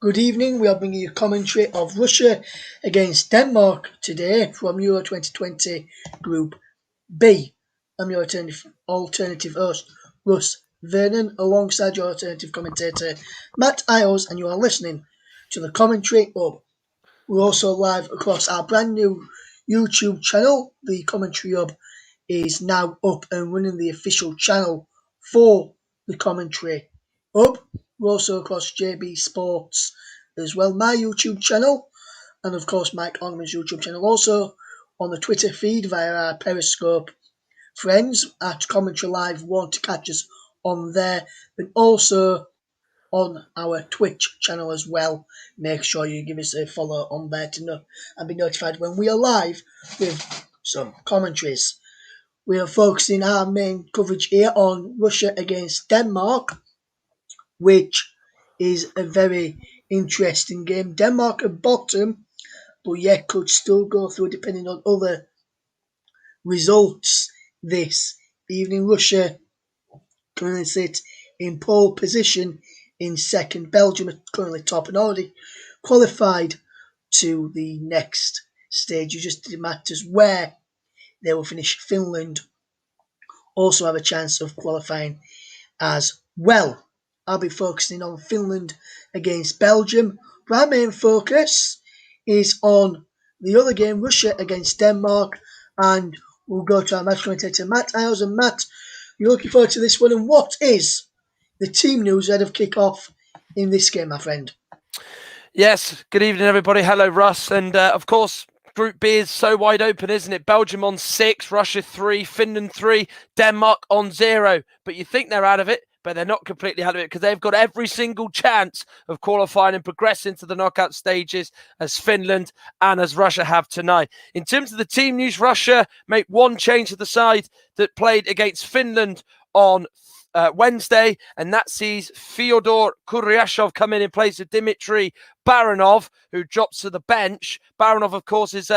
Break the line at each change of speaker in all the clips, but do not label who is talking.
Good evening. We are bringing you commentary of Russia against Denmark today from Euro 2020 Group B. I'm your alternative host, Russ Vernon, alongside your alternative commentator, Matt Isles, and you are listening to the Commentary Hub. We're also live across our brand new YouTube channel. The Commentary Hub is now up and running, the official channel for the Commentary Hub. We're also across JB Sports as well, my YouTube channel, and of course Mike Orman's YouTube channel. Also on the Twitter feed via our Periscope friends at Commentary Live want to catch us on there, but also on our Twitch channel as well. Make sure you give us a follow on there to know and be notified when we are live with some commentaries. We are focusing our main coverage here on Russia against Denmark, which is a very interesting game. Denmark at bottom, but yet could still go through depending on other results this evening. Russia currently sit in pole position in second. Belgium are currently top and already qualified to the next stage. It just matters where they will finish. Finland also have a chance of qualifying as well. I'll be focusing on Finland against Belgium. But our main focus is on the other game, Russia against Denmark, and we'll go to our match commentator, Matt Isles. And Matt, you're looking forward to this one, and what is the team news ahead of kick-off in this game, my friend?
Yes, good evening, everybody. Hello, Russ. And of course, Group B is so wide open, isn't it? Belgium on 6, Russia 3, Finland 3, Denmark on 0. But you think they're out of it, but they're not completely out of it because they've got every single chance of qualifying and progressing to the knockout stages as Finland and as Russia have tonight. In terms of the team news, Russia make one change to the side that played against Finland on Wednesday, and that sees Fyodor Kuryashov come in place of Dmitry Baranov, who drops to the bench. Baranov, of course, is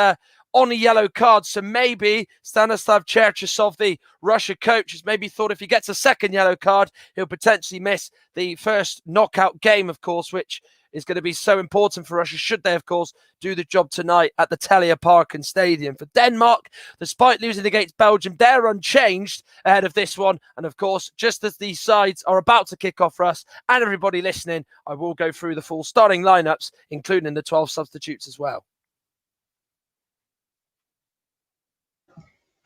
on a yellow card, so maybe Stanislav Cherchesov, the Russia coach, has maybe thought if he gets a second yellow card, he'll potentially miss the first knockout game, of course, which is going to be so important for Russia, should they, of course, do the job tonight at the Telia Park and Stadium. For Denmark, despite losing against Belgium, they're unchanged ahead of this one. And, of course, just as these sides are about to kick off for us and everybody listening, I will go through the full starting lineups, including the 12 substitutes as well.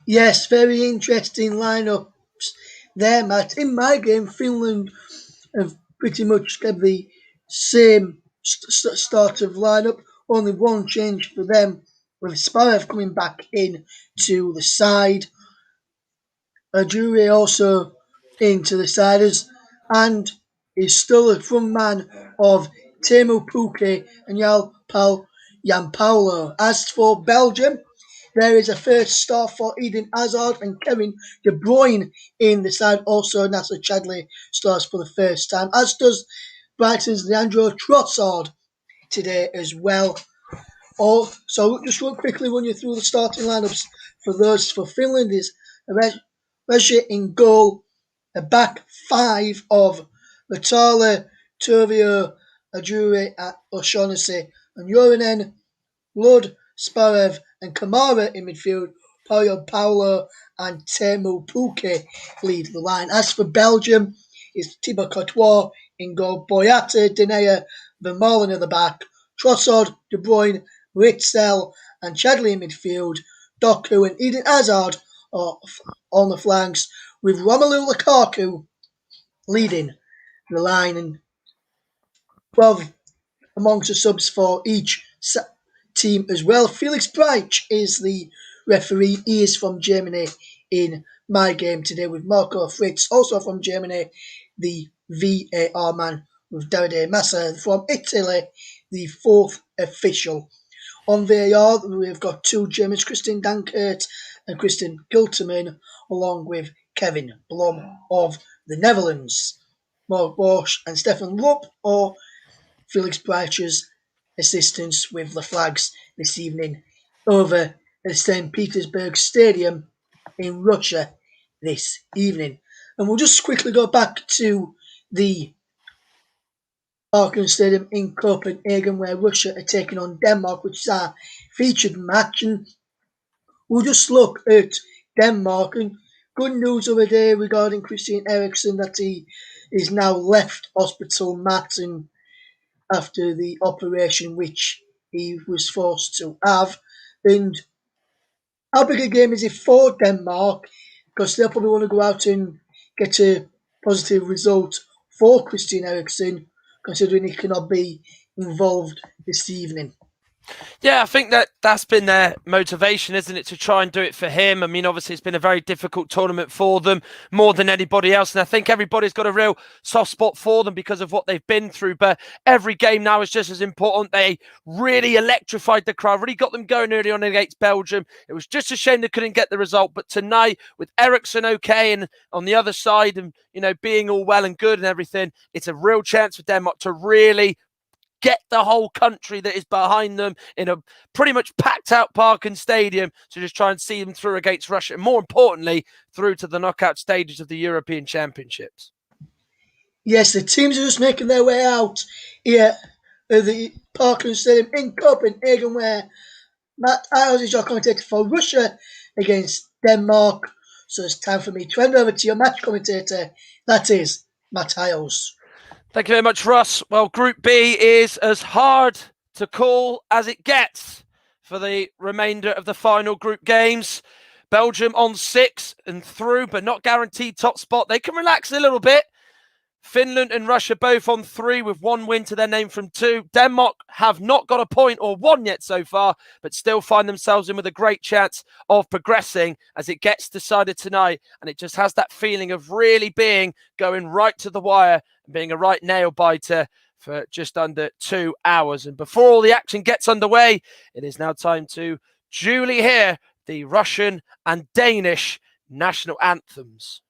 Yes, very interesting lineups there, Matt. In my game, Finland have pretty much kept the same start of lineup. Only one change for them, with Sparev coming back in to the side. Ajuri also into the siders, and is still a front man of Teemu Pukki and Gianpaolo. As for Belgium, there is a first start for Eden Hazard and Kevin De Bruyne in the side. Also, Nacer Chadli starts for the first time, as does Brighton's Leandro Trossard today as well. So just real quickly run you through the starting lineups for those. For Finland is Regia in goal, a back five of Latala, Turvio, Ajuri, O'Shaughnessy and Urinen, Lod, Sparev and Kamara in midfield. Paulo and Teemu Pukki lead the line. As for Belgium, it's Thibaut Courtois in goal, Boyata, Denayer, Vermaelen at the back, Trossard, De Bruyne, Witsel and Chadli in midfield. Doku and Eden Hazard are on the flanks, with Romelu Lukaku leading the line, and 12 amongst the subs for each team as well. Felix Breich is the referee. He is from Germany in my game today, with Marco Fritz, also from Germany, the VAR man, with Davide Massa from Italy, the fourth official. On VAR, we've got two Germans, Christian Dankert and Christian Gilterman, along with Kevin Blom of the Netherlands. Mark Bosch and Stefan Lupp, or Felix Breich's assistance with the flags this evening over at St. Petersburg Stadium in Russia this evening. And we'll just quickly go back to the Parken Stadium in Copenhagen, where Russia are taking on Denmark, which is our featured match. And we'll just look at Denmark. And good news over there regarding Christian Eriksen that he is now left hospital mat and after the operation which he was forced to have. And how big a game is it for Denmark? Because they'll probably want to go out and get a positive result for Christian Eriksen, considering he cannot be involved this evening.
Yeah, I think that's been their motivation, isn't it, to try and do it for him. I mean, obviously, it's been a very difficult tournament for them, more than anybody else. And I think everybody's got a real soft spot for them because of what they've been through. But every game now is just as important. They really electrified the crowd, really got them going early on against Belgium. It was just a shame they couldn't get the result. But tonight, with Eriksen okay and on the other side and, being all well and good and everything, it's a real chance for Denmark to really get the whole country that is behind them in a pretty much packed out Parken Stadium to just try and see them through against Russia. And more importantly, through to the knockout stages of the European Championships.
Yes, the teams are just making their way out here at the Parken Stadium in Copenhagen, where Matt Iles is your commentator for Russia against Denmark. So it's time for me to hand over to your match commentator. That is Matt Iles.
Thank you very much, Russ. Well, Group B is as hard to call as it gets for the remainder of the final group games. Belgium on 6 and through, but not guaranteed top spot. They can relax a little bit. Finland and Russia both on 3 with 1 win to their name from 2. Denmark have not got a point or 1 yet so far, but still find themselves in with a great chance of progressing as it gets decided tonight. And it just has that feeling of really going right to the wire and being a right nail biter for just under 2 hours. And before all the action gets underway, it is now time to duly hear the Russian and Danish national anthems.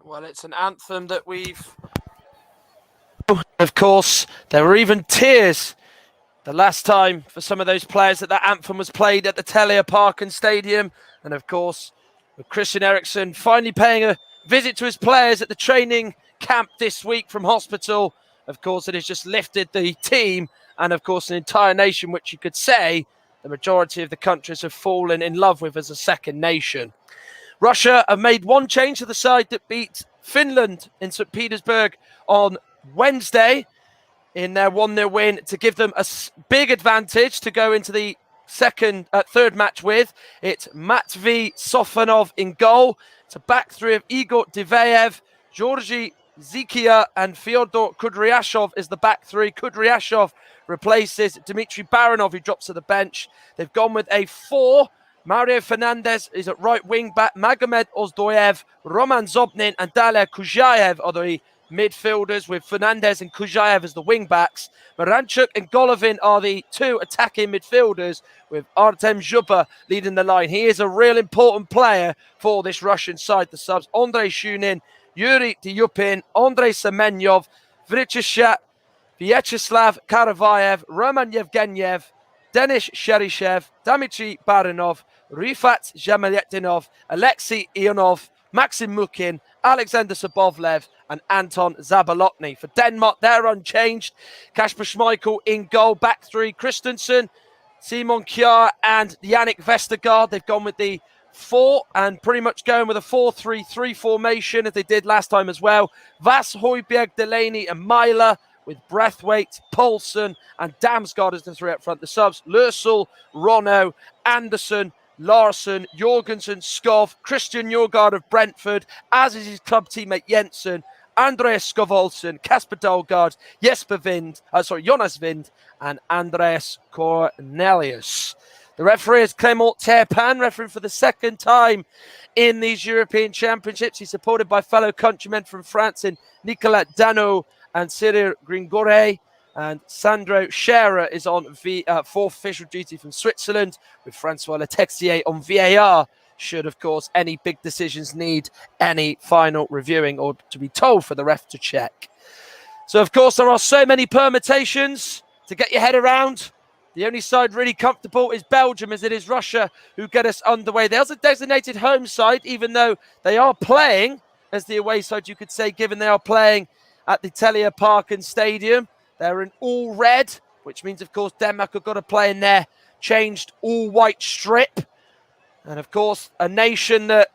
Well, it's an anthem that we've... Of course, there were even tears the last time for some of those players that anthem was played at the Telia Parken Stadium. And of course, with Christian Eriksen finally paying a visit to his players at the training camp this week from hospital. Of course, it has just lifted the team and, of course, an entire nation, which you could say the majority of the countries have fallen in love with as a second nation. Russia have made one change to the side that beat Finland in St. Petersburg on Wednesday in their 1-0 win to give them a big advantage to go into the third match with. It's Matvey Sofanov in goal. It's a back three of Igor Diveyev, Georgy Zikia and Fyodor Kudryashov is the back three. Kudryashov replaces Dmitry Baranov, who drops to the bench. They've gone with a 4. Mario Fernandez is at right wing back. Magomed Ozdoyev, Roman Zobnin and Dalia Kujayev are the midfielders, with Fernandez and Kujayev as the wing backs. Miranchuk and Golovin are the 2 attacking midfielders, with Artem Zhuba leading the line. He is a real important player for this Russian side. The subs: Andrei Shunin, Yuri Dyupin, Andrei Semenyov, Vyacheslav Karavayev, Roman Yevgeniev, Denis Sherishev, Dmitry Baranov, Rifat Zhamaletdinov, Alexei Ionov, Maxim Mukin, Alexander Sabovlev and Anton Zabolotny. For Denmark, they're unchanged. Kasper Schmeichel in goal, back three, Christensen, Simon Kjær and Yannick Vestergaard. They've gone with the 4 and pretty much going with a 4-3-3 formation as they did last time as well. Vas, Højbjerg, Delaney and Myler, with Braithwaite, Poulsen and Damsgaard as the 3 up front. The subs: Lørsel, Rono, Anderson, Larsen, Jorgensen, Skov, Christian Nørgaard of Brentford, as is his club teammate Jensen, Andreas Skovolsen, Kasper Dolgaard, Jonas Vind and Andreas Cornelius. The referee is Clément Terpan, refereeing for the second time in these European Championships. He's supported by fellow countrymen from France in Nicolas Dano and Cyril Gringore. And Sandro Scherer is on fourth official duty from Switzerland, with Francois Letexier on VAR, should, of course, any big decisions need any final reviewing or to be told for the ref to check. So, of course, there are so many permutations to get your head around. The only side really comfortable is Belgium, as it is Russia who get us underway. There's a designated home side, even though they are playing as the away side, you could say, given they are playing at the Telia Parken Stadium. They're in all red, which means, of course, Denmark have got to play in their changed all-white strip. And, of course, a nation that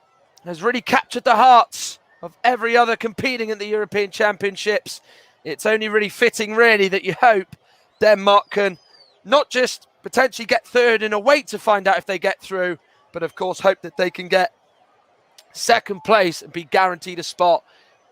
has really captured the hearts of every other competing in the European Championships. It's only really fitting, really, that you hope Denmark can not just potentially get third and wait to find out if they get through, but, of course, hope that they can get second place and be guaranteed a spot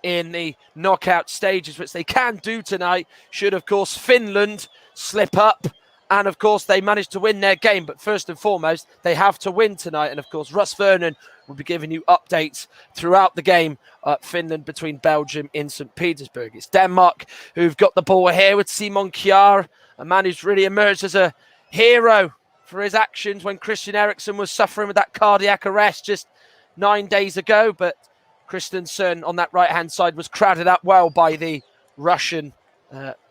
in the knockout stages, which they can do tonight, should, of course, Finland slip up. And, of course, they managed to win their game. But first and foremost, they have to win tonight. And, of course, Russ Vernon will be giving you updates throughout the game at Finland between Belgium in St. Petersburg. It's Denmark who've got the ball here with Simon Kjær, a man who's really emerged as a hero for his actions when Christian Eriksen was suffering with that cardiac arrest just 9 days ago. But Christensen on that right-hand side was crowded out well by the Russian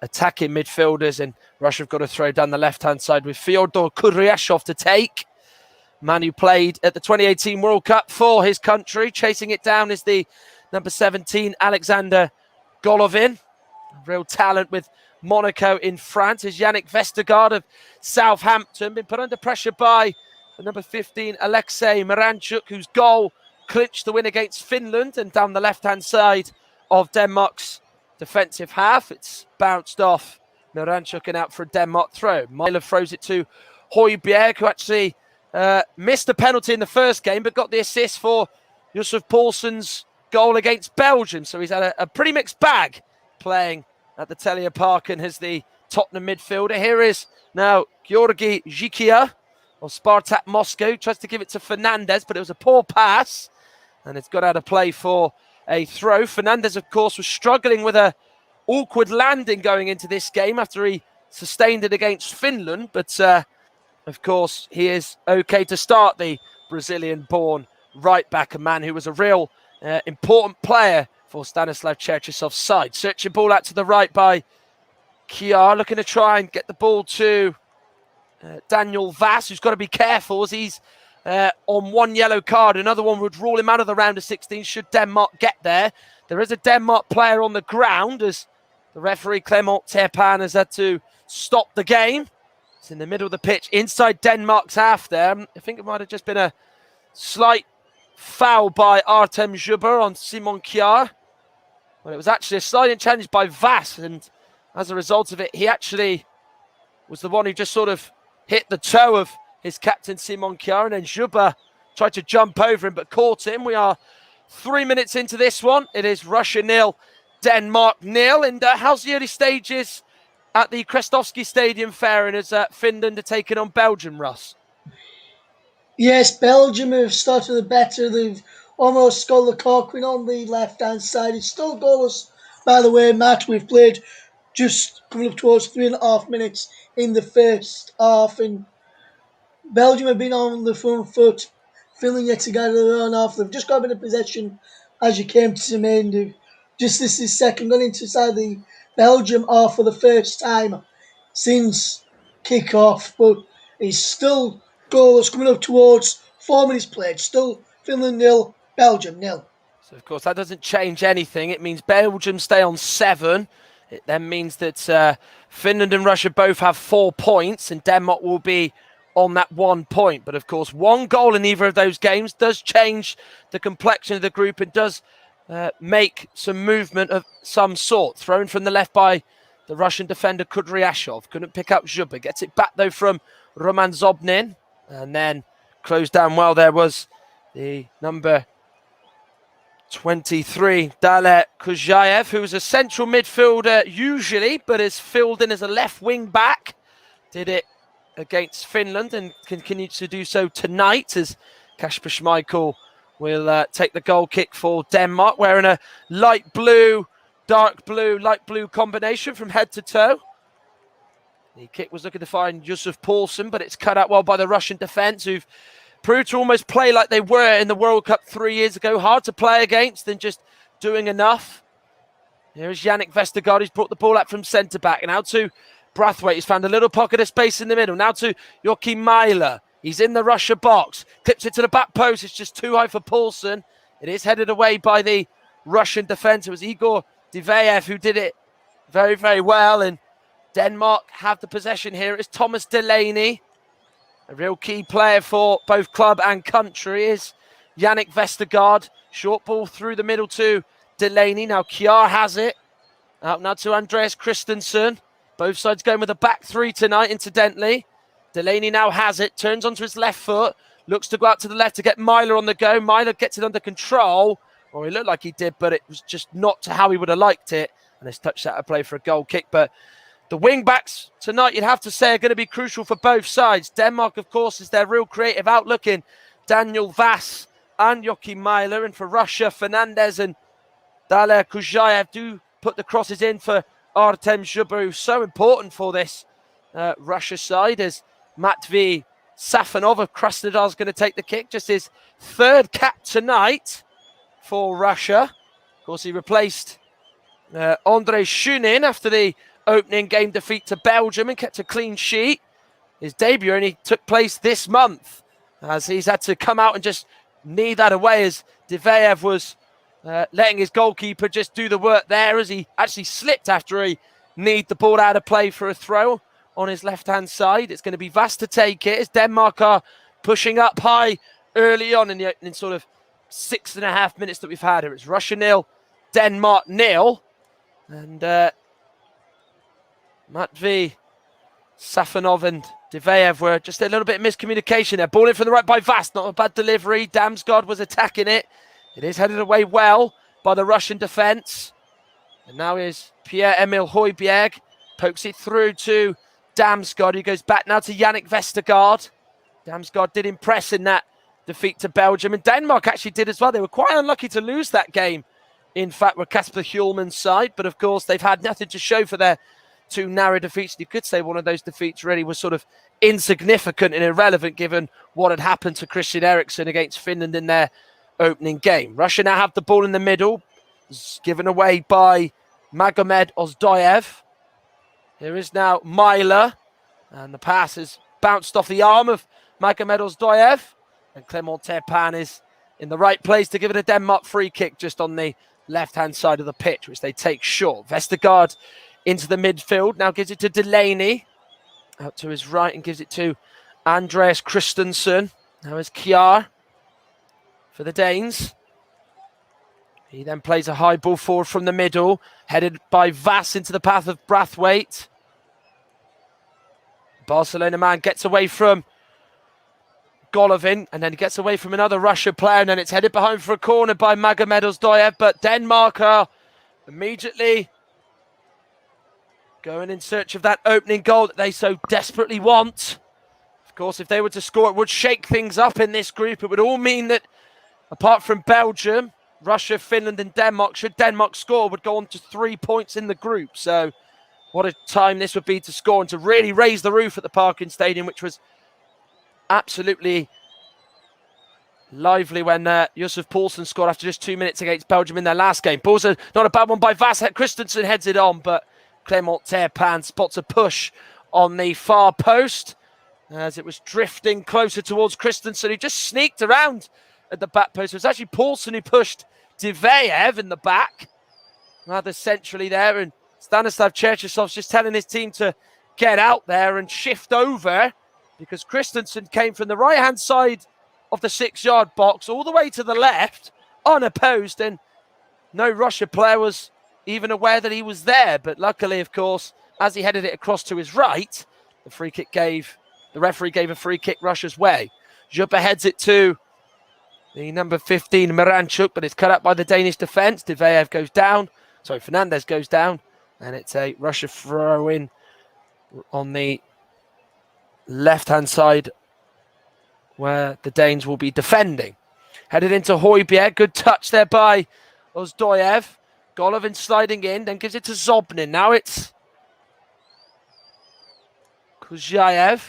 attacking midfielders, and Russia have got to throw down the left-hand side with Fyodor Kudryashov to take. Man who played at the 2018 World Cup for his country. Chasing it down is the number 17, Alexander Golovin. Real talent with Monaco in France. Is Yannick Vestergaard of Southampton. Been put under pressure by the number 15, Alexei Miranchuk, whose goal clinched the win against Finland. And down the left-hand side of Denmark's defensive half, it's bounced off Miranchuk and out for a Denmark throw. Myler throws it to Højbjerg, who actually missed a penalty in the first game, but got the assist for Yusuf Poulsen's goal against Belgium. So he's had a pretty mixed bag playing at the Telia Parken as the Tottenham midfielder. Here is now Georgy Zikia of Spartak Moscow. Tries to give it to Fernandez, but it was a poor pass. And it's got out of play for a throw. Fernandez, of course, was struggling with a awkward landing going into this game after he sustained it against Finland. But, of course, he is okay to start the Brazilian-born right-back, a man who was a real important player for Stanislav Cherchesov's side. Searching ball out to the right by Kjær, looking to try and get the ball to Daniel Vass, who's got to be careful as he's on one yellow card. Another one would rule him out of the round of 16 should Denmark get there. There is a Denmark player on the ground as the referee Clement Terpan has had to stop the game. It's in the middle of the pitch inside Denmark's half there. I think it might have just been a slight foul by Artem Zhuber on Simon Kjær. Well, it was actually a sliding challenge by Vass, and as a result of it, he actually was the one who just sort of hit the toe of his captain Simon Kjær, and then Zhuber tried to jump over him but caught him. We are 3 minutes into this one. It is Russia 0, Denmark 0. And how's the early stages at the Krestovsky Stadium faring as Finland are taking on Belgium, Russ?
Yes, Belgium have started better. They've almost got Lukaku on the left-hand side. It's still goalless, by the way, Matt. We've played just coming up towards 3.5 minutes in the first half, and Belgium have been on the front foot, filling it together their own half. They've just got a bit of possession as you came to the end. Just this is second, gone inside the Belgium half for the first time since kick-off, but it's still goalless coming up towards 4 minutes played. Still Finland 0, Belgium 0.
So, of course, that doesn't change anything. It means Belgium stay on 7. It then means that Finland and Russia both have 4 points, and Denmark will be on that 1 point. But, of course, 1 goal in either of those games does change the complexion of the group and does make some movement of some sort. Thrown from the left by the Russian defender Kudryashov. Couldn't pick up Zhuber. Gets it back, though, from Roman Zobnin. And then closed down well. There was the number 23, Daler Kujayev, who was a central midfielder usually, but is filled in as a left wing back. Did it against Finland and continues to do so tonight as Kasper Schmeichel will take the goal kick for Denmark, wearing a light blue, dark blue, light blue combination from head to toe. The kick was looking to find Yusuf Poulsen, but it's cut out well by the Russian defence, who've proved to almost play like they were in the World Cup 3 years ago. Hard to play against than just doing enough. Here is Yannick Vestergaard. He's brought the ball out from centre-back. And now to Brathwaite. He's found a little pocket of space in the middle. Now to Joachim Mæhle. He's in the Russia box. Clips it to the back post. It's just too high for Poulsen. It is headed away by the Russian defence. It was Igor Diveyev who did it very, very well. And Denmark have the possession here. It's Thomas Delaney. A real key player for both club and country is Yannick Vestergaard. Short ball through the middle to Delaney. Now Kjær has it. Out now to Andreas Christensen. Both sides going with a back 3 tonight, incidentally. Delaney now has it. Turns onto his left foot. Looks to go out to the left to get Mæhle on the go. Mæhle gets it under control. Or he looked like he did, but it was just not to how he would have liked it. And it's touched out of play for a goal kick. But the wing-backs tonight, you'd have to say, are going to be crucial for both sides. Denmark, of course, is their real creative outlook in Daniel Vass and Joachim Mæhle. And for Russia, Fernandez and Daler Kujayev do put the crosses in for Artem Zhuber, who's so important for this Russia side, as Matvey Safonov of Krasnodar is going to take the kick. Just his 3rd cap tonight for Russia. Of course, he replaced Andrei Shunin after the opening game defeat to Belgium and kept a clean sheet. His debut only took place this month as he's had to come out and just knee that away as Diveyev was letting his goalkeeper just do the work there as he actually slipped after he kneed the ball out of play for a throw on his left-hand side. It's going to be Vass to take it as Denmark are pushing up high early on in the opening sort of 6.5 minutes that we've had here. It's Russia 0, Denmark 0. And Matvey Safonov and Diveyev were just a little bit of miscommunication there. Ball in from the right by Vass. Not a bad delivery. Damsgaard was attacking it. It is headed away well by the Russian defence. And now is Pierre-Emil Højbjerg. Pokes it through to Damsgaard. He goes back now to Yannick Vestergaard. Damsgaard did impress in that defeat to Belgium. And Denmark actually did as well. They were quite unlucky to lose that game, in fact, with Kasper Hjulmand's side. But, of course, they've had nothing to show for their 2 narrow defeats. You could say one of those defeats really was sort of insignificant and irrelevant given what had happened to Christian Eriksen against Finland in their opening game. Russia now have the ball in the middle. given away by Magomed Ozdoyev. Here is now Myler, and the pass has bounced off the arm of Magomed Ozdoyev, and Clement Terpan is in the right place to give it a Denmark free kick just on the left-hand side of the pitch, which they take short. Vestergaard into the midfield, now gives it to Delaney, out to his right, and gives it to Andreas Christensen. Now is Kjær for the Danes. He then plays a high ball forward from the middle, headed by Vass into the path of Brathwaite. Barcelona man gets away from Golovin, and then he gets away from another Russia player, and then it's headed behind for a corner by Magomed Ozdoyev, but Denmark are immediately going in search of that opening goal that they so desperately want. Of course, if they were to score, it would shake things up in this group. It would all mean that, apart from Belgium, Russia, Finland and Denmark, should Denmark score, would go on to 3 points in the group. So what a time this would be to score and to really raise the roof at the Parken Stadium, which was absolutely lively when Josef Poulsen scored after just 2 minutes against Belgium in their last game. Poulsen, not a bad one by Vass. Christensen heads it on, but Clement Terpan spots a push on the far post as it was drifting closer towards Christensen, who just sneaked around at the back post. It was actually Poulsen who pushed Diveyev in the back, rather centrally there, and Stanislav Cherchesov's just telling his team to get out there and shift over, because Christensen came from the right-hand side of the 6-yard box all the way to the left, unopposed, and no Russia player was even aware that he was there. But luckily, of course, as he headed it across to his right, the referee gave a free kick Russia's way. Juppe heads it to the number 15, Miranchuk, but it's cut up by the Danish defence. Diveyev goes down. Sorry, Fernandez goes down. And it's a Russia throw-in on the left-hand side where the Danes will be defending. Headed into Højbjerg. Good touch there by Ozdoyev. Golovin sliding in, then gives it to Zobnin. Now it's Kujayev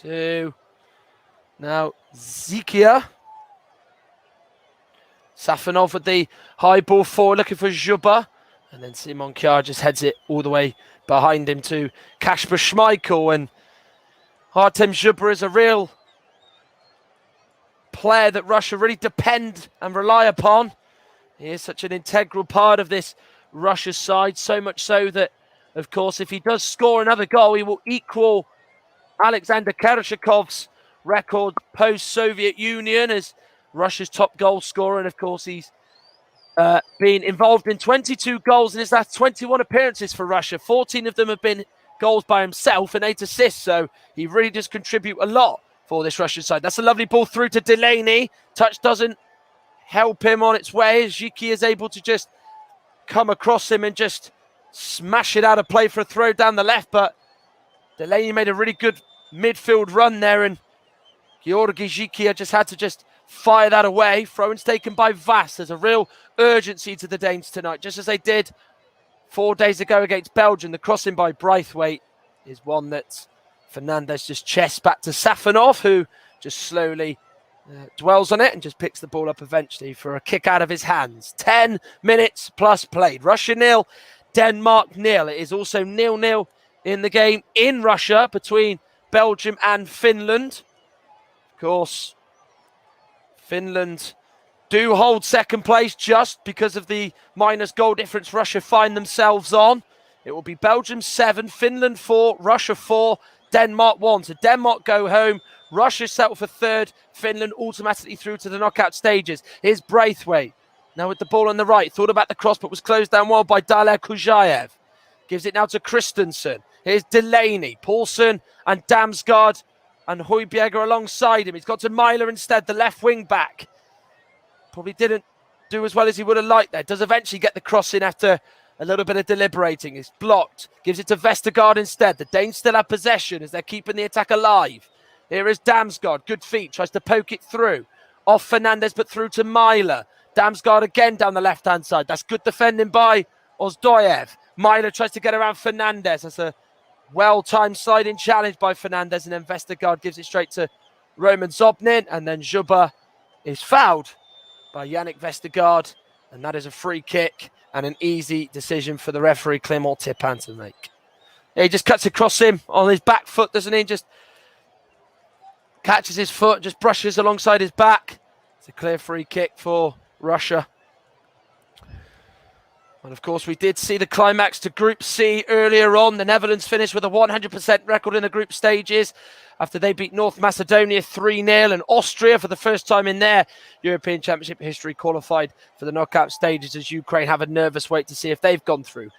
to now Zikia. Safonov with the high ball forward, looking for Zhuba. And then Simon Kjær just heads it all the way behind him to Kasper Schmeichel. And Artem Zhuba is a real player that Russia really depend and rely upon. He is such an integral part of this Russia side, so much so that, of course, if he does score another goal, he will equal Alexander Kereshikov's record post-Soviet Union as Russia's top goal scorer. And, of course, he's been involved in 22 goals in his last 21 appearances for Russia. 14 of them have been goals by himself and 8 assists, so he really does contribute a lot for this Russian side. That's a lovely ball through to Delaney. Touch doesn't help him on its way as Zhiki is able to just come across him and just smash it out of play for a throw down the left, but Delaney made a really good midfield run there, and Georgi Zhiki just had to just fire that away. Throw-ins taken by Vass. There's a real urgency to the Danes tonight, just as they did 4 days ago against Belgium. The crossing by Braithwaite is one that Fernandez just chests back to Safonov, who just slowly dwells on it and just picks the ball up eventually for a kick out of his hands. 10 minutes plus played. Russia 0, Denmark 0. It is also 0-0 in the game in Russia between Belgium and Finland. Of course, Finland do hold second place just because of the minus goal difference Russia find themselves on. It will be Belgium 7, Finland 4, Russia 4, Denmark 1. So Denmark go home. Russia settle for third. Finland automatically through to the knockout stages. Here's Braithwaite. Now with the ball on the right. Thought about the cross, but was closed down well by Daler Kujayev. Gives it now to Christensen. Here's Delaney. Poulsen and Damsgaard and Højbjerg are alongside him. He's got to Myler instead, the left wing back. Probably didn't do as well as he would have liked there. Does eventually get the cross in after a little bit of deliberating. It's blocked. Gives it to Vestergaard instead. The Danes still have possession as they're keeping the attack alive. Here is Damsgaard. Good feet. Tries to poke it through. Off Fernandez, but through to Myler. Damsgaard again down the left-hand side. That's good defending by Ozdoyev. Myler tries to get around Fernandez. That's a well-timed sliding challenge by Fernandez. And then Vestergaard gives it straight to Roman Zobnin. And then Zhuba is fouled by Yannick Vestergaard And that is a free kick and an easy decision for the referee, Clément Turpin, to make. He just cuts across him on his back foot, doesn't he? Just catches his foot, just brushes alongside his back. It's a clear free kick for Russia. And of course, we did see the climax to Group C earlier on. The Netherlands finished with a 100% record in the group stages after they beat North Macedonia 3-0, and Austria, for the first time in their European Championship history, qualified for the knockout stages, as Ukraine have a nervous wait to see if they've gone through.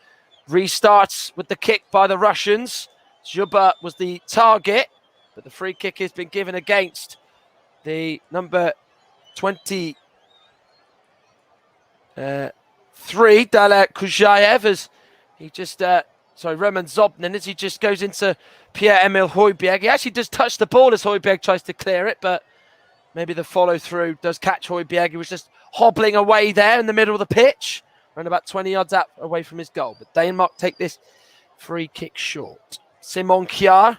Restarts with the kick by the Russians. Zhuba was the target, but the free kick has been given against the number 23, Daler Kujayev, as he just, Roman Zobnin, as he just goes into Pierre-Emile Højbjerg. He actually does touch the ball as Højbjerg tries to clear it, but maybe the follow-through does catch Højbjerg. He was just hobbling away there in the middle of the pitch, around about 20 yards out away from his goal. But Denmark take this free kick short. Simon Kjær.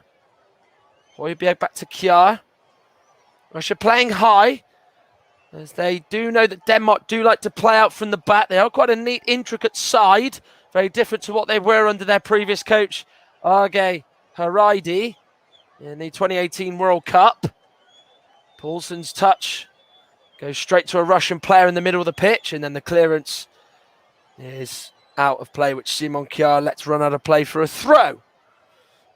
Højbjerg back to Kjær. Russia playing high, as they do know that Denmark do like to play out from the back. They are quite a neat, intricate side, very different to what they were under their previous coach, Age Hareide, in the 2018 World Cup. Poulsen's touch goes straight to a Russian player in the middle of the pitch, and then the clearance is out of play, which Simon Kjær lets run out of play for a throw.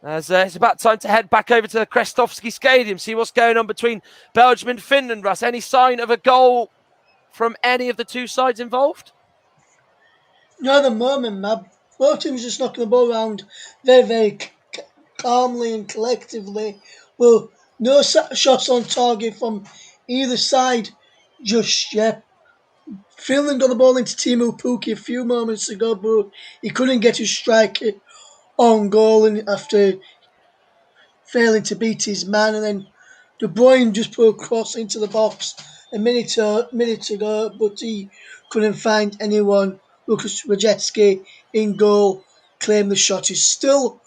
As it's about time to head back over to the Krestovsky Stadium, see what's going on between Belgium and Finland. Russ, any sign of a goal from any of the two sides involved?
No, at the moment, Mab. Both teams just knocking the ball around very, very calmly and collectively. Well, no shots on target from either side just yet. Finland got the ball into Teemu Pukki a few moments ago, but he couldn't get his strike on goal, and after failing to beat his man, and then De Bruyne just put a cross into the box a minute ago, but he couldn't find anyone. Lukas Radecki in goal claimed the shot. Is still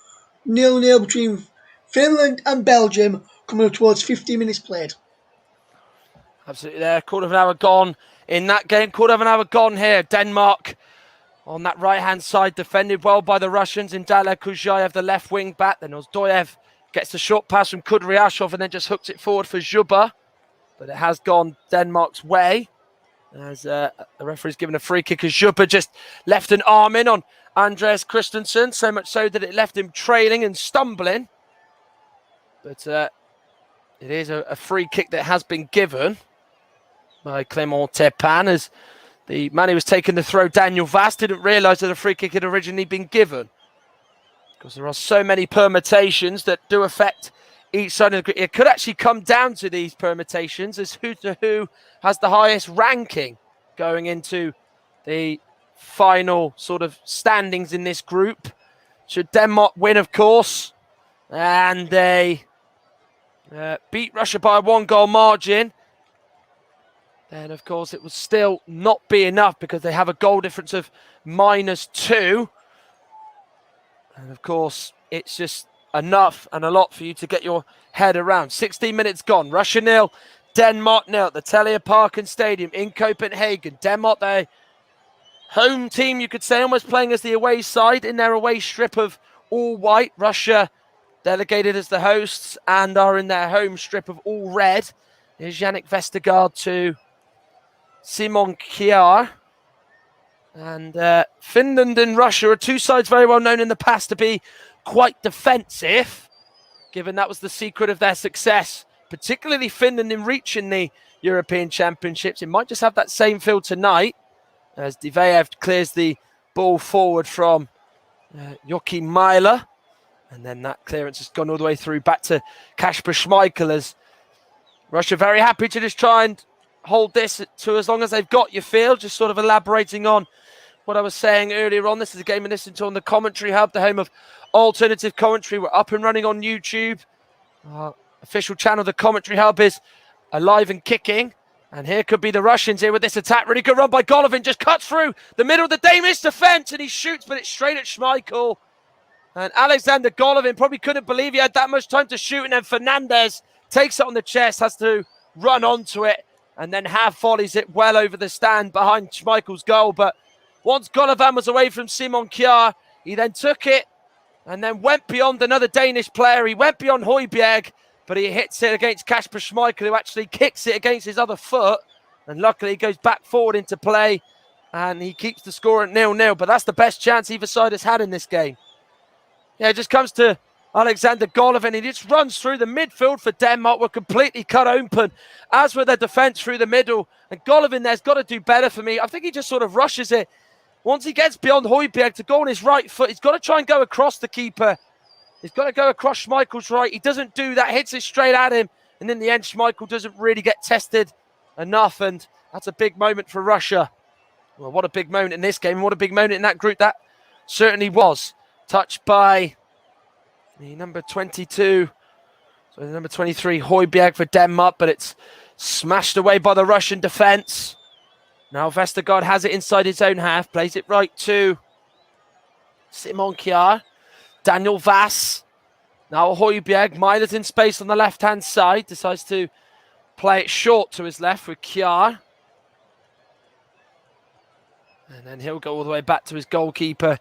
0-0 between Finland and Belgium, coming up towards 15 minutes played.
Absolutely there. Quarter of an hour gone in that game. Quarter of an hour gone here. Denmark on that right-hand side, defended well by the Russians in Daler Kujayev, the left wing back. Then Ozdoyev gets the short pass from Kudryashov and then just hooks it forward for Zhuba. But it has gone Denmark's way, as the referee's given a free kick, as Zhuba just left an arm in on Andreas Christensen, so much so that it left him trailing and stumbling. But it is a free kick that has been given by Clément Turpin, as the man who was taking the throw, Daniel Vaz, didn't realise that a free kick had originally been given. Because there are so many permutations that do affect each side of the group. It could actually come down to these permutations as who has the highest ranking going into the final sort of standings in this group. Should Denmark win, of course, and they beat Russia by a 1-goal margin, then, of course, it would still not be enough because they have a goal difference of -2. And, of course, it's just enough and a lot for you to get your head around. 16 minutes gone. Russia 0, Denmark 0 at the Telia Parken Stadium in Copenhagen. Denmark, their home team, you could say, almost playing as the away side in their away strip of all white. Russia delegated as the hosts and are in their home strip of all red. Here's Yannick Vestergaard to Simon Kjær. And Finland and Russia are two sides very well known in the past to be quite defensive, given that was the secret of their success, particularly Finland in reaching the European Championships. It might just have that same feel tonight, as Diveev clears the ball forward from Joachim Mæhle. And then that clearance has gone all the way through back to Kasper Schmeichel, as Russia very happy to just try and hold this to as long as they've got, you feel. Just sort of elaborating on what I was saying earlier on. This is a game I listened to on the Commentary Hub, the home of alternative commentary. We're up and running on YouTube. Our official channel, the Commentary Hub, is alive and kicking. And here could be the Russians here with this attack. Really good run by Golovin. Just cuts through the middle of the Danish defence, and he shoots, but it's straight at Schmeichel. And Alexander Golovin probably couldn't believe he had that much time to shoot, and then Fernandez takes it on the chest, has to run onto it, and then half volleys it well over the stand behind Schmeichel's goal. But once Golovin was away from Simon Kjær, he then took it and then went beyond another Danish player. He went beyond Højbjerg, but he hits it against Kasper Schmeichel, who actually kicks it against his other foot. And luckily, he goes back forward into play, and he keeps the score at 0-0. But that's the best chance either side has had in this game. Yeah, it just comes to Alexander Golovin. He just runs through the midfield for Denmark. We're completely cut open, as with their defence through the middle. And Golovin there's got to do better for me. I think he just sort of rushes it. Once he gets beyond Højbjerg to go on his right foot, he's got to try and go across the keeper. He's got to go across Schmeichel's right. He doesn't do that, hits it straight at him. And in the end, Schmeichel doesn't really get tested enough. And that's a big moment for Russia. Well, what a big moment in this game. And what a big moment in that group that certainly was. Touched by the number 22. So the number 23, Højbjerg for Denmark. But it's smashed away by the Russian defence. Now Vestergaard has it inside his own half. Plays it right to Simon Kjær. Daniel Vass. Now Højbjerg. Mejler's in space on the left-hand side. Decides to play it short to his left with Kjær. And then he'll go all the way back to his goalkeeper,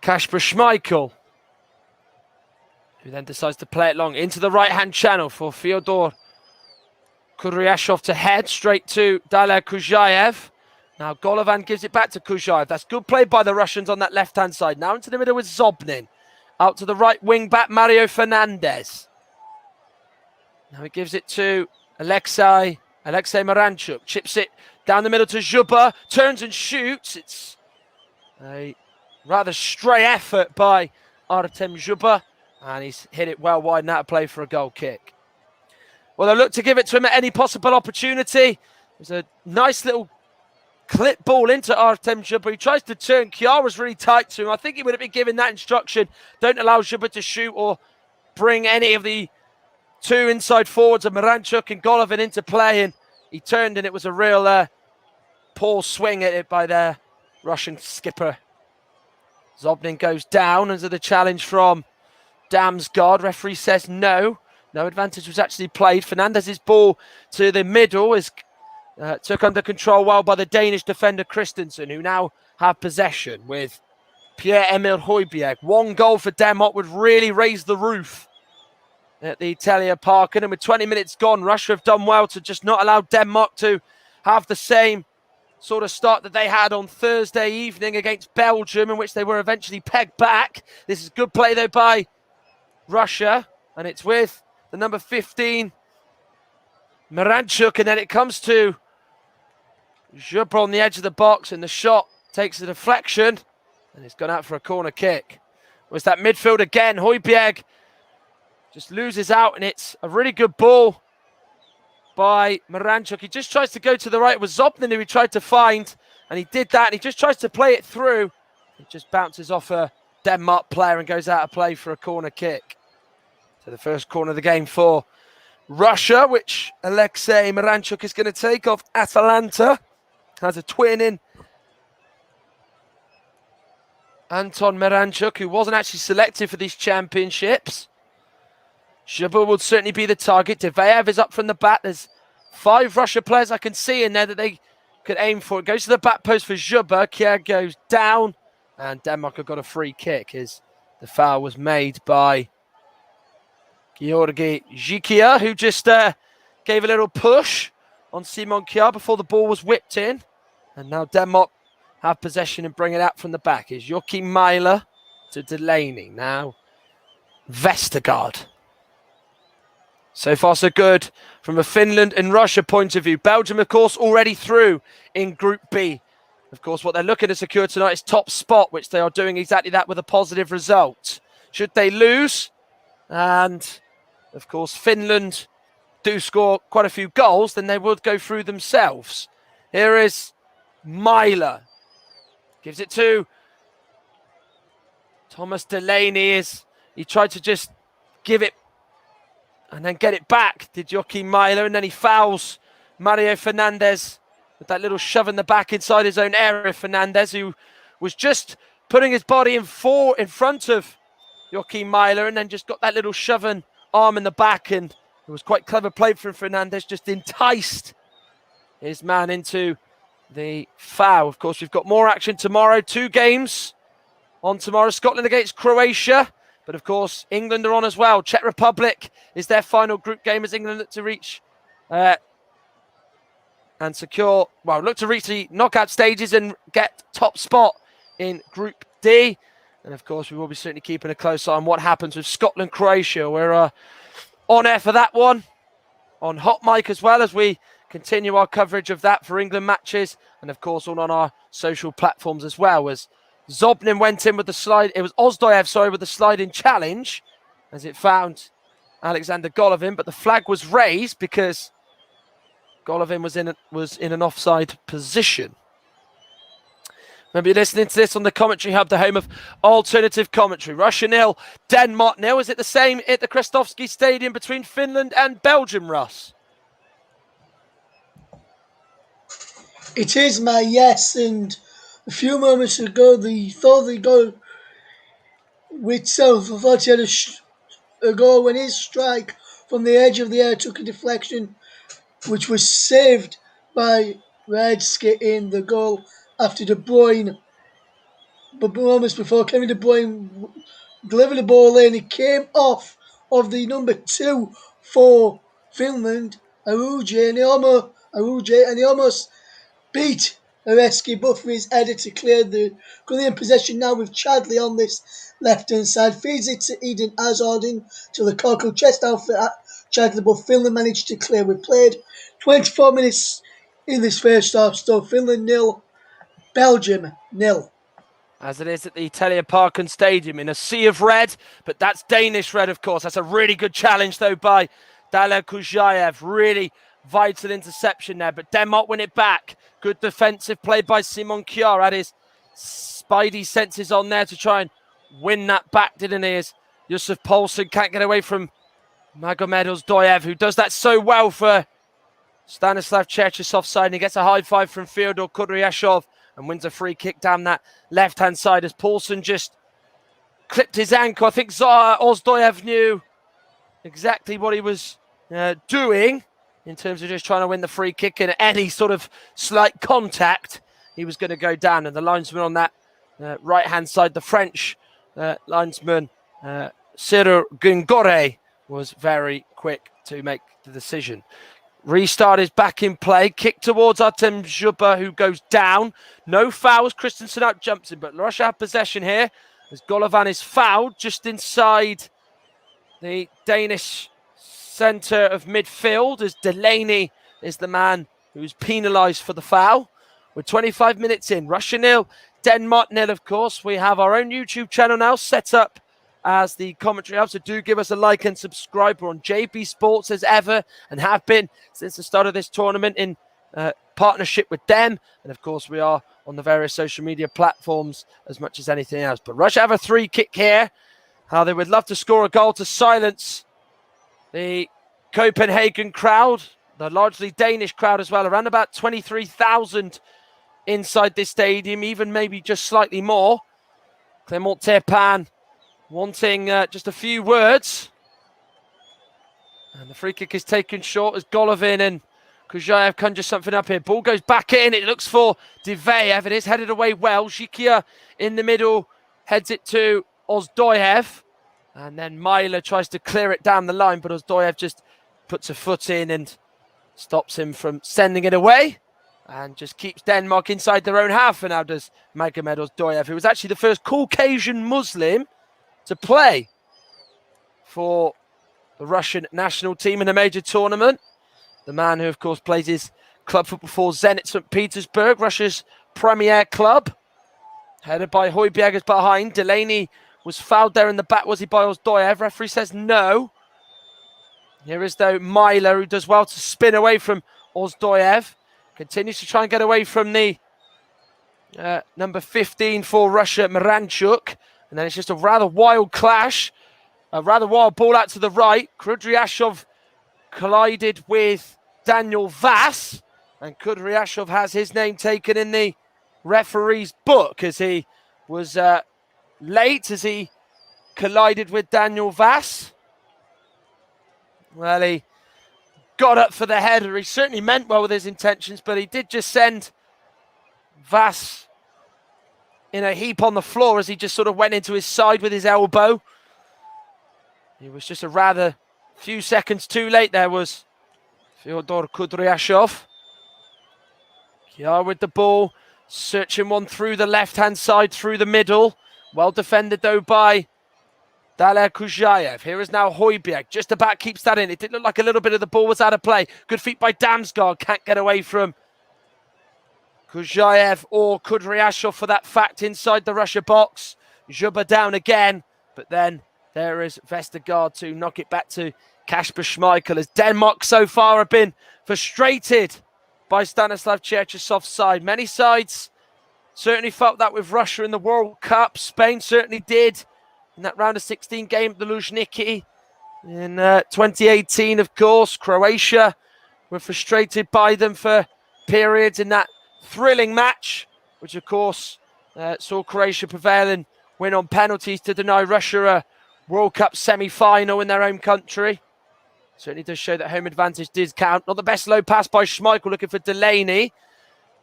Kasper Schmeichel, who then decides to play it long into the right-hand channel for Fyodor Kudryashov to head straight to Daler Kujaev. Now Golovin gives it back to Kujaev. That's good play by the Russians on that left-hand side. Now into the middle with Zobnin. Out to the right wing-back, Mario Fernandez. Now he gives it to Alexei Miranchuk. Chips it down the middle to Zhuba. Turns and shoots. It's a rather stray effort by Artem Zhuba. And he's hit it well wide and out of play for a goal kick. Well, they'll look to give it to him at any possible opportunity. There's a nice little clip ball into Artem Zhuba. He tries to turn. Kjær was really tight to him. I think he would have been given that instruction. Don't allow Zhuba to shoot or bring any of the two inside forwards of Miranchuk and Golovin into play. And he turned, and it was a real poor swing at it by their Russian skipper. Zobnin goes down as the challenge from Damsgaard. Referee says no. No advantage was actually played. Fernandez's ball to the middle is took under control well by the Danish defender Christensen, who now have possession with Pierre-Emil Højbjerg. One goal for Denmark would really raise the roof at the Telia Parken. And with 20 minutes gone, Russia have done well to just not allow Denmark to have the same sort of start that they had on Thursday evening against Belgium, in which they were eventually pegged back. This is good play, though, by Russia. And it's with the number 15, Miranchuk. And then it comes to Zhuba on the edge of the box. And the shot takes a deflection. And it's gone out for a corner kick. Was that midfield again? Højbjerg just loses out. And it's a really good ball by Miranchuk. He just tries to go to the right with Zobnin, who he tried to find. And he did that. And he just tries to play it through. It just bounces off a Denmark player and goes out of play for a corner kick. So the first corner of the game for Russia, which Alexei Miranchuk is going to take off Atalanta. Has a twin in Anton Miranchuk, who wasn't actually selected for these championships. Zhuba will certainly be the target. Diveyev is up from the back. There's 5 Russia players I can see in there that they could aim for. It goes to the back post for Zhuba. Kjær goes down. And Denmark have got a free kick as the foul was made by Georgi Zhikia, who just gave a little push on Simon Kjær before the ball was whipped in. And now Denmark have possession and bring it out from the back. Is Joachim Mæhle to Delaney. Now Vestergaard. So far so good from a Finland and Russia point of view. Belgium, of course, already through in Group B. Of course, what they're looking to secure tonight is top spot, which they are doing exactly that with a positive result. Should they lose, and of course Finland do score quite a few goals, then they would go through themselves. Here is Mæhle. Gives it to Thomas Delaney. He tried to just give it and then get it back, did Joachim Mæhle, and then he fouls Mario Fernandez with that little shove in the back inside his own area. Fernandez, who was just putting his body in front of Joachim Mæhle, and then just got that little shoving arm in the back, and it was quite clever play from Fernandez, just enticed his man into the foul. Of course, we've got more action tomorrow. 2 games on tomorrow. Scotland against Croatia. But of course, England are on as well. Czech Republic is their final group game as England look to reach and look to reach the knockout stages and get top spot in Group D. And of course, we will be certainly keeping a close eye on what happens with Scotland-Croatia. We're on air for that one, on Hot Mic as well, as we continue our coverage of that for England matches. And of course, all on our social platforms as well, as Zobnin went in with the slide. It was Ozdoyev, with the slide-in challenge, as it found Alexander Golovin. But the flag was raised because Golovin was in an offside position. Maybe you're listening to this on the Commentary Hub, the home of alternative commentary. Russia 0, Denmark 0. Is it the same at the Krestovsky Stadium between Finland and Belgium, Russ?
It is, my yes, and a few moments ago, the goal itself, I thought he had a goal when his strike from the edge of the area took a deflection, which was saved by Radzki in the goal after De Bruyne. But moments before, Kevin De Bruyne delivered the ball in. It came off of the number 2 for Finland, Aruji, and he almost beat Areski, but for his header to clear the goal in possession now with Chadley on this left-hand side. Feeds it to Eden Hazard to the Coco chest out for Chadley, but Finland managed to clear. We played 24 minutes in this first half, so Finland 0, Belgium 0.
As it is at the Telia Parken Stadium in a sea of red, but that's Danish red, of course. That's a really good challenge, though, by Daler Kujayev. Really vital interception there, but Denmark win it back. Good defensive play by Simon Kjær. Had his spidey senses on there to try and win that back, didn't he? As Yusuf Poulsen can't get away from Magomed Ozdoyev, who does that so well for Stanislav Cherchesov's side. And he gets a high five from Fyodor Kudryashov and wins a free kick down that left-hand side as Poulsen just clipped his ankle. I think Ozdoyev knew exactly what he was doing in terms of just trying to win the free kick, and any sort of slight contact, he was going to go down. And the linesman on that right-hand side, the French linesman, Cyril Gungore, was very quick to make the decision. Restart is back in play. Kick towards Artem Zhuba, who goes down. No fouls. Christensen out jumps in, but Russia have possession here as Golovin is fouled just inside the Danish centre of midfield, as Delaney is the man who's penalised for the foul. We're 25 minutes in. Russia 0, Denmark 0, of course. We have our own YouTube channel now set up as the Commentary Hub, so do give us a like and subscribe. We're on JB Sports as ever and have been since the start of this tournament in partnership with them. And of course, we are on the various social media platforms as much as anything else. But Russia have a 3 kick here. How they would love to score a goal to silence the Copenhagen crowd, the largely Danish crowd as well, around about 23,000 inside this stadium, even maybe just slightly more. Clement Turpin wanting just a few words. And the free kick is taken short as Golovin and Kujayev conjure something up here. Ball goes back in. It looks for Diveyev. It is headed away well. Zhikia in the middle heads it to Ozdoyev. And then Myler tries to clear it down the line, but Ozdoyev just puts a foot in and stops him from sending it away. And just keeps Denmark inside their own half. And now does Magomed Ozdoyev, who was actually the first Caucasian Muslim to play for the Russian national team in a major tournament. The man who, of course, plays his club football for Zenit St. Petersburg, Russia's premier club. Headed by Højbjerg's behind. Delaney was fouled there in the back, was he, by Ozdoyev? Referee says no. Here is, though, Myler, who does well to spin away from Ozdoyev. Continues to try and get away from the number 15 for Russia, Miranchuk. And then it's just a rather wild clash. A rather wild ball out to the right. Kudryashov collided with Daniel Vass. And Kudryashov has his name taken in the referee's book as he was late as he collided with Daniel Vass. Well, he got up for the header. He certainly meant well with his intentions, but he did just send Vas in a heap on the floor as he just sort of went into his side with his elbow. He was just a rather few seconds too late. There was Fyodor Kudryashov. Kiar with the ball, searching one through the left-hand side, through the middle. Well defended, though, by Daler Kujayev. Here is now Højbjerg, just about keeps that in. It did look like a little bit of the ball was out of play. Good feet by Damsgaard, can't get away from Kujayev or Kudryashov for that fact inside the Russia box. Zhuba down again, but then there is Vestergaard to knock it back to Kasper Schmeichel, as Denmark so far have been frustrated by Stanislav Cherchesov's side. Many sides certainly felt that with Russia in the World Cup. Spain certainly did in that round of 16 game at the Luzhniki. In 2018, of course, Croatia were frustrated by them for periods in that thrilling match, which of course saw Croatia prevail and win on penalties to deny Russia a World Cup semi-final in their own country. Certainly does show that home advantage did count. Not the best low pass by Schmeichel, looking for Delaney.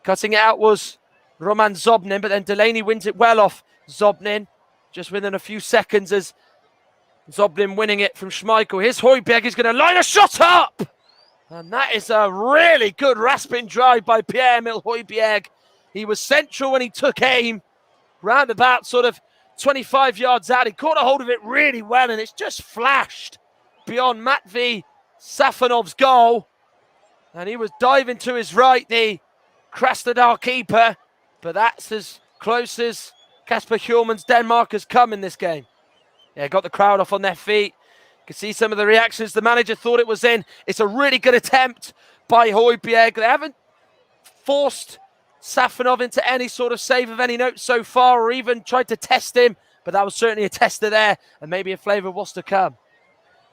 Cutting it out was Roman Zobnin, but then Delaney wins it well off Zobnin. Just within a few seconds as Zobnin winning it from Schmeichel. Here's Højbjerg, he's going to line a shot up! And that is a really good rasping drive by Pierre-Emil Højbjerg. He was central when he took aim. Round about sort of 25 yards out. He caught a hold of it really well, and it's just flashed beyond Matvey Safonov's goal. And he was diving to his right, the Krasnodar keeper. But that's as close as Kasper Hjulmand's Denmark has come in this game. Yeah, got the crowd off on their feet. You can see some of the reactions. The manager thought it was in. It's a really good attempt by Højbjerg. They haven't forced Safonov into any sort of save of any note so far, or even tried to test him. But that was certainly a tester there, and maybe a flavour of what's to come.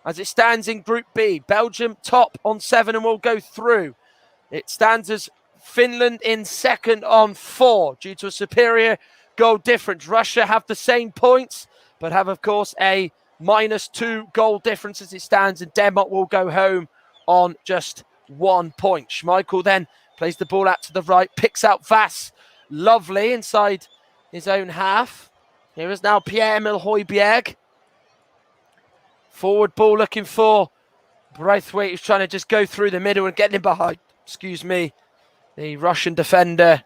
As it stands in Group B, Belgium top on 7 and will go through. It stands as Finland in second on 4 due to a superior goal difference. Russia have the same points, but have, of course, a -2 goal difference as it stands, and Denmark will go home on just 1 point. Schmeichel then plays the ball out to the right, picks out Vas lovely inside his own half. Here is now Pierre-Emil Højbjerg. Forward ball looking for Braithwaite, who's trying to just go through the middle and get him behind, the Russian defender,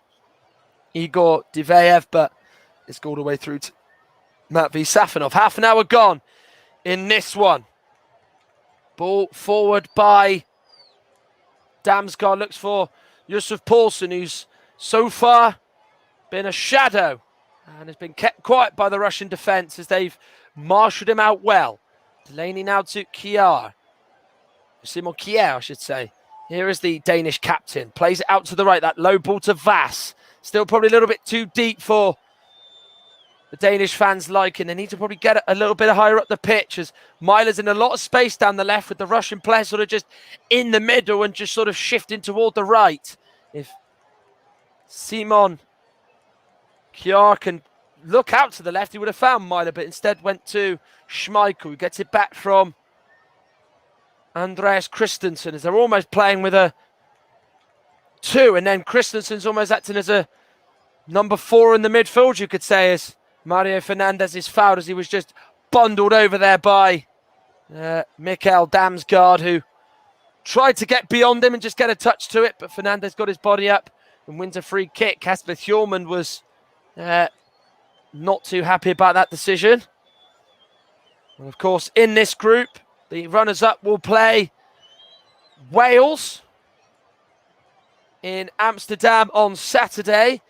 Igor Diveyev, but it's all the way through to Matvey Safonov. Half an hour gone in this one. Ball forward by Damsgaard, looks for Yusuf Poulsen, who's so far been a shadow and has been kept quiet by the Russian defence as they've marshalled him out well. Delaney now to Kiar. Simon Kier, I should say. Here is the Danish captain. Plays it out to the right. That low ball to Vas. Still probably a little bit too deep for the Danish fans' liking. They need to probably get it a little bit higher up the pitch, as Mailer's in a lot of space down the left, with the Russian player sort of just in the middle and just sort of shifting toward the right. If Simon Kier can look out to the left, he would have found Mailer, but instead went to Schmeichel, who gets it back from Andreas Christensen, as they're almost playing with a 2, and then Christensen's almost acting as a number 4 in the midfield, you could say, as Mario Fernandes is fouled, as he was just bundled over there by Mikael Damsgaard, who tried to get beyond him and just get a touch to it, but Fernandes got his body up and wins a free kick. Kasper Hjulmand was not too happy about that decision. And of course, in this group, the runners-up will play Wales in Amsterdam on Saturday.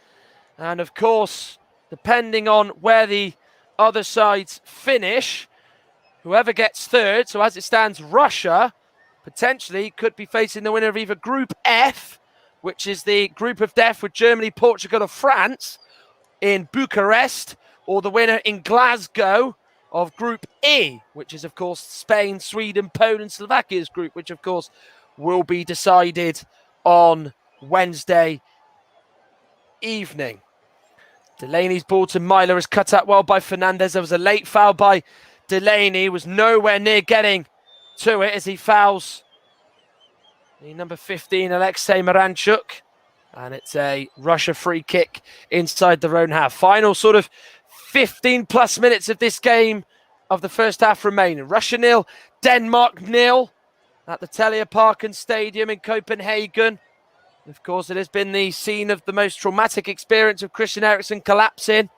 And of course, depending on where the other sides finish, whoever gets third, so as it stands, Russia potentially could be facing the winner of either Group F, which is the group of death with Germany, Portugal, and France in Bucharest, or the winner in Glasgow of Group E, which is, of course, Spain, Sweden, Poland, Slovakia's group, which, of course, will be decided on Wednesday evening. Delaney's ball to Mailer is cut out well by Fernandes. There was a late foul by Delaney. He was nowhere near getting to it as he fouls the number 15, Alexei Miranchuk. And it's a Russia free kick inside their own half. Final sort of 15 plus minutes of this game of the first half remaining. Russia 0, Denmark 0 at the Telia Parken Stadium in Copenhagen. Of course, it has been the scene of the most traumatic experience of Christian Eriksen collapsing.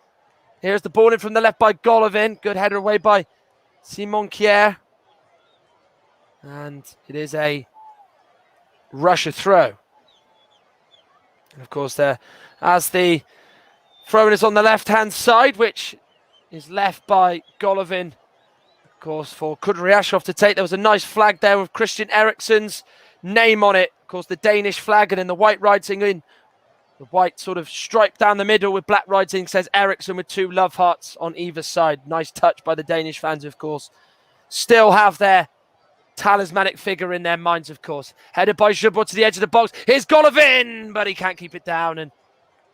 Here's the ball in from the left by Golovin. Good header away by Simon Kjær. And it is a Russia throw. And of course, there, as the throw is on the left-hand side, which is left by Golovin, of course, for Kudryashov to take. There was a nice flag there with Christian Eriksen's name on it. Of course, the Danish flag, and then the white writing in, the white sort of stripe down the middle with black writing says Eriksen with 2 love hearts on either side. Nice touch by the Danish fans, of course. Still have their talismanic figure in their minds, of course. Headed by Zhubor to the edge of the box. Here's Golovin, but he can't keep it down and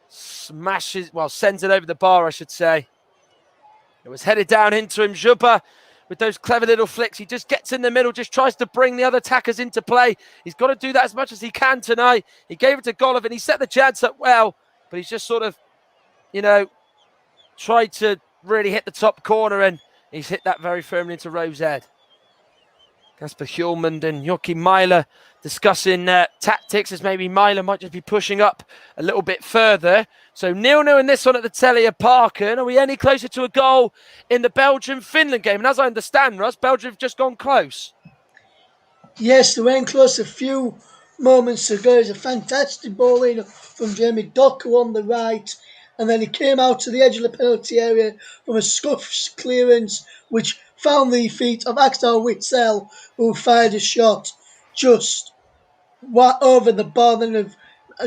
smashes, well, sends it over the bar, I should say. It was headed down into him. Zhubor, with those clever little flicks, he just gets in the middle, just tries to bring the other attackers into play. He's got to do that as much as he can tonight. He gave it to Golovin. He set the chance up well, but he's just sort of, tried to really hit the top corner, and he's hit that very firmly into Rowe's head. Kasper Hjulmand and Joachim Mæhle discussing tactics, as maybe Mæhle might just be pushing up a little bit further. So 0-0 in this one at the Telia Parken. Are we any closer to a goal in the Belgium-Finland game? And as I understand, Russ, Belgium have just gone close.
Yes, they went close a few moments ago. It's a fantastic ball in from Jeremy Doku on the right. And then he came out to the edge of the penalty area from a scuffed clearance, which found the feet of Axel Witsel, who fired a shot just over the bar. Then,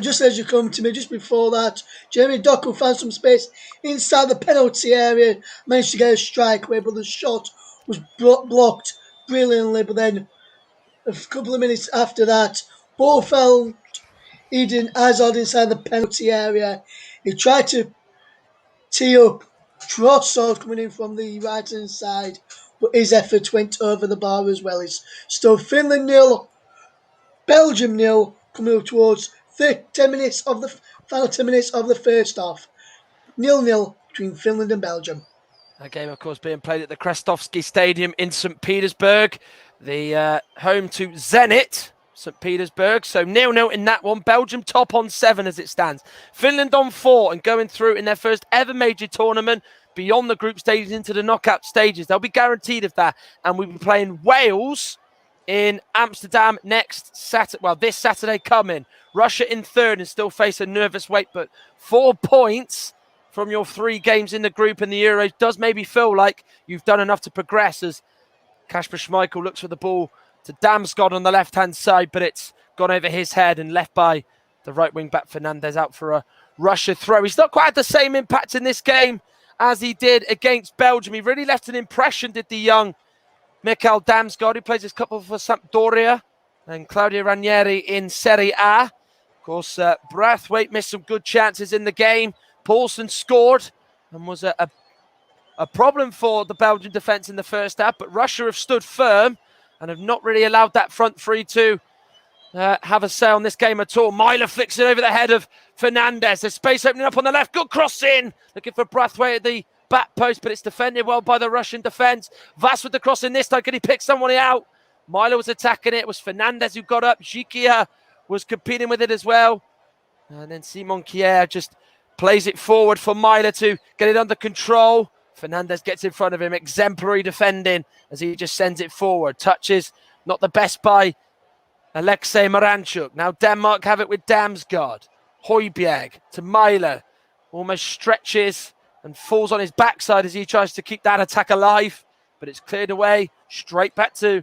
just as you come to me, just before that, Jeremy Doku found some space inside the penalty area, managed to get a strike away, but the shot was blocked brilliantly. But then, a couple of minutes after that, ball fell Eden Hazard inside the penalty area. He tried to tee up Trossard coming in from the right-hand side, but his effort went over the bar as well. It's still Finland 0, Belgium 0, coming up towards the final 10 minutes of the first half. 0-0 between Finland and Belgium.
That game, of course, being played at the Krestovsky Stadium in St. Petersburg, the home to Zenit, St. Petersburg. So 0-0 in that one. Belgium top on 7 as it stands. Finland on 4 and going through in their first ever major tournament beyond the group stages into the knockout stages. They'll be guaranteed of that. And we'll be playing Wales in Amsterdam next Saturday. Well, this Saturday coming. Russia in 3rd and still face a nervous wait. But 4 points from your 3 games in the group in the Euros does maybe feel like you've done enough to progress, as Kasper Schmeichel looks for the ball to Damsgaard on the left-hand side, but it's gone over his head and left by the right wing-back Fernandez out for a Russia throw. He's not quite had the same impact in this game as he did against Belgium. He really left an impression, did the young Mikael Damsgaard, who plays his couple for Sampdoria, and Claudio Ranieri in Serie A. Of course, Braithwaite missed some good chances in the game. Poulsen scored and was a problem for the Belgian defence in the first half, but Russia have stood firm and have not really allowed that front three to have a say on this game at all. Mæhle flicks it over the head of Fernandez. There's space opening up on the left. Good cross in. Looking for Braithwaite at the back post, but it's defended well by the Russian defence. Vass with the cross in this time. Could he pick somebody out? Mæhle was attacking it. It was Fernandez who got up. Zhikia was competing with it as well. And then Simon Kjær just plays it forward for Mæhle to get it under control. Fernandez gets in front of him. Exemplary defending as he just sends it forward. Touches not the best by Alexei Miranchuk. Now Denmark have it with Damsgaard. Højbjerg to Mæhle. Almost stretches and falls on his backside as he tries to keep that attack alive. But it's cleared away. Straight back to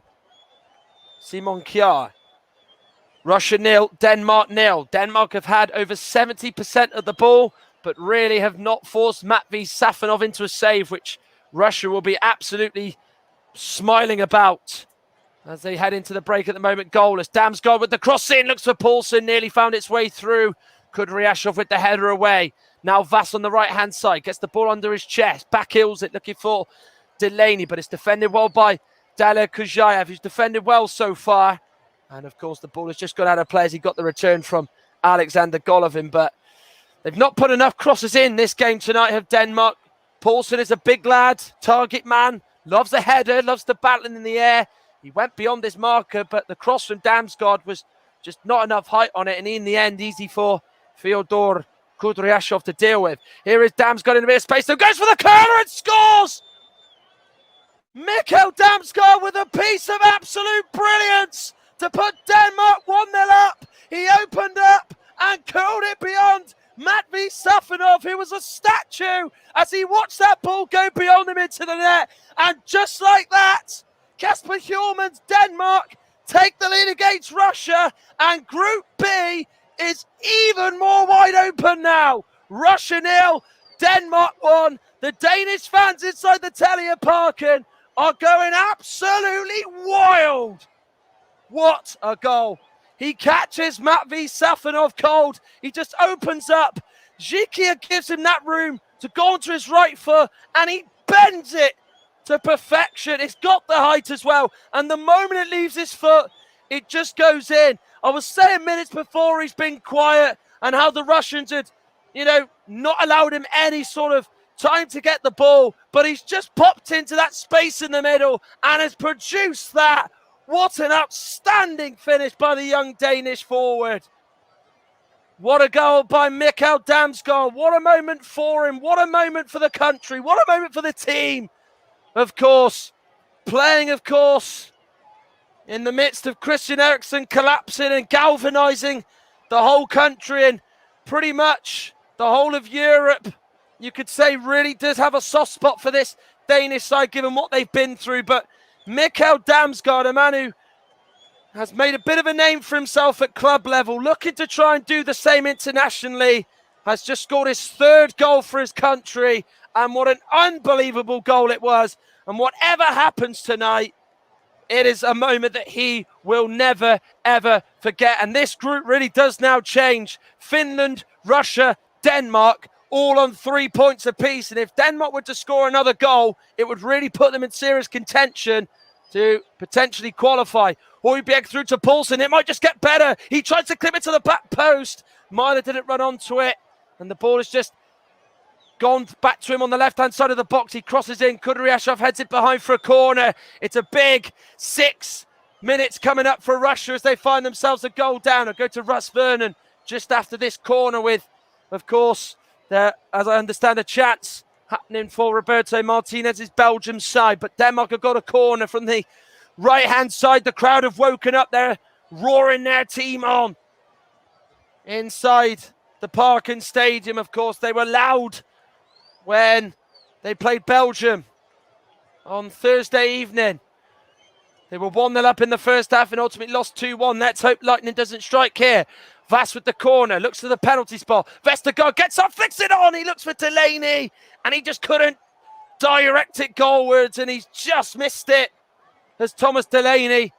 Simon Kjær. Russia 0, Denmark 0. Denmark have had over 70% of the ball, but really have not forced Matvey Safonov into a save, which Russia will be absolutely smiling about as they head into the break at the moment. Goalless. Damsgaard with the cross in, looks for Poulsen, nearly found its way through. Kudryashov with the header away. Now Vass on the right-hand side, gets the ball under his chest, back heels it, looking for Delaney, but it's defended well by Daler Kujayev, who's defended well so far. And of course, the ball has just gone out of play as he got the return from Alexander Golovin. But they've not put enough crosses in this game tonight, have Denmark. Poulsen is a big lad, target man, loves a header, loves the battling in the air. He went beyond his marker, but the cross from Damsgaard was just not enough height on it. And in the end, easy for Fyodor Kudryashov to deal with. Here is Damsgaard in a bit of space, so goes for the curler and scores! Mikkel Damsgaard with a piece of absolute brilliance to put Denmark 1-0 up. He opened up and curled it beyond Matvey Safonov, who was a statue as he watched that ball go beyond him into the net. And just like that, Kasper Hjulmand's Denmark take the lead against Russia, and Group B is even more wide open now. Russia 0, Denmark 1. The Danish fans inside the Telia Parken are going absolutely wild. What a goal. He catches Matvey Safonov cold. He just opens up. Zhikia gives him that room to go onto his right foot, and he bends it to perfection. It's got the height as well. And the moment it leaves his foot, it just goes in. I was saying minutes before he's been quiet and how the Russians had, not allowed him any sort of time to get the ball. But he's just popped into that space in the middle and has produced that. What an outstanding finish by the young Danish forward. What a goal by Mikkel Damsgaard. What a moment for him. What a moment for the country. What a moment for the team. Of course, playing, in the midst of Christian Eriksen collapsing and galvanising the whole country and pretty much the whole of Europe, you could say really does have a soft spot for this Danish side given what they've been through. But Mikkel Damsgaard, a man who has made a bit of a name for himself at club level, looking to try and do the same internationally, has just scored his third goal for his country. And what an unbelievable goal it was. And whatever happens tonight, it is a moment that he will never, ever forget. And this group really does now change. Finland, Russia, Denmark, all on 3 points apiece. And if Denmark were to score another goal, it would really put them in serious contention to potentially qualify. Højbjerg through to Poulsen. It might just get better. He tried to clip it to the back post. Myhre didn't run onto it. And the ball has just gone back to him on the left-hand side of the box. He crosses in. Kudryashov heads it behind for a corner. It's a big 6 minutes coming up for Russia as they find themselves a goal down. I'll go to Russ Vernon just after this corner with, of course, as I understand, a chance happening for Roberto Martinez's Belgium side. But Denmark have got a corner from the right-hand side. The crowd have woken up. They're roaring their team on. Inside the Parken Stadium, of course, they were loud when they played Belgium on Thursday evening. They were 1-0 up in the first half and ultimately lost 2-1. Let's hope lightning doesn't strike here. Vass with the corner, looks to the penalty spot. Vestergaard gets up, flicks it on. He looks for Delaney and he just couldn't direct it goalwards and he's just missed it. As Thomas Delaney.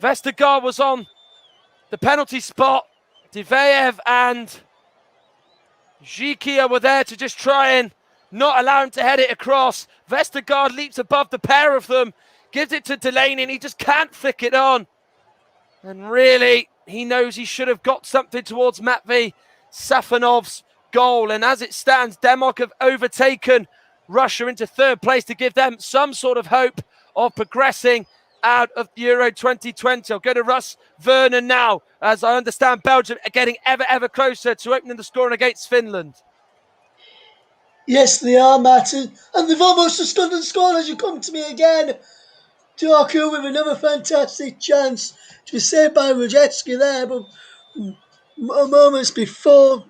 Vestergaard was on the penalty spot. Diveev and Zhikia were there to just try and not allow him to head it across. Vestergaard leaps above the pair of them, gives it to Delaney and he just can't flick it on. And really, he knows he should have got something towards Matvey Safonov's goal. And as it stands, Denmark have overtaken Russia into third place to give them some sort of hope of progressing out of Euro 2020. I'll go to Russ Vernon now, as I understand Belgium are getting ever closer to opening the scoring against Finland.
Yes, they are, Martin. And they've almost just done the score as you come to me again. Turku with another fantastic chance to be saved by Rudetsky there, but moments before,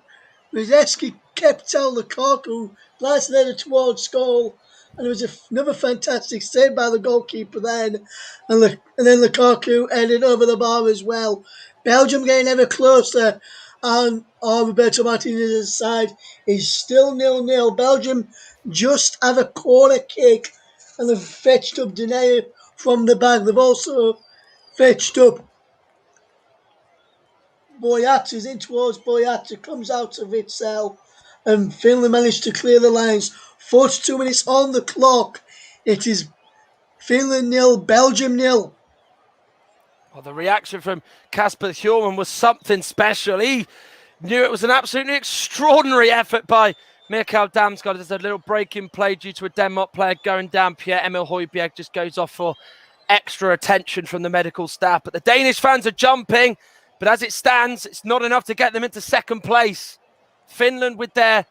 Rudetsky kept out Lukaku, blasted headed towards goal, and it was another fantastic save by the goalkeeper then, and then Lukaku headed over the bar as well. Belgium getting ever closer, and Roberto Martinez's side is still 0-0. Belgium just have a corner kick, and they've fetched up Denayer from the back. They've also fetched up Boyata, in towards Boyata, comes out of Witsel, and Finland managed to clear the lines. 42 minutes on the clock. It is Finland 0, Belgium 0.
Well, the reaction from Kasper Hjulmand was something special. He knew it was an absolutely extraordinary effort by Mikael Damsgaard. There's a little break in play due to a Denmark player going down. Pierre-Emil Højbjerg just goes off for extra attention from the medical staff. But the Danish fans are jumping. But as it stands, it's not enough to get them into second place. Finland, with their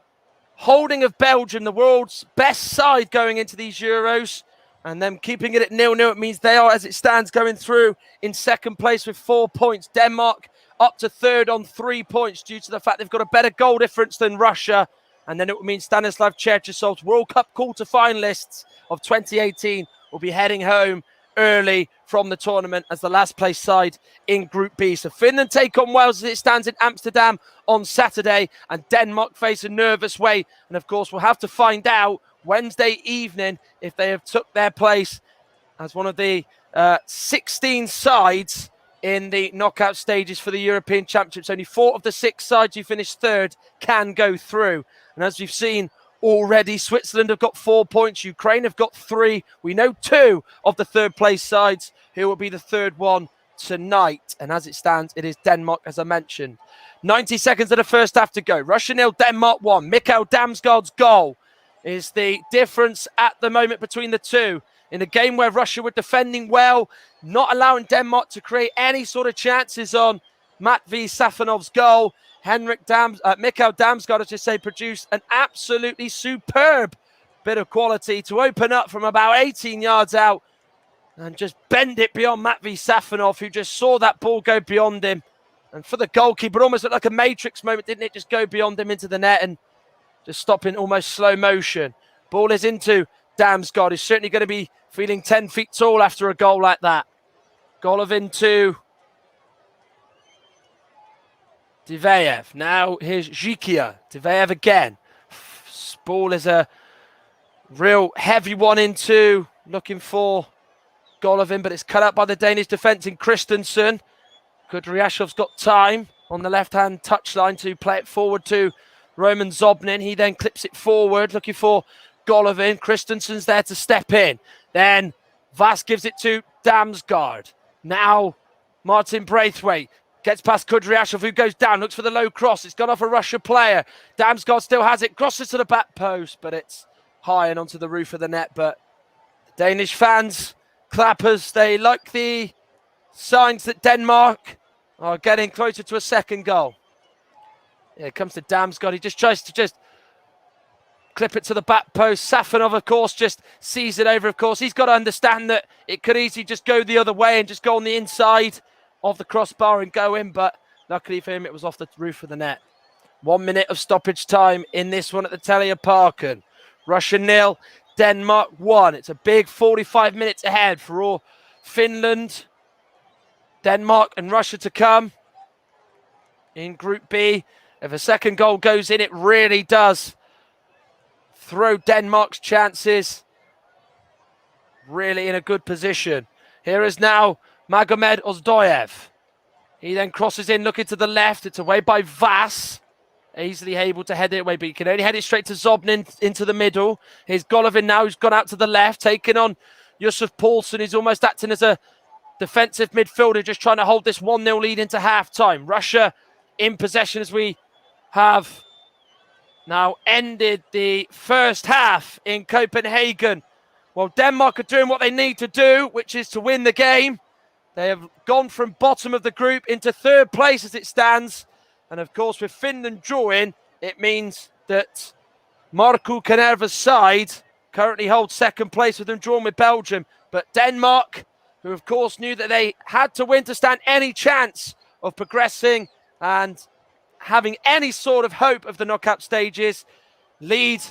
holding of Belgium, the world's best side going into these Euros, and them keeping it at 0-0, it means they are, as it stands, going through in second place with 4 points. Denmark up to third on 3 points due to the fact they've got a better goal difference than Russia. And then it would mean Stanislav Cherchesov's World Cup quarter-finalists of 2018 will be heading home early from the tournament as the last place side in Group B. So Finland take on Wales as it stands in Amsterdam on Saturday, and Denmark face a nervous way. And of course, we'll have to find out Wednesday evening if they have took their place as one of the 16 sides in the knockout stages for the European Championships. Only 4 of the 6 sides who finished third can go through. And as we've seen already, Switzerland have got 4 points. Ukraine have got 3. We know 2 of the third place sides who will be the third one tonight. And as it stands, it is Denmark, as I mentioned. 90 seconds of the first half to go. Russia 0, Denmark 1. Mikael Damsgaard's goal is the difference at the moment between the two. In a game where Russia were defending well, not allowing Denmark to create any sort of chances on Matvei Safonov's goal. Mikael Damsgaard, as I say, produced an absolutely superb bit of quality to open up from about 18 yards out and just bend it beyond Matvei Safonov, who just saw that ball go beyond him. And for the goalkeeper, it almost looked like a Matrix moment, didn't it? Just go beyond him into the net and just stop in almost slow motion. Ball is into Damsgaard. He's certainly going to be feeling 10 feet tall after a goal like that. Golovin to Diveyev. Now here's Zhikia. Diveyev again. Ball is a real heavy one into looking for Golovin, but it's cut out by the Danish defence in Christensen. Kudryashov's got time on the left-hand touchline to play it forward to Roman Zobnin. He then clips it forward, looking for Golovin. Christensen's there to step in. Then Vas gives it to Damsgaard. Now Martin Braithwaite gets past Kudryashov, who goes down, looks for the low cross. It's gone off a Russia player. Damsgaard still has it, crosses to the back post, but it's high and onto the roof of the net. But the Danish fans, clappers, they like the signs that Denmark are getting closer to a second goal. Yeah, it comes to Damsgaard. He just tries to clip it to the back post. Safonov, of course, just sees it over, of course. He's got to understand that it could easily just go the other way and just go on the inside of the crossbar and go in, but luckily for him, it was off the roof of the net. 1 minute of stoppage time in this one at the Telia Parken. Russia 0, Denmark 1. It's a big 45 minutes ahead for all Finland, Denmark and Russia to come in Group B. If a second goal goes in, it really does throw Denmark's chances really in a good position. Here is now Magomed Ozdoyev. He then crosses in, looking to the left. It's away by Vas. Easily able to head it away, but he can only head it straight to Zobnin into the middle. Here's Golovin now, who's gone out to the left, taking on Yusuf Paulson, who's almost acting as a defensive midfielder, just trying to hold this 1-0 lead into half-time. Russia in possession as we have now ended the first half in Copenhagen. Well, Denmark are doing what they need to do, which is to win the game. They have gone from bottom of the group into third place as it stands. And of course, with Finland drawing, it means that Markku Kanerva's side currently holds second place with them drawn with Belgium. But Denmark, who of course knew that they had to win to stand any chance of progressing and having any sort of hope of the knockout stages, lead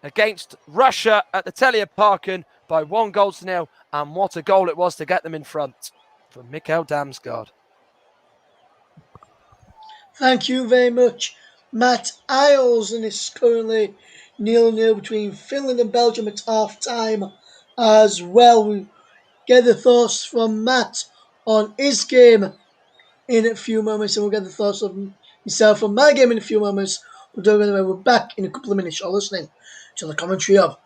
against Russia at the Telia Parken by 1-0. And what a goal it was to get them in front from Mikael Damsgaard.
Thank you very much, Matt Isles, and it's currently 0-0 between Finland and Belgium at half-time as well. We get the thoughts from Matt on his game in a few moments, and we'll get the thoughts of myself on my game in a few moments. We're back in a couple of minutes. You're listening to the commentary of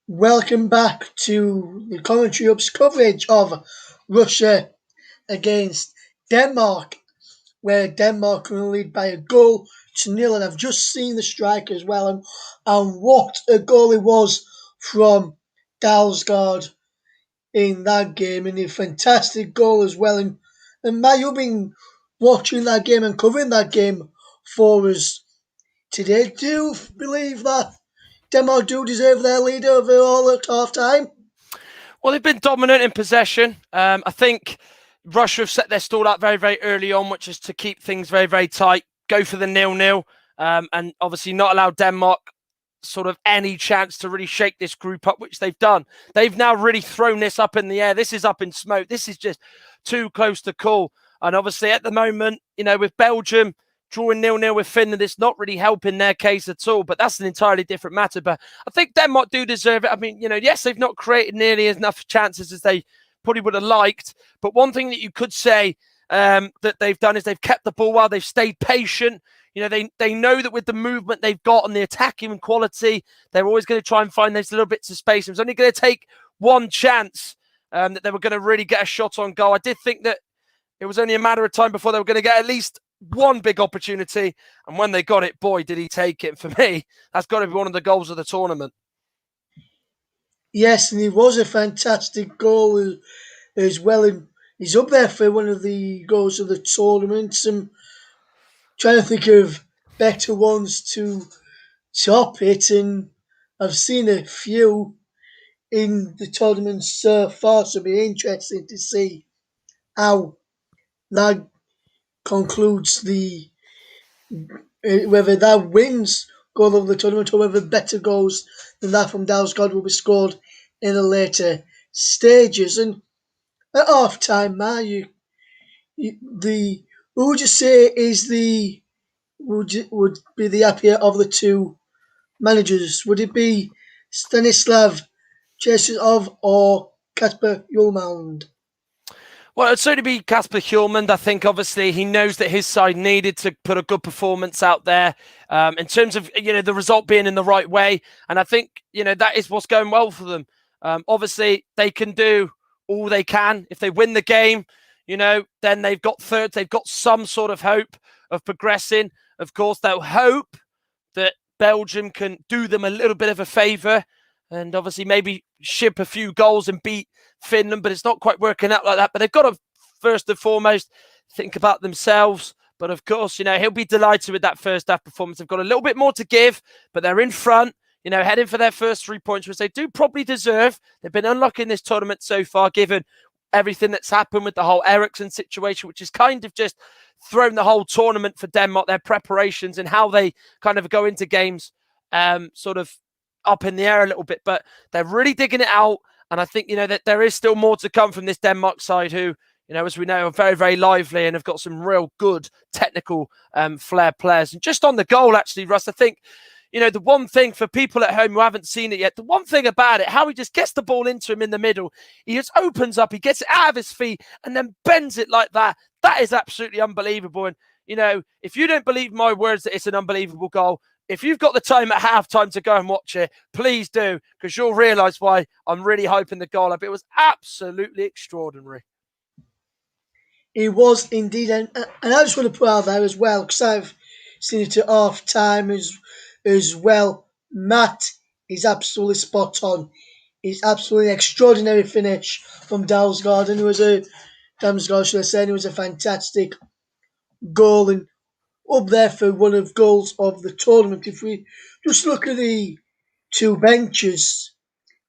Welcome back to the Commentary Hub's coverage of Russia against Denmark, where Denmark are in the lead by a goal to nil. And I've just seen the strike as well, and what a goal it was from Dalsgaard in that game, and a fantastic goal as well. And Matt, you've been watching that game and covering that game for us today. Do you believe that Denmark do deserve their lead overall at half time?
Well, they've been dominant in possession. I think Russia have set their stall up very, very early on, which is to keep things very, very tight, go for the 0-0, and obviously not allow Denmark sort of any chance to really shake this group up, which they've done. They've now really thrown this up in the air. This is up in smoke. This is just too close to call. And obviously at the moment, with Belgium drawing 0-0 with Finland, it's not really helping their case at all. But that's an entirely different matter. But I think Denmark do deserve it. I mean, yes, they've not created nearly enough chances as they probably would have liked. But one thing that you could say that they've done is they've kept the ball well. They've stayed patient. They know that with the movement they've got and the attacking quality, they're always going to try and find those little bits of space. It was only going to take one chance that they were going to really get a shot on goal. I did think that it was only a matter of time before they were going to get at least one big opportunity. And when they got it, boy, did he take it. For me, that's got to be one of the goals of the tournament.
Yes, and it was a fantastic goal as well. And he's up there for one of the goals of the tournament. I'm trying to think of better ones to top it, and I've seen a few in the tournament so far, so it'll be interesting to see how that concludes whether that wins goal of the tournament or whether better goals than that from Dalsgaard will be scored in the later stages. And at half time, who would you say is would be the happier of the two managers? Would it be Stanislav Chesov or Kasper Hjulmand?
Well, it'd certainly be Kasper Hjulmand. I think, obviously, he knows that his side needed to put a good performance out there in terms of, the result being in the right way. And I think, that is what's going well for them. Obviously, they can do all they can. If they win the game, then they've got thirds. They've got some sort of hope of progressing. Of course, they'll hope that Belgium can do them a little bit of a favour and obviously maybe ship a few goals and beat Finland, but it's not quite working out like that. But they've got to, first and foremost, think about themselves. But of course, he'll be delighted with that first half performance. They've got a little bit more to give, but they're in front, heading for their first 3 points, which they do probably deserve. They've been unlucky in this tournament so far, given everything that's happened with the whole Eriksson situation, which has kind of just thrown the whole tournament for Denmark, their preparations and how they kind of go into games sort of up in the air a little bit. But they're really digging it out. And I think, that there is still more to come from this Denmark side who, as we know, are very, very lively and have got some real good technical flair players. And just on the goal, actually, Russ, I think, the one thing for people at home who haven't seen it yet, the one thing about it, how he just gets the ball into him in the middle, he just opens up, he gets it out of his feet and then bends it like that. That is absolutely unbelievable. And, if you don't believe my words that it's an unbelievable goal, if you've got the time at halftime to go and watch it, please do, because you'll realise why I'm really hyping the goal up. It was absolutely extraordinary.
It was indeed, and I just want to put out there as well, because I've seen it at half time as well. Matt is absolutely spot on. It's absolutely an extraordinary finish from Dalsgaard, and it was a fantastic goal and up there for one of goals of the tournament. If we just look at the two benches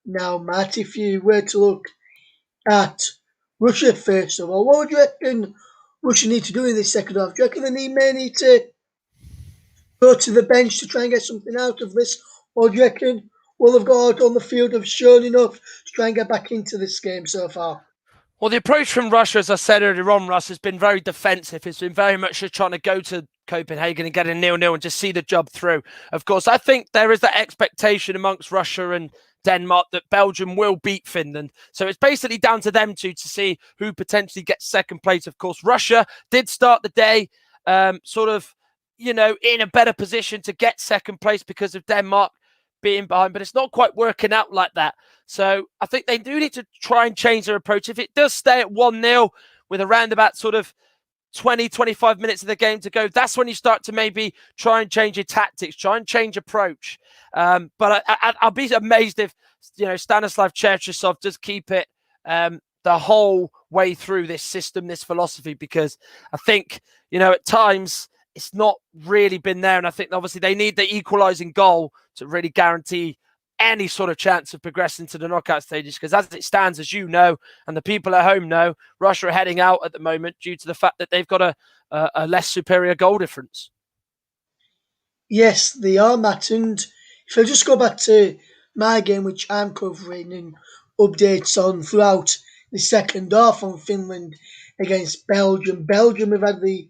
now, Matt, if you were to look at Russia first of all, what would you reckon Russia need to do in this second half? Do you reckon they may need to go to the bench to try and get something out of this? Or do you reckon what they've got out on the field have shown enough to try and get back into this game so far?
Well, the approach from Russia, as I said earlier on, Russ, has been very defensive. It's been very much just trying to go to Copenhagen and get a 0-0 and just see the job through. Of course, I think there is that expectation amongst Russia and Denmark that Belgium will beat Finland. So it's basically down to them two to see who potentially gets second place. Of course, Russia did start the day in a better position to get second place because of Denmark being behind, but it's not quite working out like that. So I think they do need to try and change their approach. If it does stay at 1-0 with around about sort of 20, 25 minutes of the game to go, that's when you start to maybe try and change your tactics, try and change approach. But I'll be amazed if, Stanislav Cherchesov does keep it the whole way through this system, this philosophy, because I think, at times it's not really been there. And I think obviously they need the equalising goal to really guarantee any sort of chance of progressing to the knockout stages, because as it stands, as you know, and the people at home know, Russia are heading out at the moment due to the fact that they've got a less superior goal difference.
Yes, they are, Matt. And if I just go back to my game, which I'm covering and updates on throughout the second half on Finland against Belgium. Belgium have had the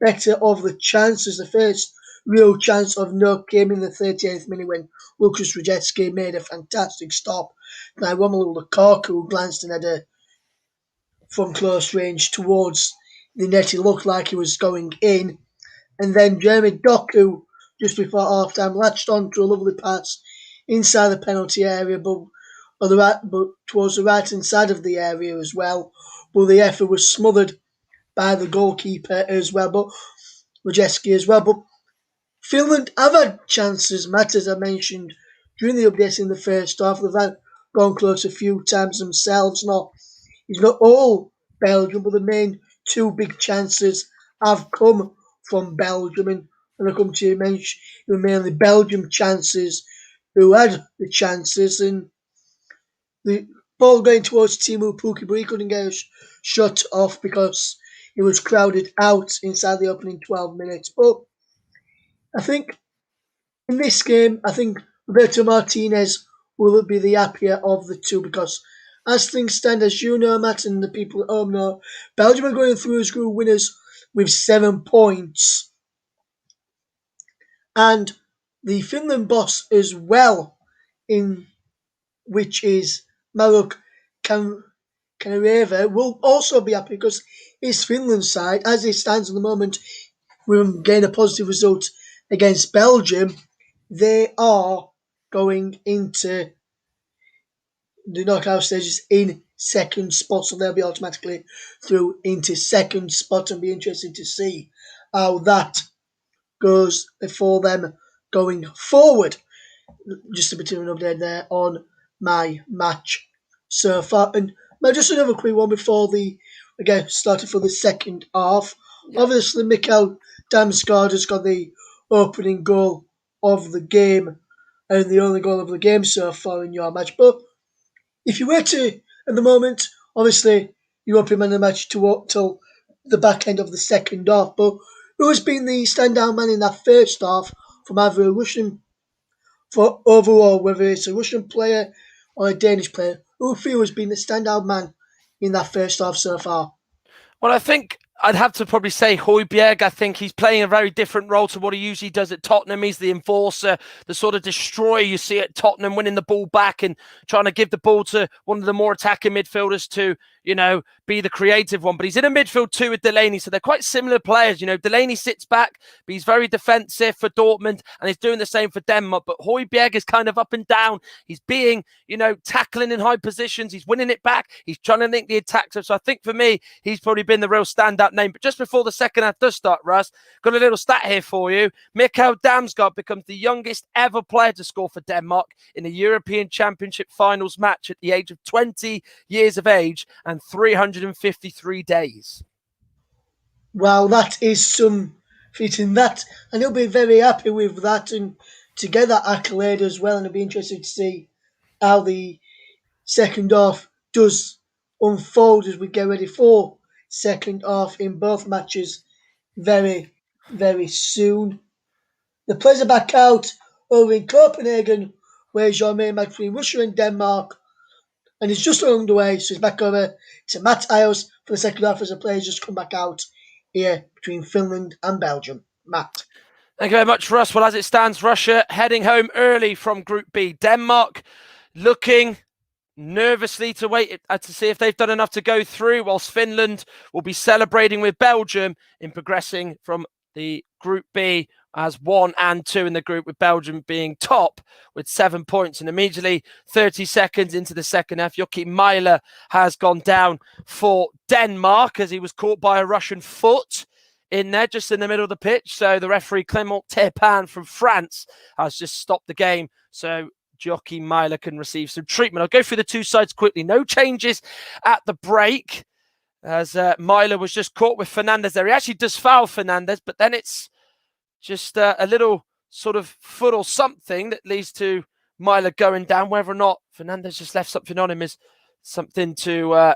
better of the chances. The first real chance of no came in the 38th minute when Lukas Radetsky made a fantastic stop by Romelu Lukaku, who glanced and had a from close range towards the net. It looked like he was going in. And then Jeremy Doku, just before half time, latched on to a lovely pass inside the penalty area, but towards the right hand side of the area as well. But the effort was smothered by the goalkeeper as well, but Radetsky as well. But Finland have had chances, Matt, as I mentioned, during the updates in the first half. They've gone close a few times themselves. It's not all Belgium, but the main two big chances have come from Belgium. And when I come to you, mention it were mainly Belgium chances who had the chances. And the ball going towards Teemu Pukki, but he couldn't get a shot off because he was crowded out inside the opening 12 minutes. But I think in this game, I think Roberto Martinez will be the happier of the two, because as things stand, as you know, Matt, and the people at home know, Belgium are going through as group winners with 7 points. And the Finland boss as well, in which is Maruk Kanareva, will also be happy because his Finland side, as it stands at the moment, will gain a positive result against Belgium. They are going into the knockout stages in second spot, so they'll be automatically through into second spot, and be interesting to see how that goes for them going forward. Just a bit of an update there on my match so far. And just another quick one before started for the second half. Yeah. Obviously, Mikhail Damsgaard has got the opening goal of the game and the only goal of the game so far in your match. But if you were to, at the moment, obviously, you open man of the match till the back end of the second half, but who has been the standout man in that first half from either a Russian, for overall, whether it's a Russian player or a Danish player, who feels has been the standout man in that first half so far?
Well, I think I'd have to probably say Højbjerg. I think he's playing a very different role to what he usually does at Tottenham. He's the enforcer, the sort of destroyer you see at Tottenham, winning the ball back and trying to give the ball to one of the more attacking midfielders to, be the creative one. But he's in a midfield too with Delaney, so they're quite similar players. Delaney sits back, but he's very defensive for Dortmund, and he's doing the same for Denmark. But Højbjerg is kind of up and down. He's being, tackling in high positions. He's winning it back. He's trying to link the attack. So I think for me, he's probably been the real standout name. But just before the second half does start, Russ, got a little stat here for you. Mikhail Damsgaard becomes the youngest ever player to score for Denmark in a European Championship finals match at the age of 20 years of age and 353 days.
Wow, that is some feat in that. And he'll be very happy with that and to get that accolade as well. And it'll be interesting to see how the second half does unfold as we get ready for second half in both matches very, very soon. The players are back out over in Copenhagen, where's your main match between Russia and Denmark. And it's just underway, so it's back over to Matt Iles for the second half as the players just come back out here between Finland and Belgium. Matt.
Thank you very much, Russ. Well, as it stands, Russia heading home early from Group B. Denmark looking nervously to wait to see if they've done enough to go through, whilst Finland will be celebrating with Belgium in progressing from the Group B as 1 and 2 in the group, with Belgium being top with 7 points. And immediately 30 seconds into the second half, Joachim Mæhle has gone down for Denmark as he was caught by a Russian foot in there, just in the middle of the pitch. So the referee Clément Turpin from France has just stopped the game. So Joachim Mæhle can receive some treatment. I'll go through the two sides quickly. No changes at the break as Mæhle was just caught with Fernandes there. He actually does foul Fernandes, but then it's just a little sort of foot or something that leads to Mæhle going down. Whether or not Fernandes just left something on him is something to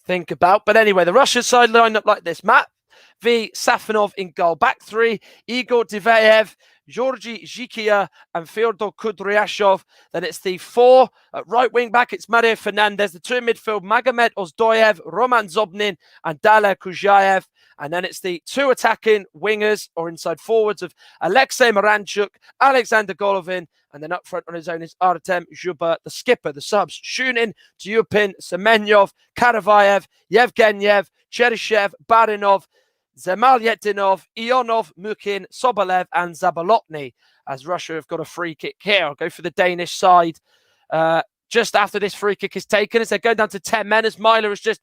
think about. But anyway, the Russian side lined up like this. Matvey Safonov in goal. Back three, Igor Diveyev, Georgi Zhikia and Fyodor Kudryashov. Then it's the 4 at right wing back. It's Mario Fernandes. The 2 in midfield, Magomed Ozdoyev, Roman Zobnin and Daler Kujayev. And then it's the 2 attacking wingers or inside forwards of Alexei Miranchuk, Alexander Golovin, and then up front on his own is Artem Zhuba, the skipper. The subs, Shunin, Tyupin, Semenyov, Karavayev, Yevgeniev, Cheryshev, Barinov, Zemalyetdinov, Ionov, Mukhin, Sobolev, and Zabolotny, as Russia have got a free kick here. I'll go for the Danish side just after this free kick is taken, as they're going down to 10 men, as Mæhle has just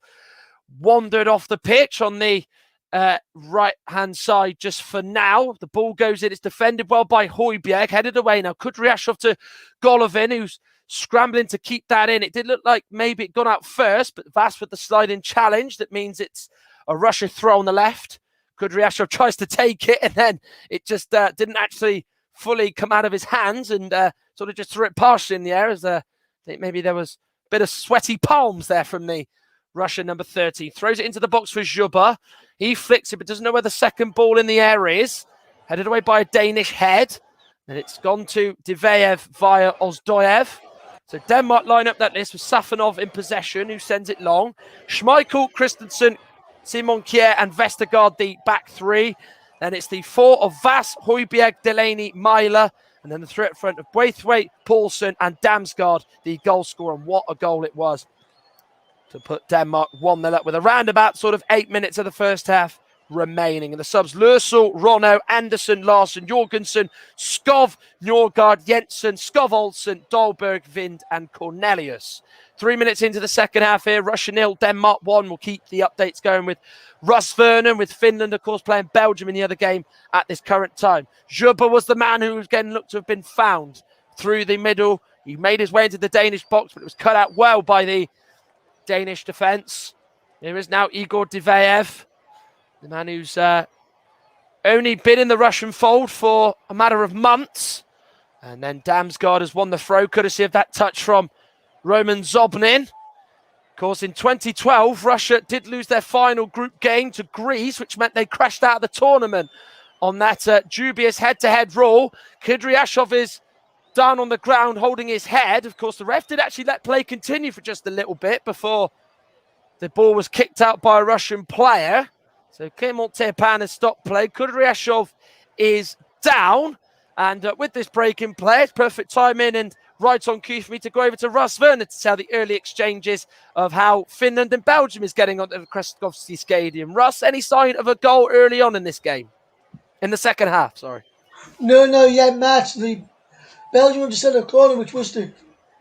wandered off the pitch on the right-hand side just for now. The ball goes in. It's defended well by Højbjerg, headed away now. Kudryashov to Golovin, who's scrambling to keep that in. It did look like maybe it got out first, but Vas with the sliding challenge. That means it's a Russia throw on the left. Kudryashov tries to take it, and then it just didn't actually fully come out of his hands, and sort of just threw it partially in the air, as I think maybe there was a bit of sweaty palms there from the Russian number 30. Throws it into the box for Zhuba. He flicks it, but doesn't know where the second ball in the air is. Headed away by a Danish head. And it's gone to Diveyev via Ozdoyev. So Denmark line up that list with Safonov in possession, who sends it long. Schmeichel, Christensen, Simon Kjær and Vestergaard, the back three. Then it's the 4 of Vas, Højbjerg, Delaney, Mæhle. And then the 3 up front of Braithwaite, Poulsen and Damsgaard, the goal scorer. And what a goal it was to put Denmark 1-0 up with around about sort of 8 minutes of the first half remaining. And the subs, Lørsel, Ronno, Andersen, Larsen, Jorgensen, Skov, Nørgaard, Jensen, Skov Olsen, Dahlberg, Vind and Cornelius. 3 minutes into the second half here, Russia 0, Denmark 1. We'll keep the updates going with Russ Vernon, with Finland, of course, playing Belgium in the other game at this current time. Zhuba was the man who was getting looked to have been found through the middle. He made his way into the Danish box, but it was cut out well by the Danish defence. There is now Igor Diveyev, the man who's only been in the Russian fold for a matter of months. And then Damsgaard has won the throw, courtesy of that touch from Roman Zobnin. Of course, in 2012, Russia did lose their final group game to Greece, which meant they crashed out of the tournament on that dubious head-to-head rule. Kudryashov is down on the ground holding his head. Of course, the ref did actually let play continue for just a little bit before the ball was kicked out by a Russian player. So Clément Turpin has stopped play. Kudryashov is down. And with this break in play, it's perfect timing and right on cue for me to go over to Russ Vernon to tell the early exchanges of how Finland and Belgium is getting onto the Krestovsky Stadium. Russ, any sign of a goal early on in this game? In the second half, sorry.
No, Matt. The Belgium just had a corner which was to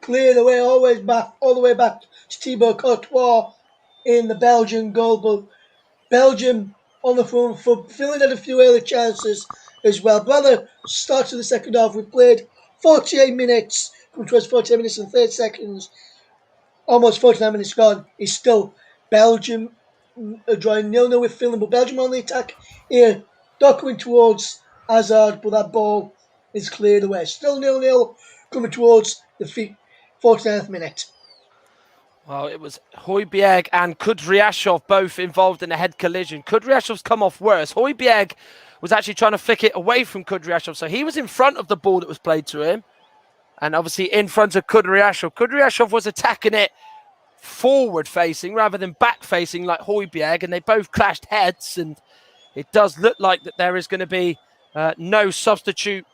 clear the way all the way back to Thibaut Courtois in the Belgian goal. But Belgium on the front foot. Finland had a few early chances as well. By the start of the second half, we played 48 minutes, which was 48 minutes and 30 seconds, almost 49 minutes gone. It's still Belgium drawing 0-0 with Finland, but Belgium on the attack here, docking towards Hazard, but that ball is cleared away. Still 0-0, coming towards the 49th minute.
Well, it was Højbjerg and Kudryashov both involved in a head collision. Kudryashov's come off worse. Højbjerg was actually trying to flick it away from Kudryashov, so he was in front of the ball that was played to him, and obviously in front of Kudryashov. Kudryashov was attacking it forward-facing rather than back-facing like Højbjerg, and they both clashed heads, and it does look like that there is going to be no substitute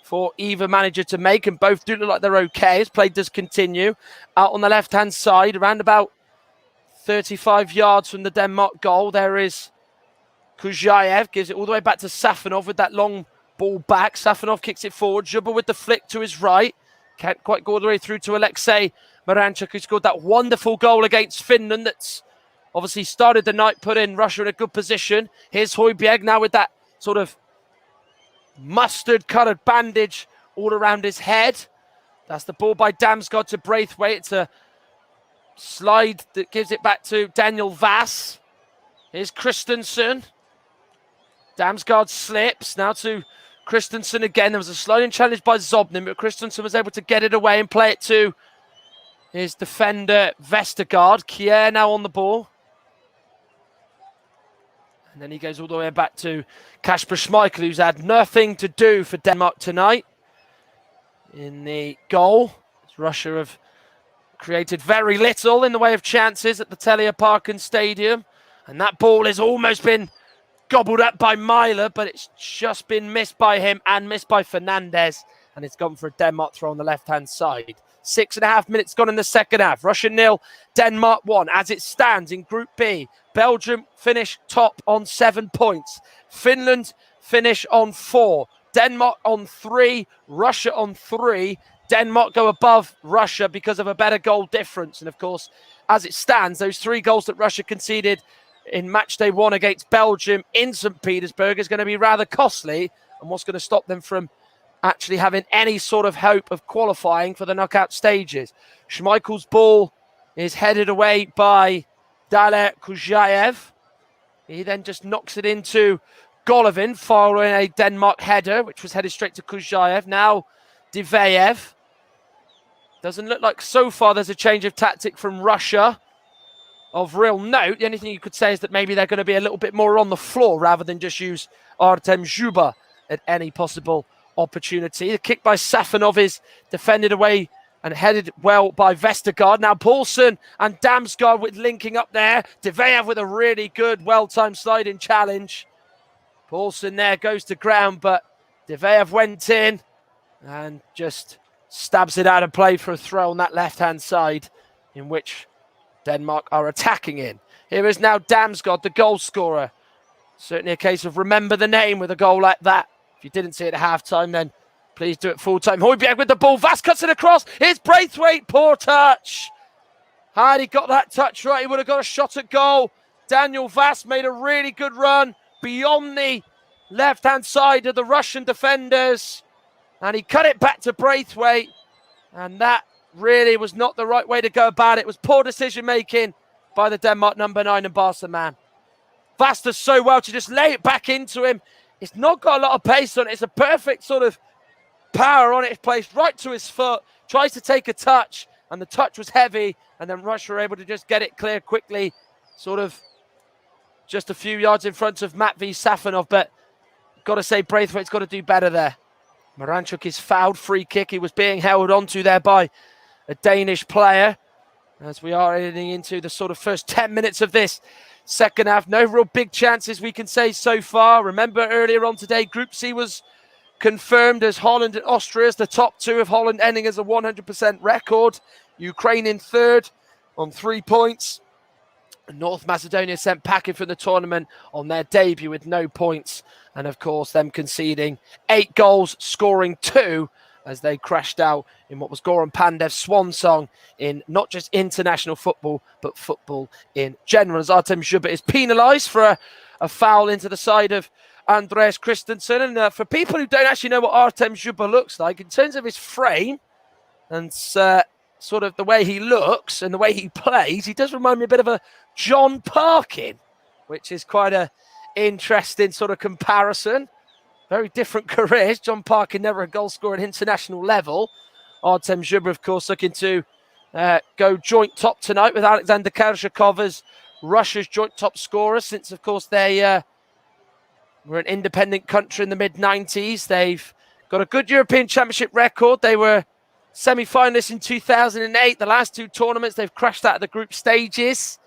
for either manager to make, and both do look like they're okay as play does continue. Out on the left-hand side, around about 35 yards from the Denmark goal, there is Kujayev, gives it all the way back to Safonov with that long Ball back. Safanov kicks it forward. Zhuba with the flick to his right. Can't quite go all the way through to Alexei Miranchuk, who scored that wonderful goal against Finland that's obviously started the night, put in Russia in a good position. Here's Højbjerg now with that sort of mustard-coloured bandage all around his head. That's the ball by Damsgaard to Braithwaite. It's a slide that gives it back to Daniel Vass. Here's Christensen. Damsgaard slips now to Christensen again. There was a sliding challenge by Zobnin, but Christensen was able to get it away and play it to his defender Vestergaard. Kjær now on the ball. And then he goes all the way back to Kasper Schmeichel, who's had nothing to do for Denmark tonight. In the goal, Russia have created very little in the way of chances at the Telia Parken Stadium. And that ball has almost been gobbled up by Mæhle, but it's just been missed by him and missed by Fernandes. And it's gone for a Denmark throw on the left-hand side. 6.5 minutes gone in the second half. Russia 0, Denmark 1. As it stands in Group B, Belgium finish top on 7 points. Finland finish on 4. Denmark on 3. Russia on 3. Denmark go above Russia because of a better goal difference. And of course, as it stands, those 3 goals that Russia conceded in match day 1 against Belgium in St. Petersburg is going to be rather costly, and what's going to stop them from actually having any sort of hope of qualifying for the knockout stages. Schmeichel's ball is headed away by Daler Kujaev. He then just knocks it into Golovin following a Denmark header, which was headed straight to Kujaev. Now Diveev. Doesn't look like so far there's a change of tactic from Russia of real note. The only thing you could say is that maybe they're going to be a little bit more on the floor rather than just use Artem Zhuba at any possible opportunity. The kick by Safanov is defended away and headed well by Vestergaard. Now Poulsen and Damsgaard with linking up there. Diveev with a really good, well-timed sliding challenge. Poulsen there goes to ground, but Diveev went in and just stabs it out of play for a throw on that left-hand side, in which Denmark are attacking in. Here is now Damsgaard, the goal scorer. Certainly a case of remember the name with a goal like that. If you didn't see it at half-time, then please do it full-time. Højbjerg with the ball. Vass cuts it across. Here's Braithwaite. Poor touch. Had he got that touch right, he would have got a shot at goal. Daniel Vass made a really good run beyond the left-hand side of the Russian defenders. And he cut it back to Braithwaite. And that really was not the right way to go about it. It was poor decision-making by the Denmark number 9 and Barca man. Vass does so well to just lay it back into him. It's not got a lot of pace on it. It's a perfect sort of power on it. It's placed right to his foot. Tries to take a touch, and the touch was heavy. And then Russia were able to just get it clear quickly, sort of just a few yards in front of Matvei Safanov. But got to say, Braithwaite's got to do better there. Miranchuk is fouled. Free kick. He was being held onto there by a Danish player. As we are heading into the sort of first 10 minutes of this second half. No real big chances we can say so far. Remember earlier on today, Group C was confirmed as Holland and Austria as the top 2, of Holland ending as a 100% record. Ukraine in 3rd on 3 points. North Macedonia sent packing from the tournament on their debut with no points. And of course, them conceding 8 goals, scoring 2 as they crashed out in what was Goran Pandev's swan song in not just international football, but football in general. As Artem Zhuba is penalised for a foul into the side of Andreas Christensen. And for people who don't actually know what Artem Zhuba looks like, in terms of his frame and sort of the way he looks and the way he plays, he does remind me a bit of a John Parkin, which is quite a interesting sort of comparison. Very different careers. John Parkin never a goal scorer at international level. Artem Zhuba, of course, looking to go joint top tonight with Alexander Karshakov as Russia's joint top scorer since, of course, they were an independent country in the mid-90s. They've got a good European Championship record. They were semi-finalists in 2008. The last 2 tournaments, they've crashed out of the group stages.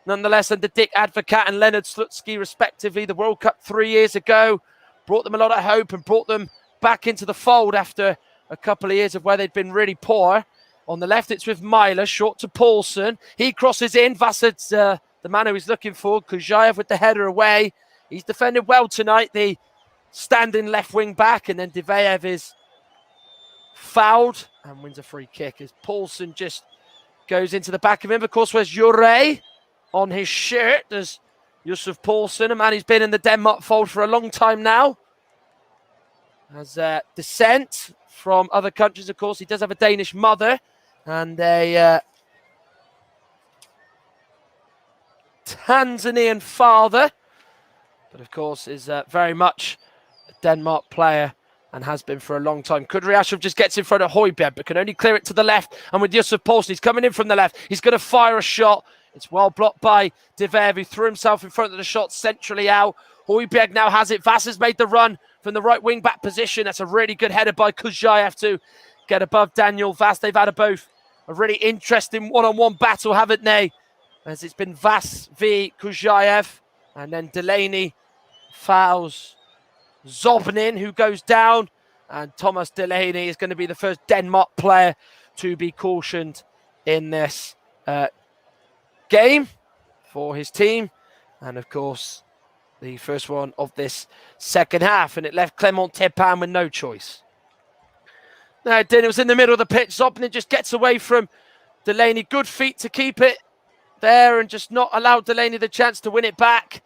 Nonetheless, under Dick Advocat and Leonard Slutsky, respectively, the World Cup 3 years ago brought them a lot of hope and brought them back into the fold after a couple of years of where they'd been really poor. On the left, it's with Mæhle, short to Poulsen. He crosses in. Vassad's the man who he's looking for. Kujaev with the header away. He's defended well tonight, the standing left wing back, and then Diveev is fouled and wins a free kick as Poulsen just goes into the back of him. Of course, where's Jure on his shirt? There's Yusuf Poulsen, a man who's been in the Denmark fold for a long time now. Has descent from other countries, of course. He does have a Danish mother and a Tanzanian father, but of course is very much a Denmark player and has been for a long time. Kudryashov just gets in front of Højbjerg, but can only clear it to the left. And with Yusuf Poulsen, he's coming in from the left. He's going to fire a shot. It's well blocked by Diveev, who threw himself in front of the shot centrally out. Højbjerg now has it. Vass has made the run from the right wing-back position. That's a really good header by Kuzhaev to get above Daniel Vass. They've had a really interesting one-on-one battle, haven't they? As it's been Vass v Kuzhaev. And then Delaney fouls Zobnin, who goes down. And Thomas Delaney is going to be the first Denmark player to be cautioned in this game for his team. And of course, the first one of this second half. And it left Clement Tepin with no choice. Now, it was in the middle of the pitch. Zobnin just gets away from Delaney. Good feet to keep it there and just not allow Delaney the chance to win it back.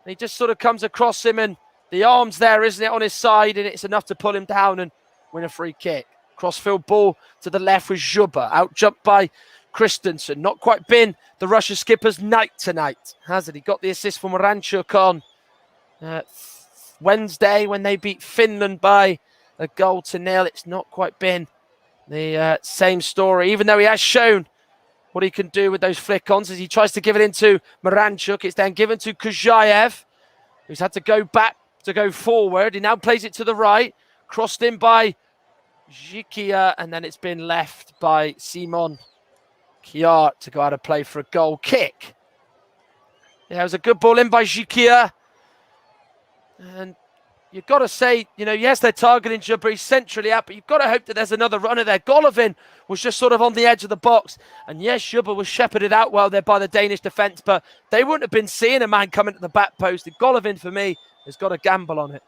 And he just sort of comes across him, and the arm's there, isn't it, on his side, and it's enough to pull him down and win a free kick. Crossfield ball to the left with Zhuba, out-jumped by Christensen. Not quite been the Russia skipper's night tonight, has it? He got the assist from Moranchuk on Wednesday when they beat Finland by 1-0. It's not quite been the same story, even though he has shown what he can do with those flick-ons as he tries to give it into Moranchuk. It's then given to Kuzhaev, who's had to go back to go forward. He now plays it to the right, crossed in by Zhikia, and then it's been left by Simon Kjær to go out of play for a goal kick. Yeah, it was a good ball in by Zhikia. And you've got to say, yes, they're targeting Zhuba, he's centrally out, but you've got to hope that there's another runner there. Golovin was just sort of on the edge of the box. And yes, Zhuba was shepherded out well there by the Danish defence, but they wouldn't have been seeing a man coming to the back post. And Golovin, for me, has got a gamble on it.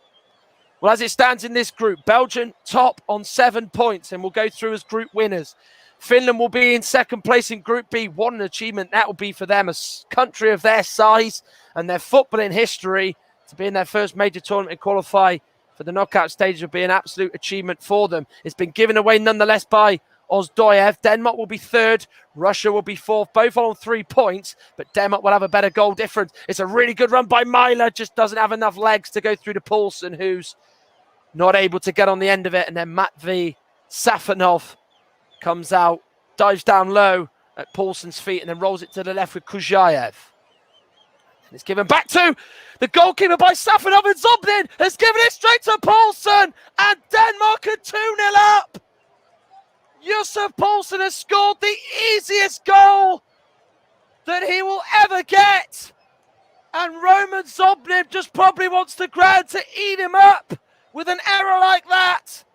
Well, as it stands in this group, Belgium top on 7 points and will go through as group winners. Finland will be in second place in Group B. What an achievement that will be for them, a country of their size and their footballing history. To be in their first major tournament and qualify for the knockout stage would be an absolute achievement for them. It's been given away nonetheless by Ozdoyev. Denmark will be third. Russia will be fourth, both on 3 points, but Denmark will have a better goal difference. It's a really good run by Myler, just doesn't have enough legs to go through to Poulsen, who's not able to get on the end of it. And then Matvey Safonov comes out, dives down low at Poulsen's feet, and then rolls it to the left with Kuzhaev. It's given back to the goalkeeper by Safonov, and Zobnin has given it straight to Poulsen, and Denmark are 2-0 up. Yusuf Poulsen has scored the easiest goal that he will ever get. And Roman Zobnin just probably wants the ground to eat him up with an error like that.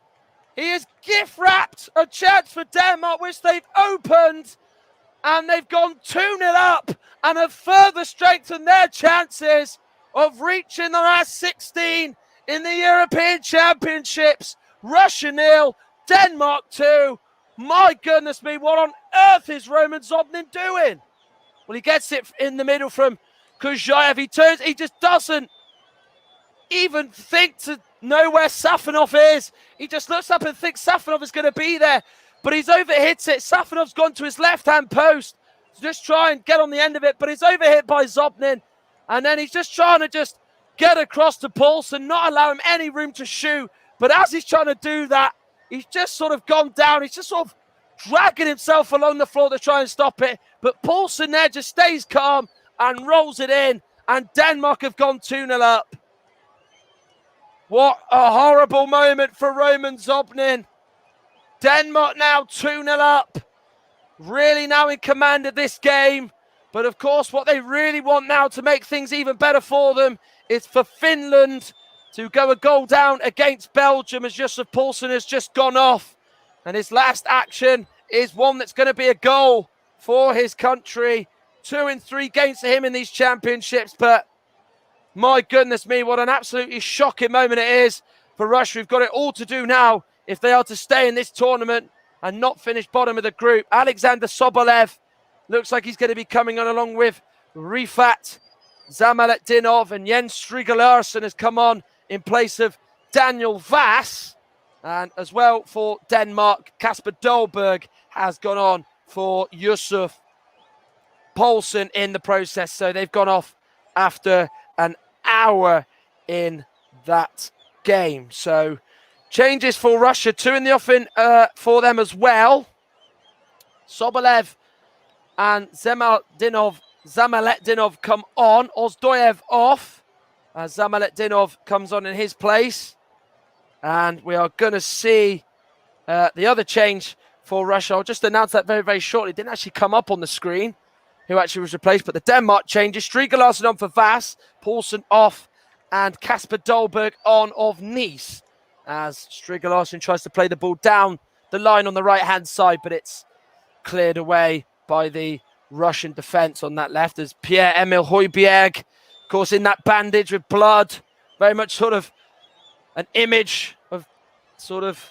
He has gift-wrapped a chance for Denmark, which they've opened, and they've gone 2-0 up and have further strengthened their chances of reaching the last 16 in the European Championships. Russia 0, Denmark 2. My goodness me, what on earth is Roman Zobnin doing? Well, he gets it in the middle from Kuzhaev. He turns, he just doesn't even think to know where Safonov is. He just looks up and thinks Safonov is going to be there. But he's overhit it. Safonov's gone to his left-hand post to just try and get on the end of it. But he's overhit by Zobnin. And then he's just trying to just get across to Poulsen, not allow him any room to shoot. But as he's trying to do that, he's just sort of gone down. He's just sort of dragging himself along the floor to try and stop it. But Poulsen there just stays calm and rolls it in. And Denmark have gone 2-0 up. What a horrible moment for Roman Zobnin. Denmark now 2-0 up, really now in command of this game. But of course, what they really want now to make things even better for them is for Finland to go a goal down against Belgium, as Yusuf Poulsen has just gone off. And his last action is one that's going to be a goal for his country. 2 in 3 games for him in these championships. But My goodness me, what an absolutely shocking moment it is for Russia. We've got it all to do now if they are to stay in this tournament and not finish bottom of the group. Alexander Sobolev looks like he's going to be coming on along with Rifat Zamaletdinov, and Jens Striger Larsen has come on in place of Daniel Vass. And as well for Denmark, Kasper Dolberg has gone on for Yusuf Poulsen in the process. So they've gone off after an hour in that game. So changes for Russia, 2 in the offing for them as well. Sobolev and Zamaletdinov come on. Ozdoyev off as Zamaletdinov comes on in his place. And we are going to see the other change for Russia. I'll just announce that very, very shortly. It didn't actually come up on the screen who actually was replaced, but the Denmark changes. Striger Larsen on for Vass, Poulsen off, and Kasper Dolberg on of Nice as Striger Larsen tries to play the ball down the line on the right-hand side, but it's cleared away by the Russian defence on that left as Pierre-Emil Højbjerg, of course, in that bandage with blood, very much sort of an image of sort of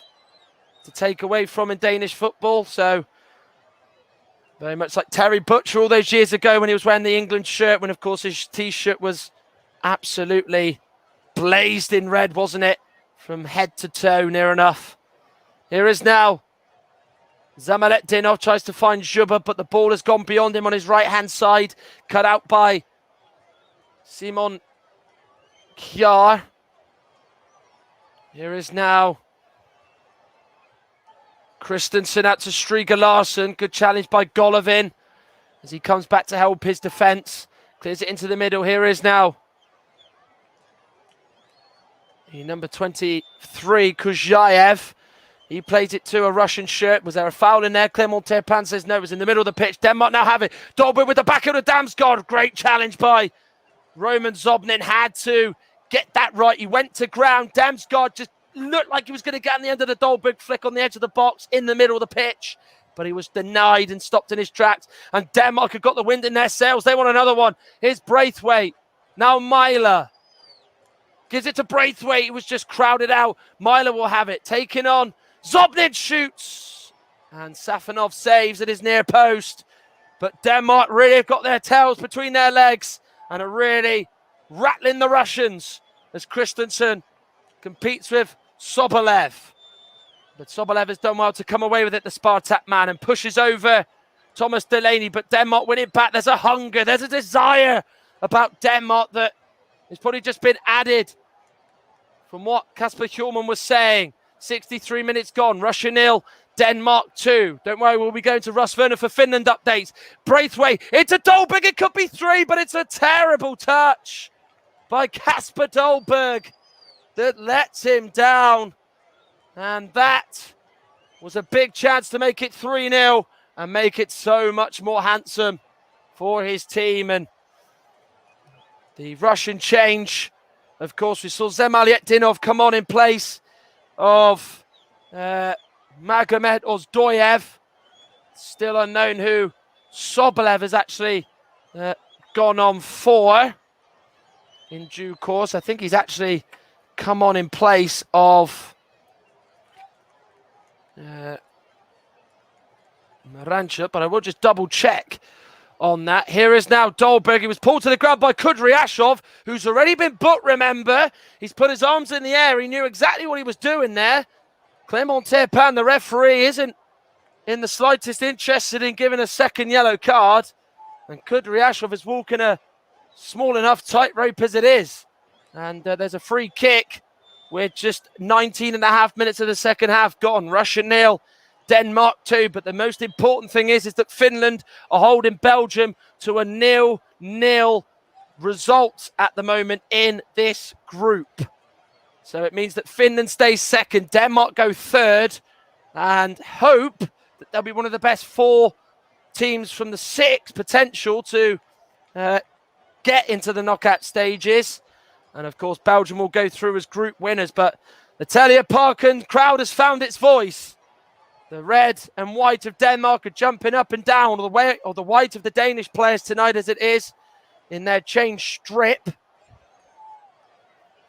to take away from in Danish football. So very much like Terry Butcher all those years ago when he was wearing the England shirt, when, of course, his T-shirt was absolutely blazed in red, wasn't it? From head to toe, near enough. Here is now Zamaletdinov, tries to find Zhuba, but the ball has gone beyond him on his right-hand side. Cut out by Simon Kjær. Here is now Christensen out to Striger Larsen. Good challenge by Golovin as he comes back to help his defence. Clears it into the middle. Here is now number 23, Kuzhaev. He plays it to a Russian shirt. Was there a foul in there? Clement Turpin says no, it was in the middle of the pitch. Denmark now have it. Dolberg with the back of the Damsgaard. Great challenge by Roman Zobnin. Had to get that right. He went to ground. Damsgaard just looked like he was going to get on the end of the Dolberg flick on the edge of the box in the middle of the pitch. But he was denied and stopped in his tracks. And Denmark have got the wind in their sails. They want another one. Here's Braithwaite. Now Myler. Gives it to Braithwaite. He was just crowded out. Myler will have it. Taking on. Zobnin shoots. And Safonov saves at his near post. But Denmark really have got their tails between their legs and are really rattling the Russians as Christensen competes with Sobolev. But Sobolev has done well to come away with it, the Spartak man, and pushes over Thomas Delaney. But Denmark win it back. There's a hunger. There's a desire about Denmark that has probably just been added from what Kasper Hjulmand was saying. 63 minutes gone. Russia 0, Denmark 2. Don't worry, we'll be going to Russ Werner for Finland updates. Braithwaite into Dolberg. It could be 3, but it's a terrible touch by Kasper Dolberg that lets him down. And that was a big chance to make it 3-0 and make it so much more handsome for his team. And the Russian change, of course, we saw Zamaletdinov come on in place of Magomed Ozdoyev. Still unknown who Sobolev has actually gone on for in due course. I think he's actually come on in place of Maranchuk, but I will just double check on that. Here is now Dolberg. He was pulled to the ground by Kudryashov, who's already been booked, remember. He's put his arms in the air. He knew exactly what he was doing there. Clement Turpin, the referee, isn't in the slightest interested in giving a second yellow card. And Kudryashov is walking a small enough tightrope as it is. And there's a free kick with just 19 and a half minutes of the second half gone. Russia 0, Denmark 2. But the most important thing is that Finland are holding Belgium to a 0-0 result at the moment in this group. So it means that Finland stays second, Denmark go third, and hope that they'll be one of the best 4 teams from the 6 potential to get into the knockout stages. And of course, Belgium will go through as group winners. But the Telia Parken crowd has found its voice. The red and white of Denmark are jumping up and down, or the white of the Danish players tonight as it is, in their change strip.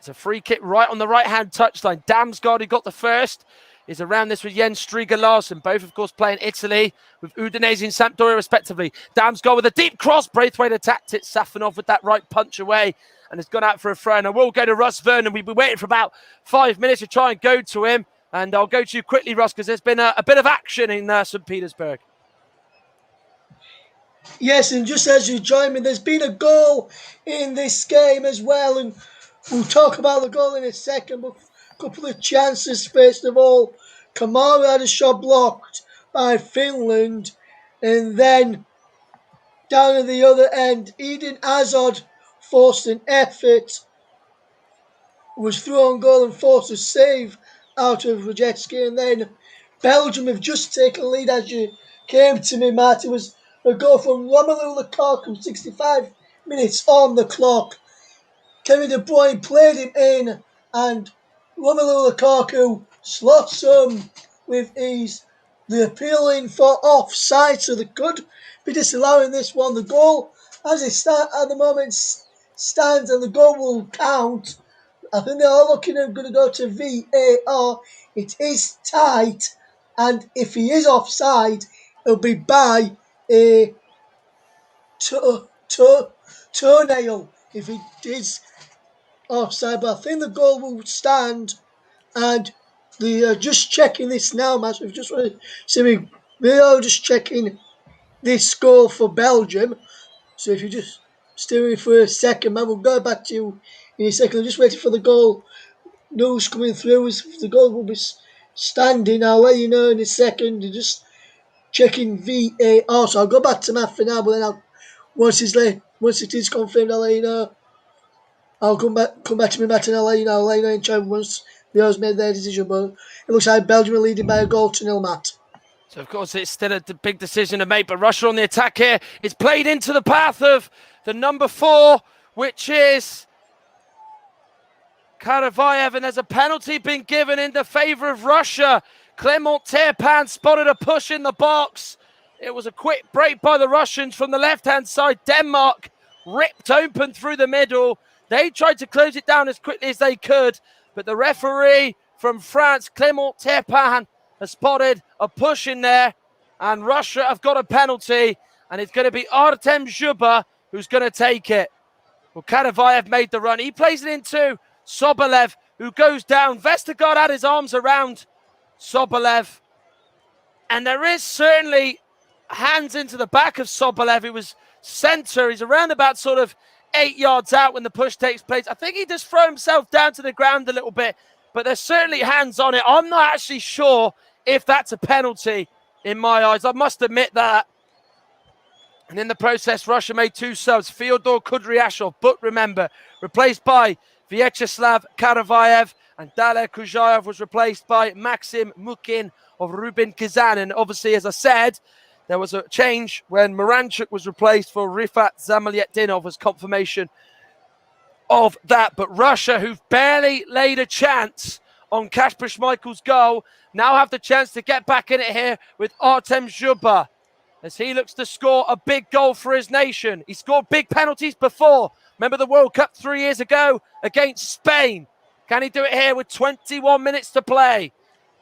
It's a free kick right on the right-hand touchline. Damsgaard, who got the first, is around this with Jens Striger Larsen, both, of course, playing Italy with Udinese and Sampdoria, respectively. Damsgaard with a deep cross. Braithwaite attacked it. Safanov with that right punch away and has gone out for a throw. And I will go to Russ Vernon. We've been waiting for about 5 minutes to try and go to him. And I'll go to you quickly, Russ, because there's been a bit of action in St. Petersburg.
Yes, and just as you join me, there's been a goal in this game as well. And we'll talk about the goal in a second, but a couple of chances. First of all, Kamara had a shot blocked by Finland, and then down at the other end, Eden Hazard forced an effort, was through on goal and forced a save out of Rajecki, and then Belgium have just taken the lead. As you came to me, Matt, it was a goal from Romelu Lukaku, 65 minutes on the clock. Kevin De Bruyne played him in, and Romelu Lukaku slots him with ease. They're appealing for offside, so they could be disallowing this one. The goal, as it at the moment, stands, and the goal will count. I think they're all looking at going to go to VAR. It is tight, and if he is offside, it'll be by a toenail if he is offside. But I think the goal will stand, and they are just checking this now, Matt. We've just want to see me. They are just checking this score for Belgium. So if you just stay with me for a second, man, we'll go back to you in a second. I'm just waiting for the goal news coming through. If the goal will be standing, I'll let you know in a second. They're just checking VAR. So I'll go back to Matt for now, but then once it is confirmed, I'll let you know. I'll come back to me, Matt, and I'll let you know in time once the O's made their decision. But it looks like Belgium are leading by a goal to 0, Matt.
So, of course, it's still a big decision to make, but Russia on the attack here. It's played into the path of the number 4, which is Karavayev, and there's a penalty being given in the favour of Russia. Clement Turpin spotted a push in the box. It was a quick break by the Russians from the left-hand side. Denmark ripped open through the middle. They tried to close it down as quickly as they could, but the referee from France, Clement Turpin, has spotted a push in there, and Russia have got a penalty, and it's going to be Artem Zhuba who's going to take it. Well, Karavayev made the run. He plays it into Sobolev, who goes down. Vestergaard had his arms around Sobolev, and there is certainly hands into the back of Sobolev. He was centre. He's around about sort of 8 yards out when the push takes place. I think he just threw himself down to the ground a little bit, but there's certainly hands on it. I'm not actually sure if that's a penalty in my eyes. I must admit that. And in the process, Russia made 2 subs. Fyodor Kudryashov, but remember, replaced by Vyacheslav Karavayev, and Daler Kujayev was replaced by Maxim Mukin of Rubin Kazan. And obviously, as I said, there was a change when Moranchuk was replaced for Rifat Zamalyetdinov as confirmation of that. But Russia, who've barely laid a chance on Kasper Schmeichel's goal, now have the chance to get back in it here with Artem Zhuba, as he looks to score a big goal for his nation. He scored big penalties before. Remember the World Cup 3 years ago against Spain. Can he do it here with 21 minutes to play?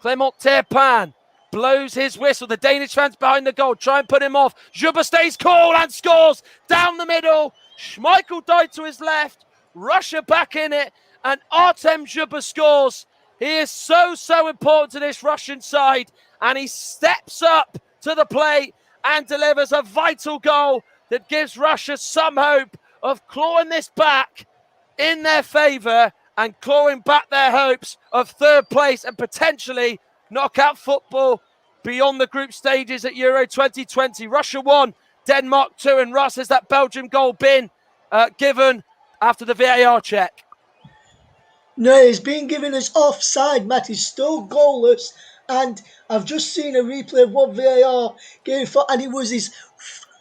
Clement Turpin blows his whistle. The Danish fans behind the goal try and put him off. Zhuba stays cool and scores down the middle. Schmeichel died to his left. Russia back in it, and Artem Zhuba scores. He is so important to this Russian side, and he steps up to the plate and delivers a vital goal that gives Russia some hope of clawing this back in their favour and clawing back their hopes of 3rd place and potentially knockout football beyond the group stages at Euro 2020. Russia 1, Denmark 2, and Russ, has that Belgium goal been given after the VAR check?
No, it's been given as offside, Matt. He's still goalless, and I've just seen a replay of what VAR gave for, and it was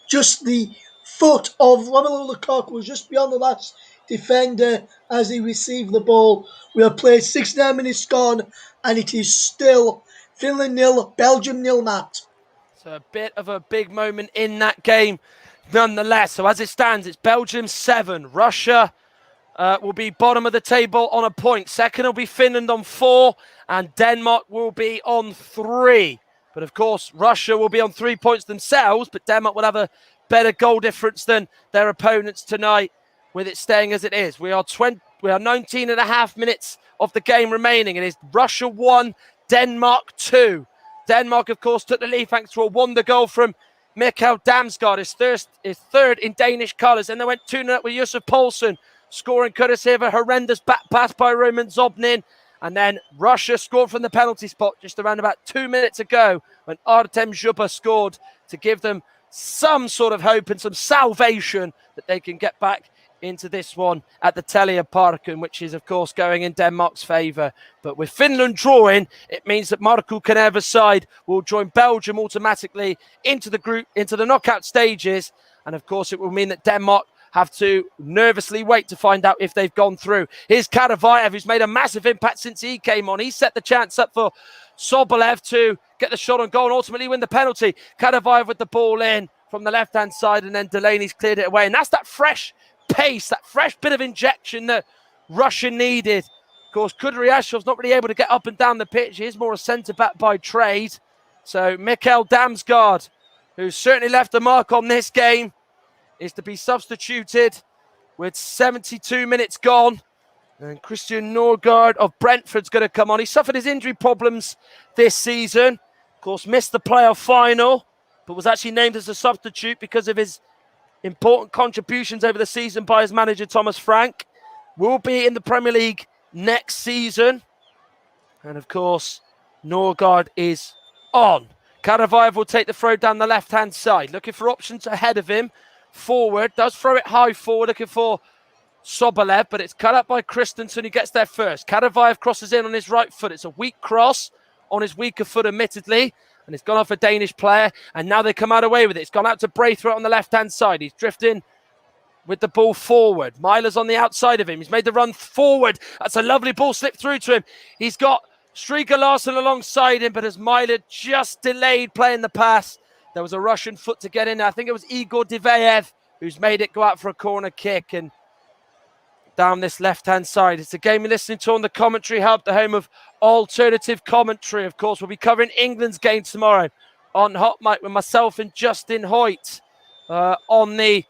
just the foot of Romelu Lukaku was just beyond the last defender as he received the ball. We have played 69 minutes gone, and it is still Finland 0, Belgium 0, Matt.
So a bit of a big moment in that game nonetheless. So as it stands, it's Belgium 7, Russia will be bottom of the table on a point. Second will be Finland on 4, and Denmark will be on 3. But of course, Russia will be on 3 points themselves, but Denmark will have a better goal difference than their opponents tonight, with it staying as it is. We are 19 and a half minutes of the game remaining. It is Russia 1, Denmark 2. Denmark, of course, took the lead thanks to a wonder goal from Mikael Damsgaard, his third in Danish colours. And they went 2-0 up with Josef Poulsen, scoring courtesy of a horrendous back pass by Roman Zobnin. And then Russia scored from the penalty spot just around about 2 minutes ago when Artem Zhuba scored to give them some sort of hope and some salvation that they can get back into this one at the Telia Parken, which is, of course, going in Denmark's favour. But with Finland drawing, it means that Markku Kanerva's side will join Belgium automatically into the group, into the knockout stages. And, of course, it will mean that Denmark have to nervously wait to find out if they've gone through. Here's Karavayev, who's made a massive impact since he came on. He set the chance up for Sobolev to get the shot on goal and ultimately win the penalty. Karavayev with the ball in from the left-hand side, and then Delaney's cleared it away. And that's that fresh pace, that fresh bit of injection that Russia needed. Of course, Kudryashov's not really able to get up and down the pitch. He is more a centre-back by trade. So Mikael Damsgaard, who's certainly left a mark on this game, is to be substituted with 72 minutes gone. And Christian Norgard of Brentford's going to come on. He suffered his injury problems this season. Of course, missed the playoff final, but was actually named as a substitute because of his important contributions over the season by his manager, Thomas Frank. Will be in the Premier League next season. And of course, Norgard is on. Karavayev will take the throw down the left-hand side. Looking for options ahead of him. Forward. Does throw it high forward. Looking for Sobolev, but it's cut up by Christensen, who gets there first. Karavayev crosses in on his right foot. It's a weak cross on his weaker foot, admittedly. And it's gone off a Danish player. And now they come out away with it. It's gone out to Braithwaite on the left-hand side. He's drifting with the ball forward. Myler's on the outside of him. He's made the run forward. That's a lovely ball slipped through to him. He's got Striga Larsson alongside him, but as Myler just delayed playing the pass, there was a Russian foot to get in there. I think it was Igor Diveyev who's made it go out for a corner kick. And down this left-hand side, it's a game you're listening to on the Commentary Hub, the home of alternative commentary. Of course, we'll be covering England's game tomorrow on Hot Mic with myself and Justin Hoyt on the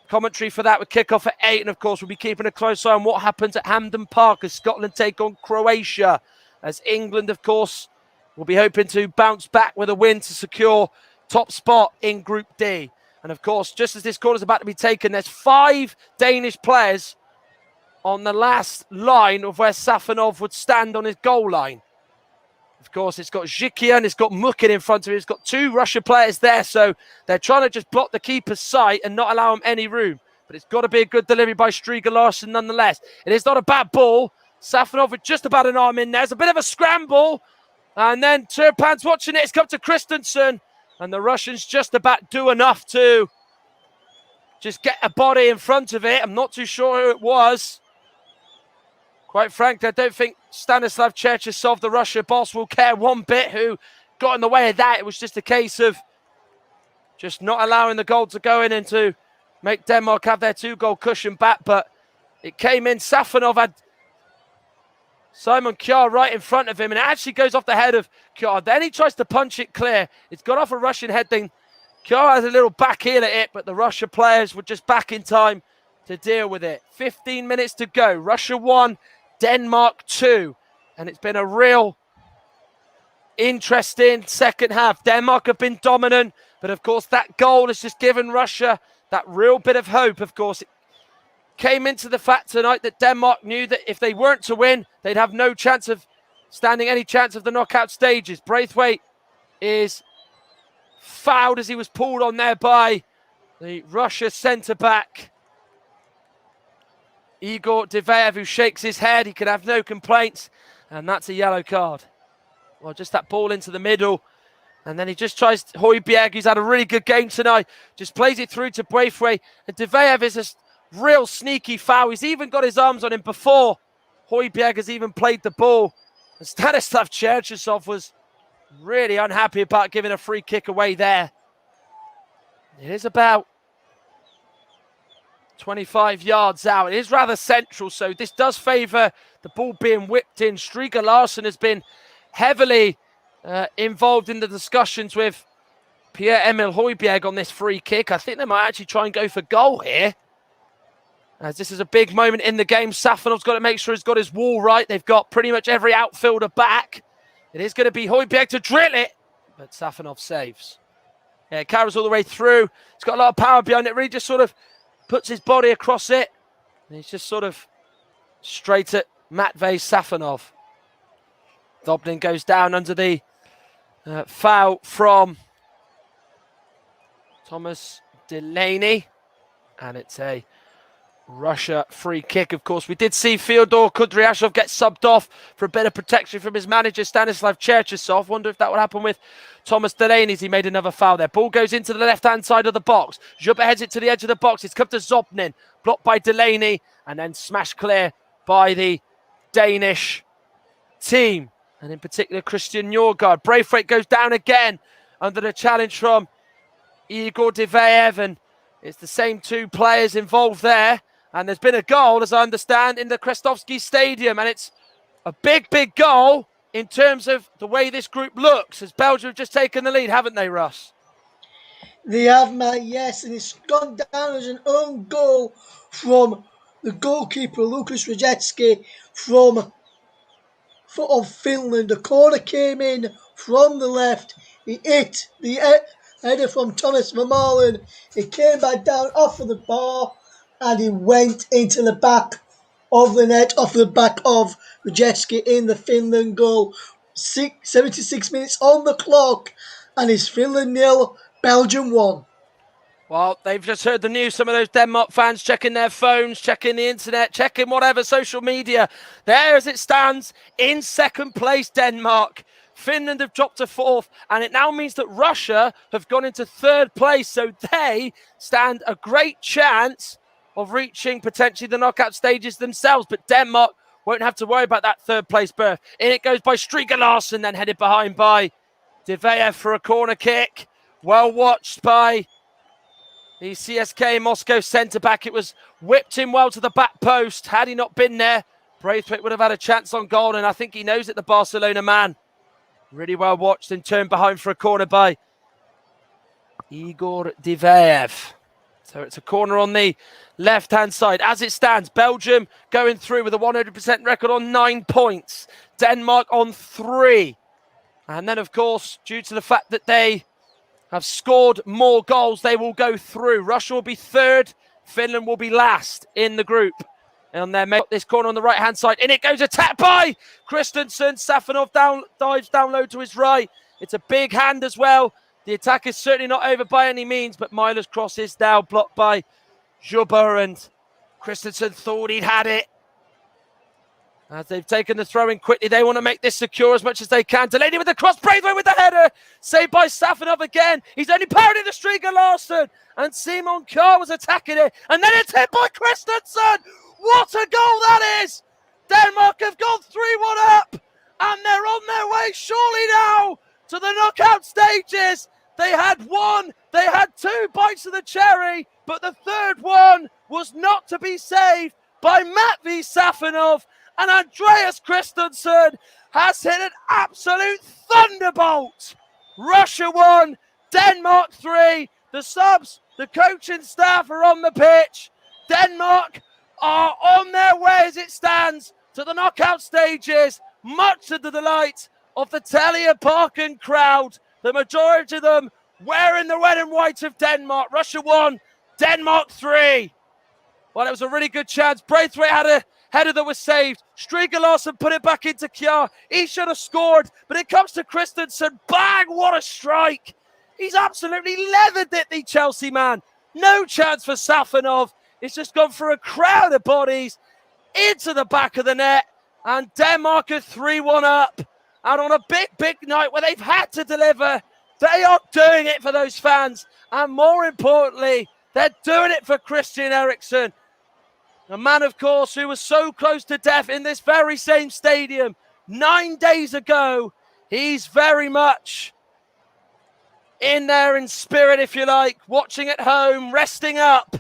commentary for that. With kick-off at 8. And, of course, we'll be keeping a close eye on what happens at Hampden Park as Scotland take on Croatia. As England, of course, will be hoping to bounce back with a win to secure top spot in Group D. And, of course, just as this corner is about to be taken, there's 5 Danish players on the last line of where Safonov would stand on his goal line. Of course, it's got Zhikia and it's got Mukin in front of it. It's got 2 Russia players there, so they're trying to just block the keeper's sight and not allow him any room. But it's got to be a good delivery by Striga Larsson nonetheless. It is not a bad ball. Safonov with just about an arm in there. There's a bit of a scramble. And then Turpan's watching it. It's come to Christensen. And the Russians just about do enough to just get a body in front of it. I'm not too sure who it was. Quite frankly, I don't think Stanislav Cherchesov, the Russia boss, will care one bit who got in the way of that. It was just a case of just not allowing the goal to go in and to make Denmark have their 2-goal cushion back. But it came in. Safonov had Simon Kjær right in front of him, and it actually goes off the head of Kjær. Then he tries to punch it clear. It's got off a Russian head thing. Kjær has a little back heel at it, but the Russia players were just back in time to deal with it. 15 minutes to go. Russia 1, Denmark 2. And it's been a real interesting second half. Denmark have been dominant, but of course that goal has just given Russia that real bit of hope. Of course, it came into the fact tonight that Denmark knew that if they weren't to win, they'd have no chance of standing any chance of the knockout stages. Braithwaite is fouled as he was pulled on there by the Russia centre-back Igor Diveyev, who shakes his head. He can have no complaints, and that's a yellow card. Well, just that ball into the middle, and then he just tries Højbjerg, who's had a really good game tonight, just plays it through to Braithwaite, and Diveyev is a real sneaky foul. He's even got his arms on him before Højbjerg has even played the ball. And Stanislav Cherchesov was really unhappy about giving a free kick away there. It is about 25 yards out. It is rather central, so this does favour the ball being whipped in. Striga Larsson has been heavily involved in the discussions with Pierre-Emil Højbjerg on this free kick. I think they might actually try and go for goal here, as this is a big moment in the game. Safonov's got to make sure he's got his wall right. They've got pretty much every outfielder back. It is going to be Højbjerg to drill it, but Safonov saves. Yeah, it carries all the way through. He's got a lot of power behind it. Really just sort of puts his body across it. And he's just sort of straight at Matvei Safonov. Dobnin goes down under the foul from Thomas Delaney. And it's a Russia free kick. Of course, we did see Fyodor Kudryashov get subbed off for a bit of protection from his manager, Stanislav Cherchesov. Wonder if that would happen with Thomas Delaney as he made another foul there. Ball goes into the left-hand side of the box. Zhuba heads it to the edge of the box. It's come to Zobnin, blocked by Delaney, and then smashed clear by the Danish team, and in particular Christian Nørgaard. Braithwaite goes down again under the challenge from Igor Diveev, and it's the same two players involved there. And there's been a goal, as I understand, in the Krestovsky Stadium. And it's a big, big goal in terms of the way this group looks, as Belgium have just taken the lead, haven't they, Russ?
They have, Matt, yes. And it's gone down as an own goal from the goalkeeper, Lukas Rajecki, of Finland. The corner came in from the left. He hit the header from Thomas Vermaelen. It came back down off of the bar, and he went into the back of the net, off the back of Rajecki in the Finland goal. 76 minutes on the clock, and it's Finland 0, Belgium 1.
Well, they've just heard the news. Some of those Denmark fans checking their phones, checking the internet, checking whatever, social media. There as it stands, in second place, Denmark. Finland have dropped to fourth, and it now means that Russia have gone into third place, so they stand a great chance of reaching potentially the knockout stages themselves, but Denmark won't have to worry about that third place berth. In it goes by Striga Larsson, then headed behind by Diveev for a corner kick. Well watched by the CSKA Moscow centre-back. It was whipped in well to the back post. Had he not been there, Braithwaite would have had a chance on goal, and I think he knows it, the Barcelona man. Really well watched and turned behind for a corner by Igor Diveev. So it's a corner on the left-hand side. As it stands, Belgium going through with a 100% record on 9 points. Denmark on 3. And then, of course, due to the fact that they have scored more goals, they will go through. Russia will be third. Finland will be last in the group. And then make this corner on the right-hand side. In it goes, attacked by Christensen. Safonov dives down low to his right. It's a big hand as well. The attack is certainly not over by any means, but Mailer's cross is now blocked by Zhuba, and Christensen thought he'd had it. As they've taken the throw in quickly, they want to make this secure as much as they can. Delaney with the cross, Braithwaite with the header. Saved by Safonov again. He's only parried the Striga Larsson, and Simon Kjær was attacking it. And then it's hit by Christensen. What a goal that is! Denmark have gone 3-1 up, and they're on their way surely now to the knockout stages. They had 2 bites of the cherry, but the third one was not to be saved by Matvei Safonov, and Andreas Christensen has hit an absolute thunderbolt. Russia 1, Denmark 3. The subs, the coaching staff are on the pitch. Denmark are on their way as it stands to the knockout stages, much to the delight of the Telia Parken crowd. The majority of them wearing the red and white of Denmark. Russia 1, Denmark 3. Well, it was a really good chance. Braithwaite had a header that was saved. Striga Larsson put it back into Kjær. He should have scored, but it comes to Christensen. Bang, what a strike. He's absolutely leathered it, the Chelsea man. No chance for Safonov. It's just gone for a crowd of bodies into the back of the net, and Denmark are 3-1 up. And on a big, big night where they've had to deliver, they are doing it for those fans. And more importantly, they're doing it for Christian Eriksen. A man, of course, who was so close to death in this very same stadium 9 days ago. He's very much in there in spirit, if you like, watching at home, resting up.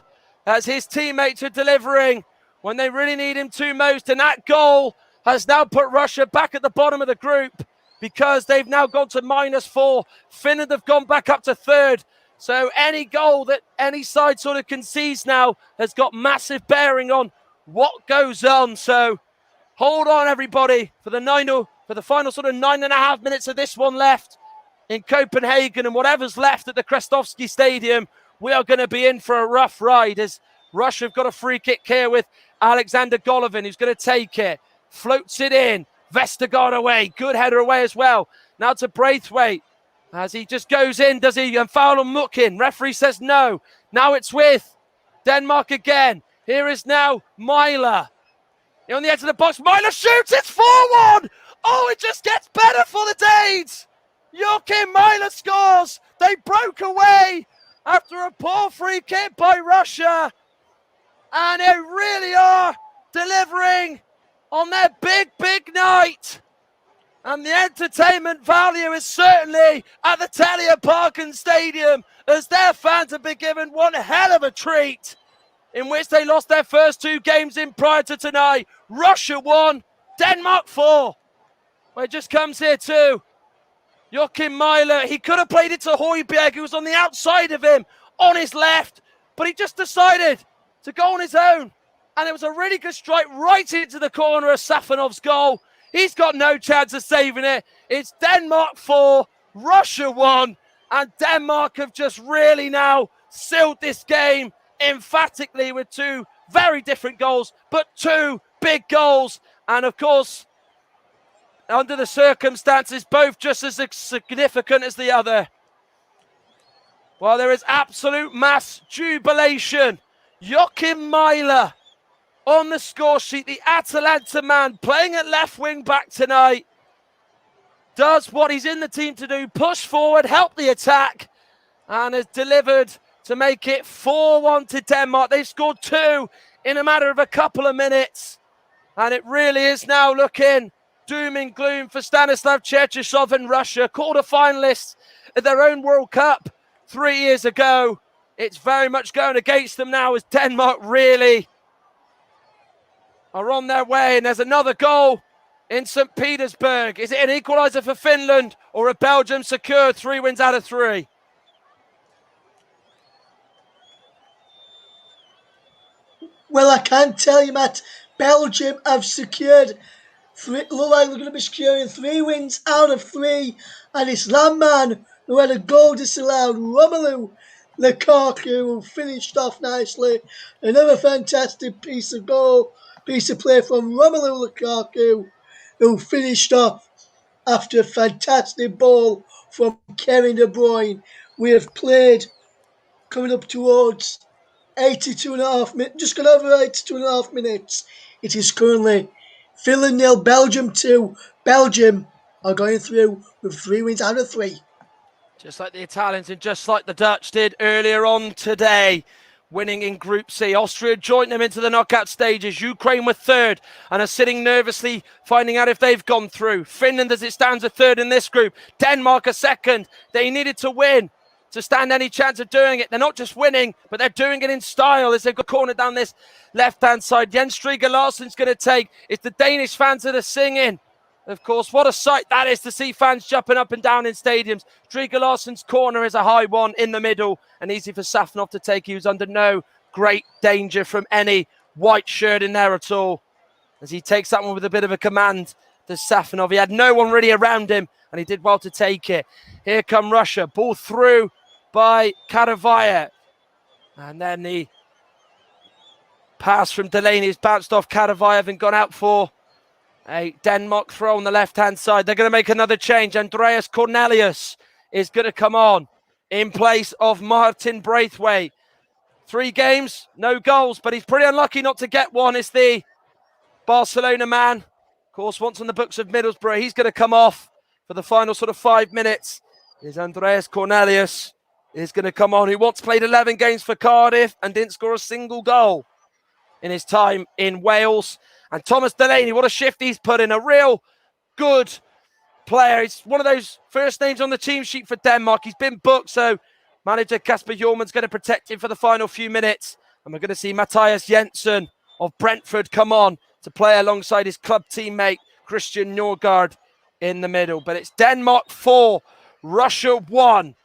as his teammates are delivering when they really need him to most. And that goal has now put Russia back at the bottom of the group because they've now gone to -4. Finland have gone back up to third. So any goal that any side sort of concedes now has got massive bearing on what goes on. So hold on, everybody, for the final sort of 9.5 minutes of this one left in Copenhagen, and whatever's left at the Krestovsky Stadium, we are going to be in for a rough ride as Russia have got a free kick here with Alexander Golovin, who's going to take it, floats it in, Vestergaard away, good header away as well. Now to Braithwaite, as he just goes in, does he foul on Mukin? Referee says no. Now it's with Denmark again. Here is now Myler. On the edge of the box, Myler shoots, it's 4-1! Oh, it just gets better for the Danes! Joachim Myler scores! They broke away after a poor free kick by Russia. And they really are delivering on their big, big night. And the entertainment value is certainly at the Telia Parken Stadium, as their fans have been given one hell of a treat, in which they lost their first 2 games in prior to tonight. Russia 1, Denmark 4. Well, it just comes here too. Joachim Myler, he could have played it to Højbjerg, who was on the outside of him, on his left, but he just decided to go on his own. And it was a really good strike right into the corner of Safonov's goal. He's got no chance of saving it. It's Denmark 4, Russia 1, and Denmark have just really now sealed this game emphatically with 2 very different goals, but 2 big goals. And of course, under the circumstances, both just as significant as the other. While there is absolute mass jubilation, Joachim Myler on the score sheet, the Atalanta man playing at left wing back tonight, does what he's in the team to do, push forward, help the attack, and has delivered to make it 4-1 to Denmark. They've scored 2 in a matter of a couple of minutes, and it really is now looking doom and gloom for Stanislav Cherchesov and Russia, quarter-finalists at their own World Cup 3 years ago. It's very much going against them now as Denmark really are on their way. And there's another goal in St. Petersburg. Is it an equaliser for Finland, or a Belgium secure 3 wins out of 3?
Well, I can tell you, Matt, Belgium have secured look like they're going to be securing 3 wins out of 3, and it's that man who had a goal disallowed, Romelu Lukaku, who finished off nicely. Another fantastic piece of play from Romelu Lukaku, who finished off after a fantastic ball from Kevin De Bruyne. We have played coming up towards 82.5 minutes, just got over 82.5 minutes. It is currently Finland 0, Belgium 2. Belgium are going through with 3 wins out of 3.
Just like the Italians and just like the Dutch did earlier on today, winning in Group C. Austria joined them into the knockout stages. Ukraine were third and are sitting nervously, finding out if they've gone through. Finland, as it stands, are third in this group. Denmark are second. They needed to win to stand any chance of doing it. They're not just winning, but they're doing it in style as they've got cornered down this left-hand side. Jens Striger Larsen's going to take. It's the Danish fans that are singing. Of course, what a sight that is to see fans jumping up and down in stadiums. Striger Larsen's corner is a high one in the middle and easy for Safonov to take. He was under no great danger from any white shirt in there at all, as he takes that one with a bit of a command to Safonov. He had no one really around him, and he did well to take it. Here come Russia. Ball through by Karavayev. And then the pass from Delaney has bounced off Karavayev and gone out for a Denmark throw on the left-hand side. They're going to make another change. Andreas Cornelius is going to come on in place of Martin Braithwaite. 3 games, no goals, but he's pretty unlucky not to get one. It's the Barcelona man. Of course, once on the books of Middlesbrough, he's going to come off for the final sort of 5 minutes. Is Andreas Cornelius is going to come on, who once played 11 games for Cardiff and didn't score a single goal in his time in Wales. And Thomas Delaney, what a shift he's put in. A real good player. He's one of those first names on the team sheet for Denmark. He's been booked, so manager Kasper Hjulmand's going to protect him for the final few minutes. And we're going to see Matthias Jensen of Brentford come on to play alongside his club teammate Christian Nørgaard in the middle. But it's Denmark 4, Russia 1.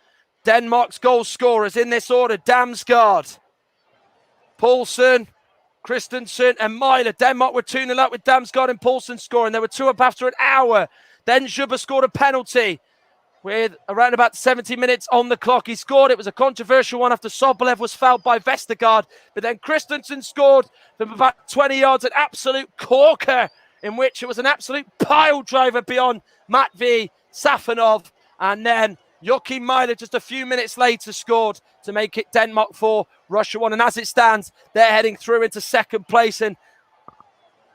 Denmark's goal scorers in this order: Damsgaard, Poulsen, Christensen and Møller. Denmark were 2-0 up with Damsgaard and Poulsen scoring. They were 2 up after an hour. Then Juba scored a penalty with around about 70 minutes on the clock. He scored. It was a controversial one after Sobolev was fouled by Vestergaard. But then Christensen scored from about 20 yards, an absolute corker, in which it was an absolute pile driver beyond Matvey Safonov. And then Joachim Møller just a few minutes later scored to make it Denmark 4, Russia 1. And as it stands, they're heading through into second place. And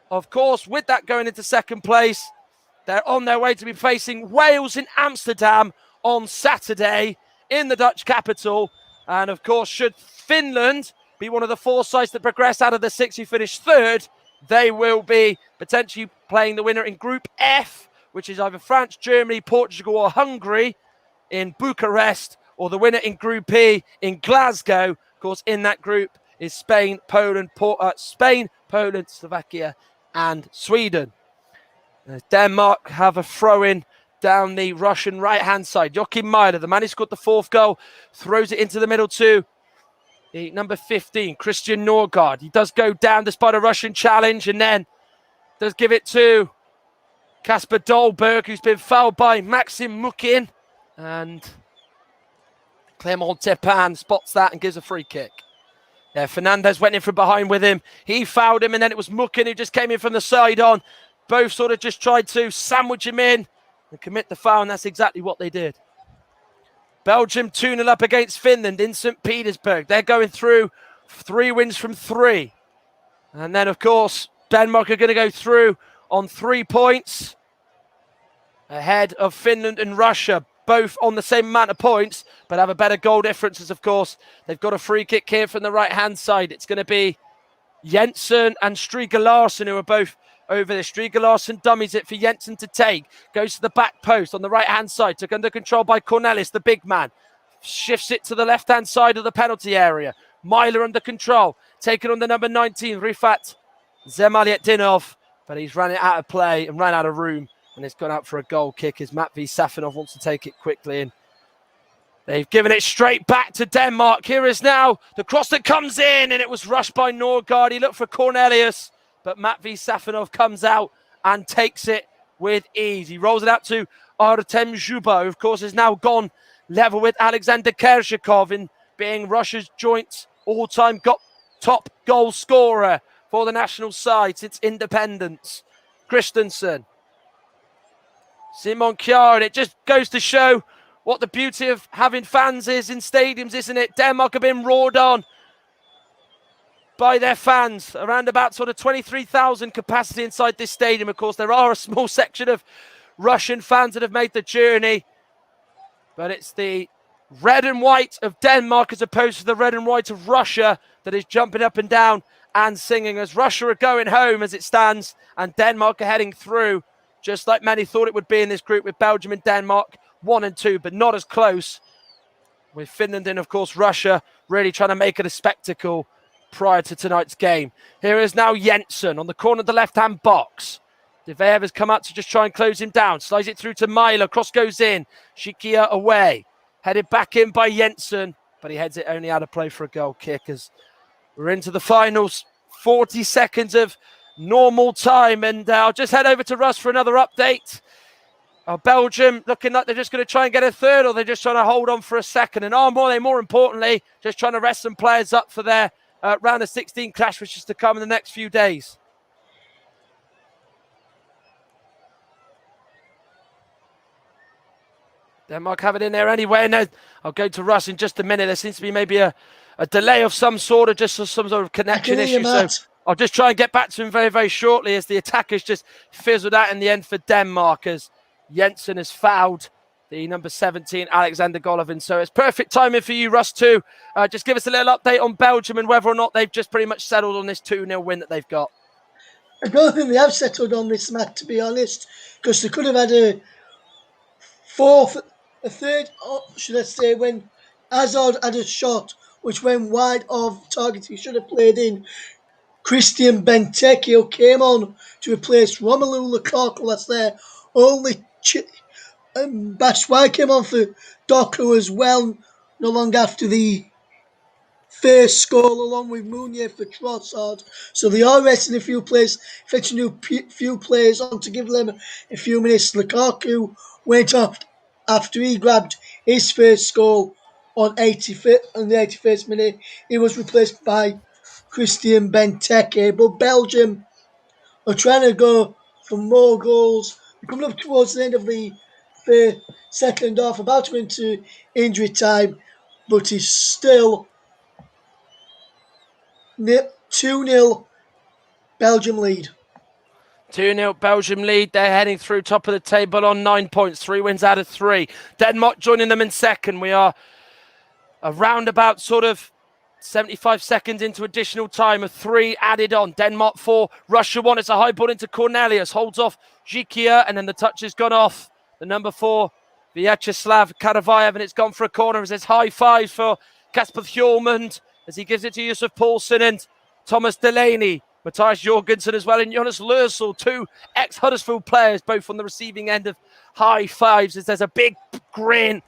of course, with that going into second place, they're on their way to be facing Wales in Amsterdam on Saturday in the Dutch capital. And of course, should Finland be one of the 4 sides that progress out of the 6 who finished 3rd, they will be potentially playing the winner in Group F, which is either France, Germany, Portugal or Hungary in Bucharest, or the winner in Group E in Glasgow. Of course, in that group is Spain, Poland, Slovakia and Sweden. Denmark have a throw-in down the Russian right-hand side. Joachim Møller, the man who scored the 4th goal, throws it into the middle to the number 15, Christian Nørgaard. He does go down despite a Russian challenge, and then does give it to Kasper Dolberg, who's been fouled by Maxim Mukin. And Clément Tepin spots that and gives a free kick. Yeah, Fernandez went in from behind with him. He fouled him, and then it was Mukin who just came in from the side on. Both sort of just tried to sandwich him in and commit the foul, and that's exactly what they did. Belgium 2-0 up against Finland in St. Petersburg. They're going through 3 wins from 3. And then, of course, Denmark are going to go through on 3 points ahead of Finland and Russia, both on the same amount of points, but have a better goal differences, of course. They've got a free kick here from the right-hand side. It's going to be Jensen and Striger Larsen, who are both over there. Striger Larsen dummies it for Jensen to take. Goes to the back post on the right-hand side. Took under control by Cornelis, the big man. Shifts it to the left-hand side of the penalty area. Møller under control. Taken on the number 19, Rifat Zemalyetdinov. But he's run it out of play and ran out of room. And it's gone out for a goal kick as Matvey Safonov wants to take it quickly in. They've given it straight back to Denmark. Here is now the cross that comes in, and it was rushed by Nørgaard. He looked for Cornelius, but Matvey Safonov comes out and takes it with ease. He rolls it out to Artem Zhuba, who of course has now gone level with Alexander Kershakov in being Russia's joint all-time top goal scorer for the national side since independence. Christensen. Simon Kjær, and it just goes to show what the beauty of having fans is in stadiums, isn't it? Denmark have been roared on by their fans, around about sort of 23,000 capacity inside this stadium. Of course, there are a small section of Russian fans that have made the journey, but it's the red and white of Denmark as opposed to the red and white of Russia that is jumping up and down and singing as Russia are going home as it stands, and Denmark are heading through, just like many thought it would be in this group, with Belgium and Denmark 1 and 2, but not as close, with Finland and, of course, Russia really trying to make it a spectacle prior to tonight's game. Here is now Jensen on the corner of the left-hand box. Diveev has come out to just try and close him down. Slides it through to Møller. Cross goes in. Shikia away. Headed back in by Jensen, but he heads it only out of play for a goal kick as we're into the finals. 40 seconds of normal time, and I'll just head over to Russ for another update. Belgium looking like they're just going to try and get a third, or they're just trying to hold on for a second. And more importantly, just trying to rest some players up for their round of 16 clash, which is to come in the next few days. Denmark have it in there anyway. And I'll go to Russ in just a minute. There seems to be maybe a delay of some sort, or just some sort of connection issue. So I'll just try and get back to him very, very shortly as the attackers just fizzled out in the end for Denmark as Jensen has fouled the number 17, Alexander Golovin. So it's perfect timing for you, Russ, too. Just give us a little update on Belgium and whether or not they've just pretty much settled on this 2-0 win that they've got.
I don't think they have settled on this, Matt, to be honest, because they could have had a third, should I say, when Hazard had a shot which went wide of target. He should have played in. Christian Benteke, who came on to replace Romelu Lukaku last there. Only Batshuayi came on for Doku as well, no long after the first goal, along with Mounier for Trossard. So they are resting a few players, fetching a few players on to give them a few minutes. Lukaku went off after he grabbed his first goal on the 81st minute. He was replaced by Christian Benteke, but Belgium are trying to go for more goals. We're coming up towards the end of the second half, about to go into injury time, but it's still 2-0 Belgium lead.
2-0 Belgium lead. They're heading through top of the table on 9 points. 3 wins out of 3. Denmark joining them in second. We are around about sort of 75 seconds into additional time of 3 added on. Denmark 4, Russia 1. It's a high ball into Cornelius. Holds off Zhikia, and then the touch has gone off. The number 4, Vyacheslav Karavayev, and it's gone for a corner as it's high fives for Kasper Hjulmand as he gives it to Yusuf Poulsen and Thomas Delaney. Matthias Jorgensen as well, and Jonas Lørsel, 2 ex-Huddersfield players, both on the receiving end of high fives, as there's a big grin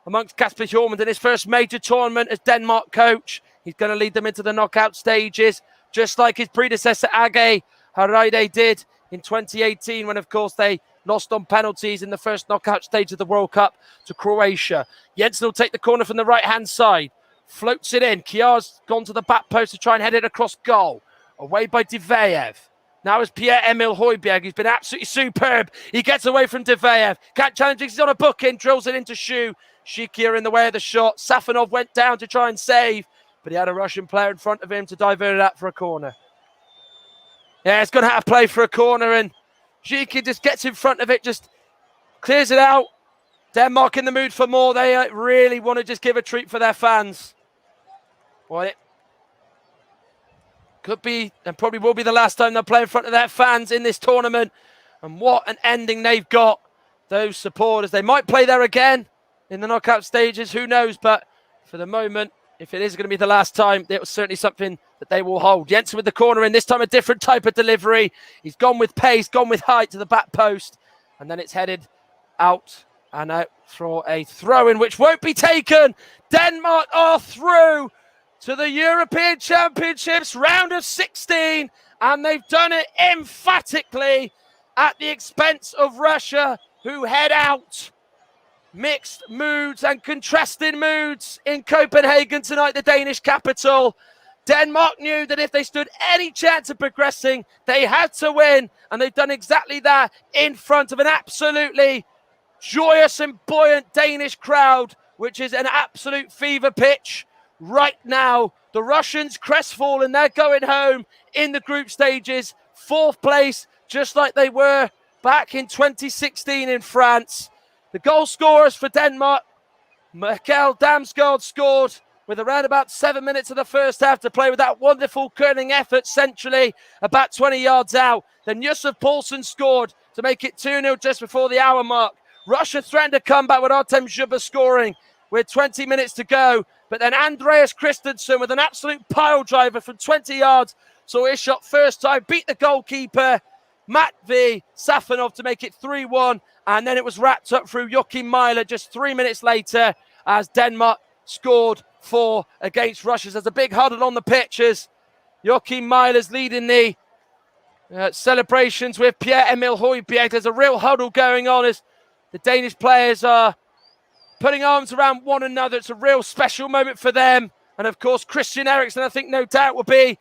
amongst Kasper Hjulmand in his first major tournament as Denmark coach. He's going to lead them into the knockout stages, just like his predecessor Age Hareide did in 2018, when, of course, they lost on penalties in the first knockout stage of the World Cup to Croatia. Jensen will take the corner from the right-hand side, floats it in. Kjaer's gone to the back post to try and head it across goal. Away by Diveyev. Now is Pierre-Emile Højbjerg. He's been absolutely superb. He gets away from Diveyev. Can't challenge. He's on a booking. Drills it into Shu. Shikia in the way of the shot. Safonov went down to try and save, but he had a Russian player in front of him to divert it out for a corner. Yeah, it's going to have to play for a corner, and Shikia just gets in front of it, just clears it out. Denmark in the mood for more. They really want to just give a treat for their fans. Well, it could be, and probably will be, the last time they'll play in front of their fans in this tournament. And what an ending they've got, those supporters. They might play there again in the knockout stages, who knows? But for the moment, if it is going to be the last time, it was certainly something that they will hold. Jensen with the corner in, this time a different type of delivery. He's gone with pace, gone with height to the back post, and then it's headed out and out for a throw-in, which won't be taken. Denmark are through to the European Championships round of 16, and they've done it emphatically at the expense of Russia, who head out. Mixed moods and contrasting moods in Copenhagen tonight, the Danish capital. Denmark knew that if they stood any chance of progressing, they had to win, and they've done exactly that in front of an absolutely joyous and buoyant Danish crowd, which is an absolute fever pitch. Right now, the Russians crestfallen. They're going home in the group stages. 4th place, just like they were back in 2016 in France. The goal scorers for Denmark, Mikkel Damsgaard scored with around about 7 minutes of the first half to play with that wonderful curling effort centrally, about 20 yards out. Then Yusuf Poulsen scored to make it 2-0 just before the hour mark. Russia threatened a comeback with Artem Zhuba scoring with 20 minutes to go. But then Andreas Christensen with an absolute pile driver from 20 yards saw his shot first time, beat the goalkeeper, Matvey Safonov, to make it 3-1. And then it was wrapped up through Joachim Mæhle just 3 minutes later as Denmark scored 4 against Russia. There's a big huddle on the pitches. Joachim Mæhle's leading the celebrations with Pierre-Emile Højbjerg. There's a real huddle going on as the Danish players are putting arms around one another. It's a real special moment for them. And of course, Christian Eriksen, I think no doubt, will be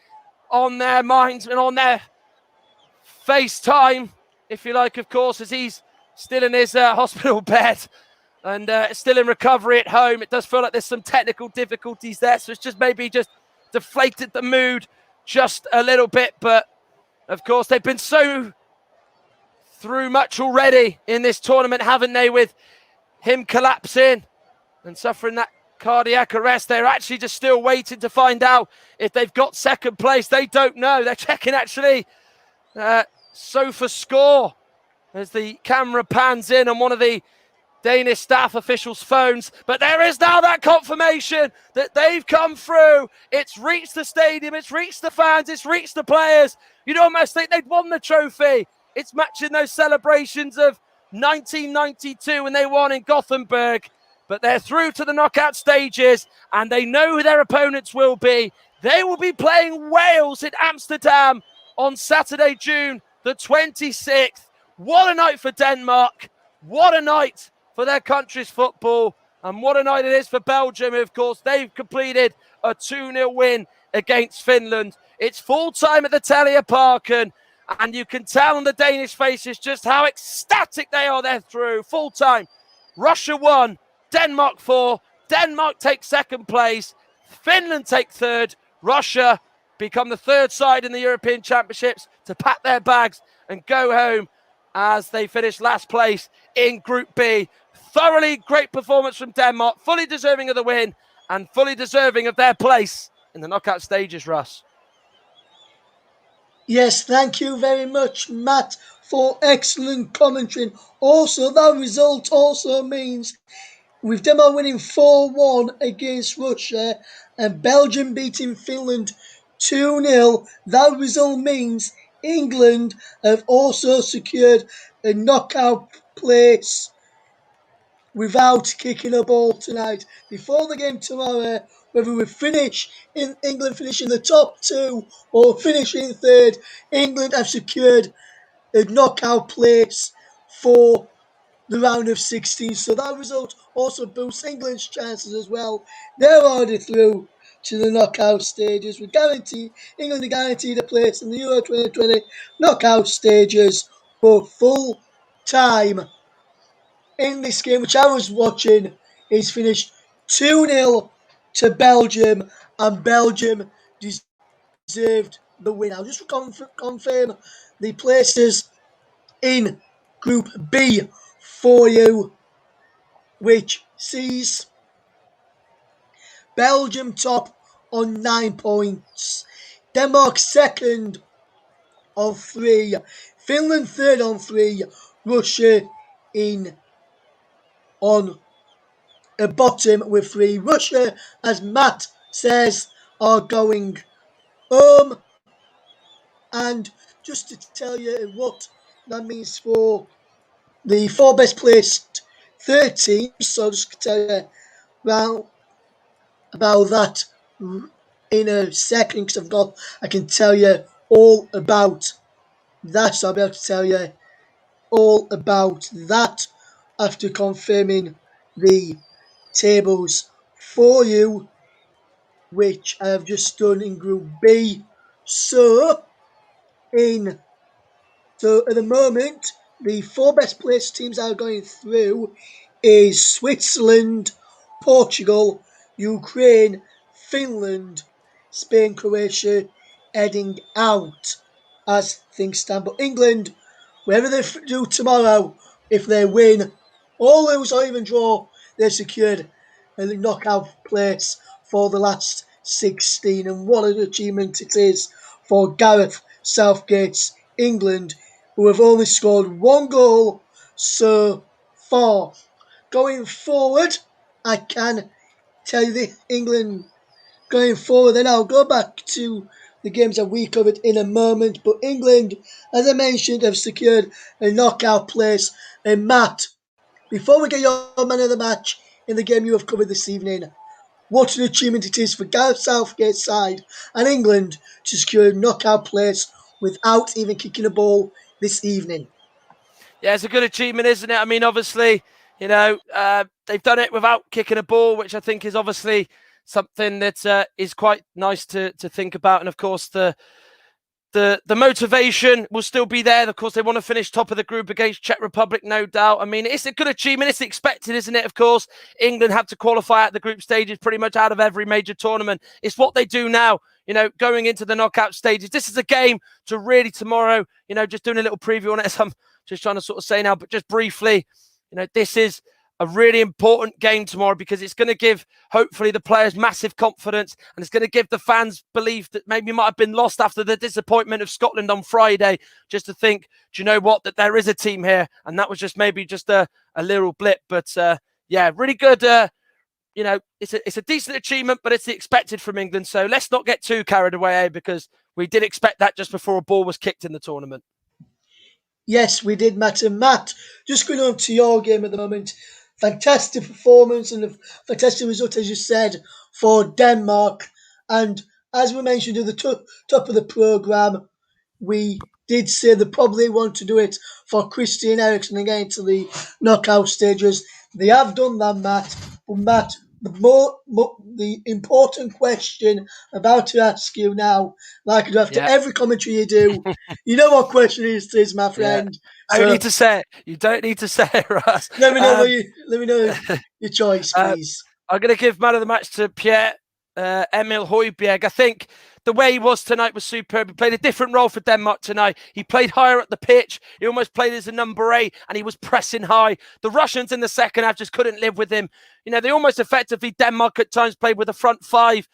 on their minds and on their FaceTime, if you like, of course, as he's still in his hospital bed and still in recovery at home. It does feel like there's some technical difficulties there, so it's just maybe just deflated the mood just a little bit. But of course, they've been so through much already in this tournament, haven't they, with him collapsing and suffering that cardiac arrest. They're actually just still waiting to find out if they've got second place. They don't know. They're checking actually SofaScore as the camera pans in on one of the Danish staff officials' phones, but there is now that confirmation that they've come through. It's reached the stadium, it's reached the fans, it's reached the players. You'd almost think they'd won the trophy. It's matching those celebrations of 1992 when they won in Gothenburg, but they're through to the knockout stages and they know who their opponents will be. They will be playing Wales in Amsterdam on Saturday, June the 26th. What a night for Denmark. What a night for their country's football. And what a night it is for Belgium. Of course, they've completed a 2-0 win against Finland. It's full time at the Telia Parken, and you can tell on the Danish faces just how ecstatic they are. They're through full time. Russia 1, Denmark 4. Denmark takes second place. Finland take third. Russia become the third side in the European Championships to pack their bags and go home as they finish last place in Group B. Thoroughly great performance from Denmark, fully deserving of the win and fully deserving of their place in the knockout stages, Russ.
Yes, thank you very much, Matt, for excellent commentary. Also, that result also means with Denmark winning 4-1 against Russia and Belgium beating Finland 2-0, that result means England have also secured a knockout place without kicking a ball tonight. Before the game tomorrow, whether we finish in England finishing the top 2 or finishing third, England have secured a knockout place for the round of 16. So that result also boosts England's chances as well. They're already through to the knockout stages. England are guaranteed a place in the Euro 2020 knockout stages for full time. In this game, which I was watching, is finished 2-0 to Belgium, and Belgium deserved the win. I'll just confirm the places in Group B for you, which sees Belgium top on 9 points, Denmark second on 3, Finland third on 3, Russia on a bottom with 3. Russia, as Matt says, are going home. And just to tell you what that means for the 4 best placed third teams, so just to tell you about that in a second, because I can tell you all about that. So I'll be able to tell you all about that after confirming the tables for you, which I have just done in Group B. So at the moment, the 4 best placed teams that are going through is Switzerland, Portugal, Ukraine, Finland, Spain, Croatia heading out as things stand. But England, whatever they do tomorrow, if they win or lose or even draw, they've secured a knockout place for the last 16. And what an achievement it is for Gareth Southgate's England, who have only scored 1 goal so far. Going forward, I can tell you the England going forward, then I'll go back to the games that we covered in a moment. But England, as I mentioned, have secured a knockout place. And Matt, before we get your man of the match in the game you have covered this evening, what an achievement it is for Gareth Southgate's side and England to secure a knockout place without even kicking a ball this evening.
Yeah, it's a good achievement, isn't it? I mean, obviously, they've done it without kicking a ball, which I think is obviously something that is quite nice to think about. And of course, the motivation will still be there. Of course, they want to finish top of the group against Czech Republic, no doubt. I mean, it's a good achievement. It's expected, isn't it? Of course, England have to qualify at the group stages pretty much out of every major tournament. It's what they do now, going into the knockout stages. This is a game to really tomorrow, just doing a little preview on it, as I'm just trying to sort of say now, but just briefly, this is a really important game tomorrow because it's going to give, hopefully, the players massive confidence, and it's going to give the fans belief that maybe might have been lost after the disappointment of Scotland on Friday, just to think, do you know what, that there is a team here, and that was just maybe just a little blip. But yeah, really good. It's a decent achievement, but it's the expected from England. So let's not get too carried away, because we did expect that just before a ball was kicked in the tournament.
Yes, we did, Matt. And Matt, just going on to your game at the moment, fantastic performance and a fantastic result, as you said, for Denmark. And as we mentioned at the top of the programme, we did say they probably want to do it for Christian Eriksen again to the knockout stages. They have done that, Matt. But Matt, the important question I'm about to ask you now, like I do after every commentary you do, you know what question it is, my friend.
Yeah. Don't need to say it. You don't need to say it, Russ.
Let me know your choice, please.
I'm going to give man of the match to Pierre-Emile Højbjerg. I think the way he was tonight was superb. He played a different role for Denmark tonight. He played higher at the pitch. He almost played as a number 8, and he was pressing high. The Russians in the second half just couldn't live with him. They almost effectively, Denmark at times played with a front 5,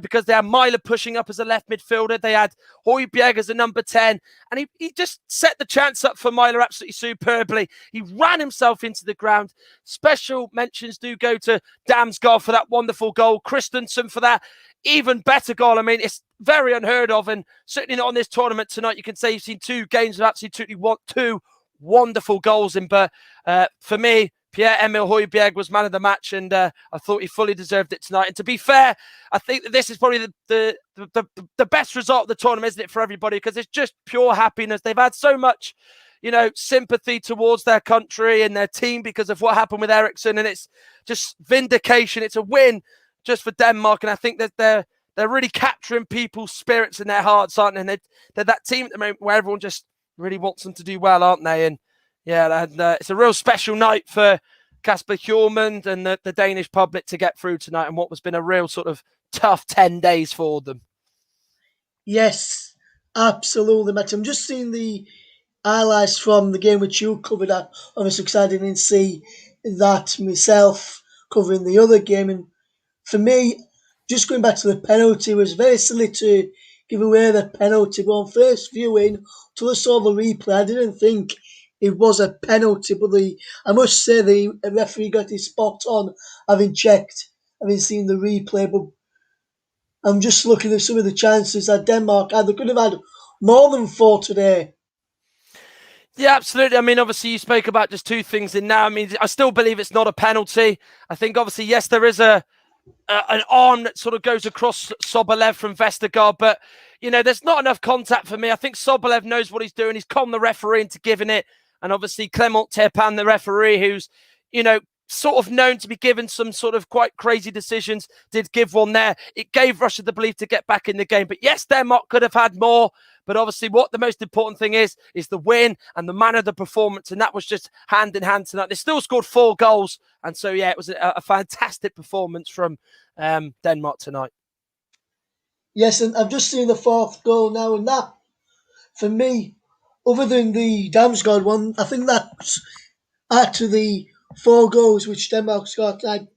because they had Mæhle pushing up as a left midfielder. They had Højbjerg as a number 10, and he just set the chance up for Mæhle absolutely superbly. He ran himself into the ground. Special mentions do go to Damsgaard for that wonderful goal. Christensen for that even better goal. I mean, it's very unheard of, and certainly not on this tournament tonight. You can say you've seen 2 games of absolutely 2 wonderful goals in, but for me, Pierre-Emile Højbjerg was man of the match, and I thought he fully deserved it tonight. And to be fair, I think that this is probably the best result of the tournament, isn't it, for everybody? Because it's just pure happiness. They've had so much, sympathy towards their country and their team because of what happened with Eriksen, and it's just vindication. It's a win just for Denmark, and I think that they're really capturing people's spirits in their hearts, aren't they? And they're that team at the moment where everyone just really wants them to do well, aren't they? And yeah, it's a real special night for Kasper Hjulmand and the Danish public to get through tonight, and what has been a real sort of tough 10 days for them.
Yes, absolutely, Matt. I'm just seeing the highlights from the game which you covered. Obviously, because I didn't see that myself covering the other game. And for me, just going back to the penalty, it was very silly to give away the penalty. But on first viewing, till I saw the replay, I didn't think it was a penalty. But I must say the referee got it spot on, having seen the replay. But I'm just looking at some of the chances that Denmark had. They could have had more than 4 today.
Yeah, absolutely. I mean, obviously, you spoke about just 2 things in now. I mean, I still believe it's not a penalty. I think, obviously, yes, there is an arm that sort of goes across Sobolev from Vestergaard, but, there's not enough contact for me. I think Sobolev knows what he's doing. He's conned the referee into giving it. And obviously, Clement Turpin, the referee, who's, sort of known to be given some sort of quite crazy decisions, did give one there. It gave Russia the belief to get back in the game. But yes, Denmark could have had more. But obviously, what the most important thing is the win and the manner of the performance. And that was just hand in hand tonight. They still scored 4 goals. And so, yeah, it was a fantastic performance from Denmark tonight.
Yes, and I've just seen the 4th goal now. And that, for me, other than the Damsgaard one, I think that's actually the 4 goals which Denmark scored tonight.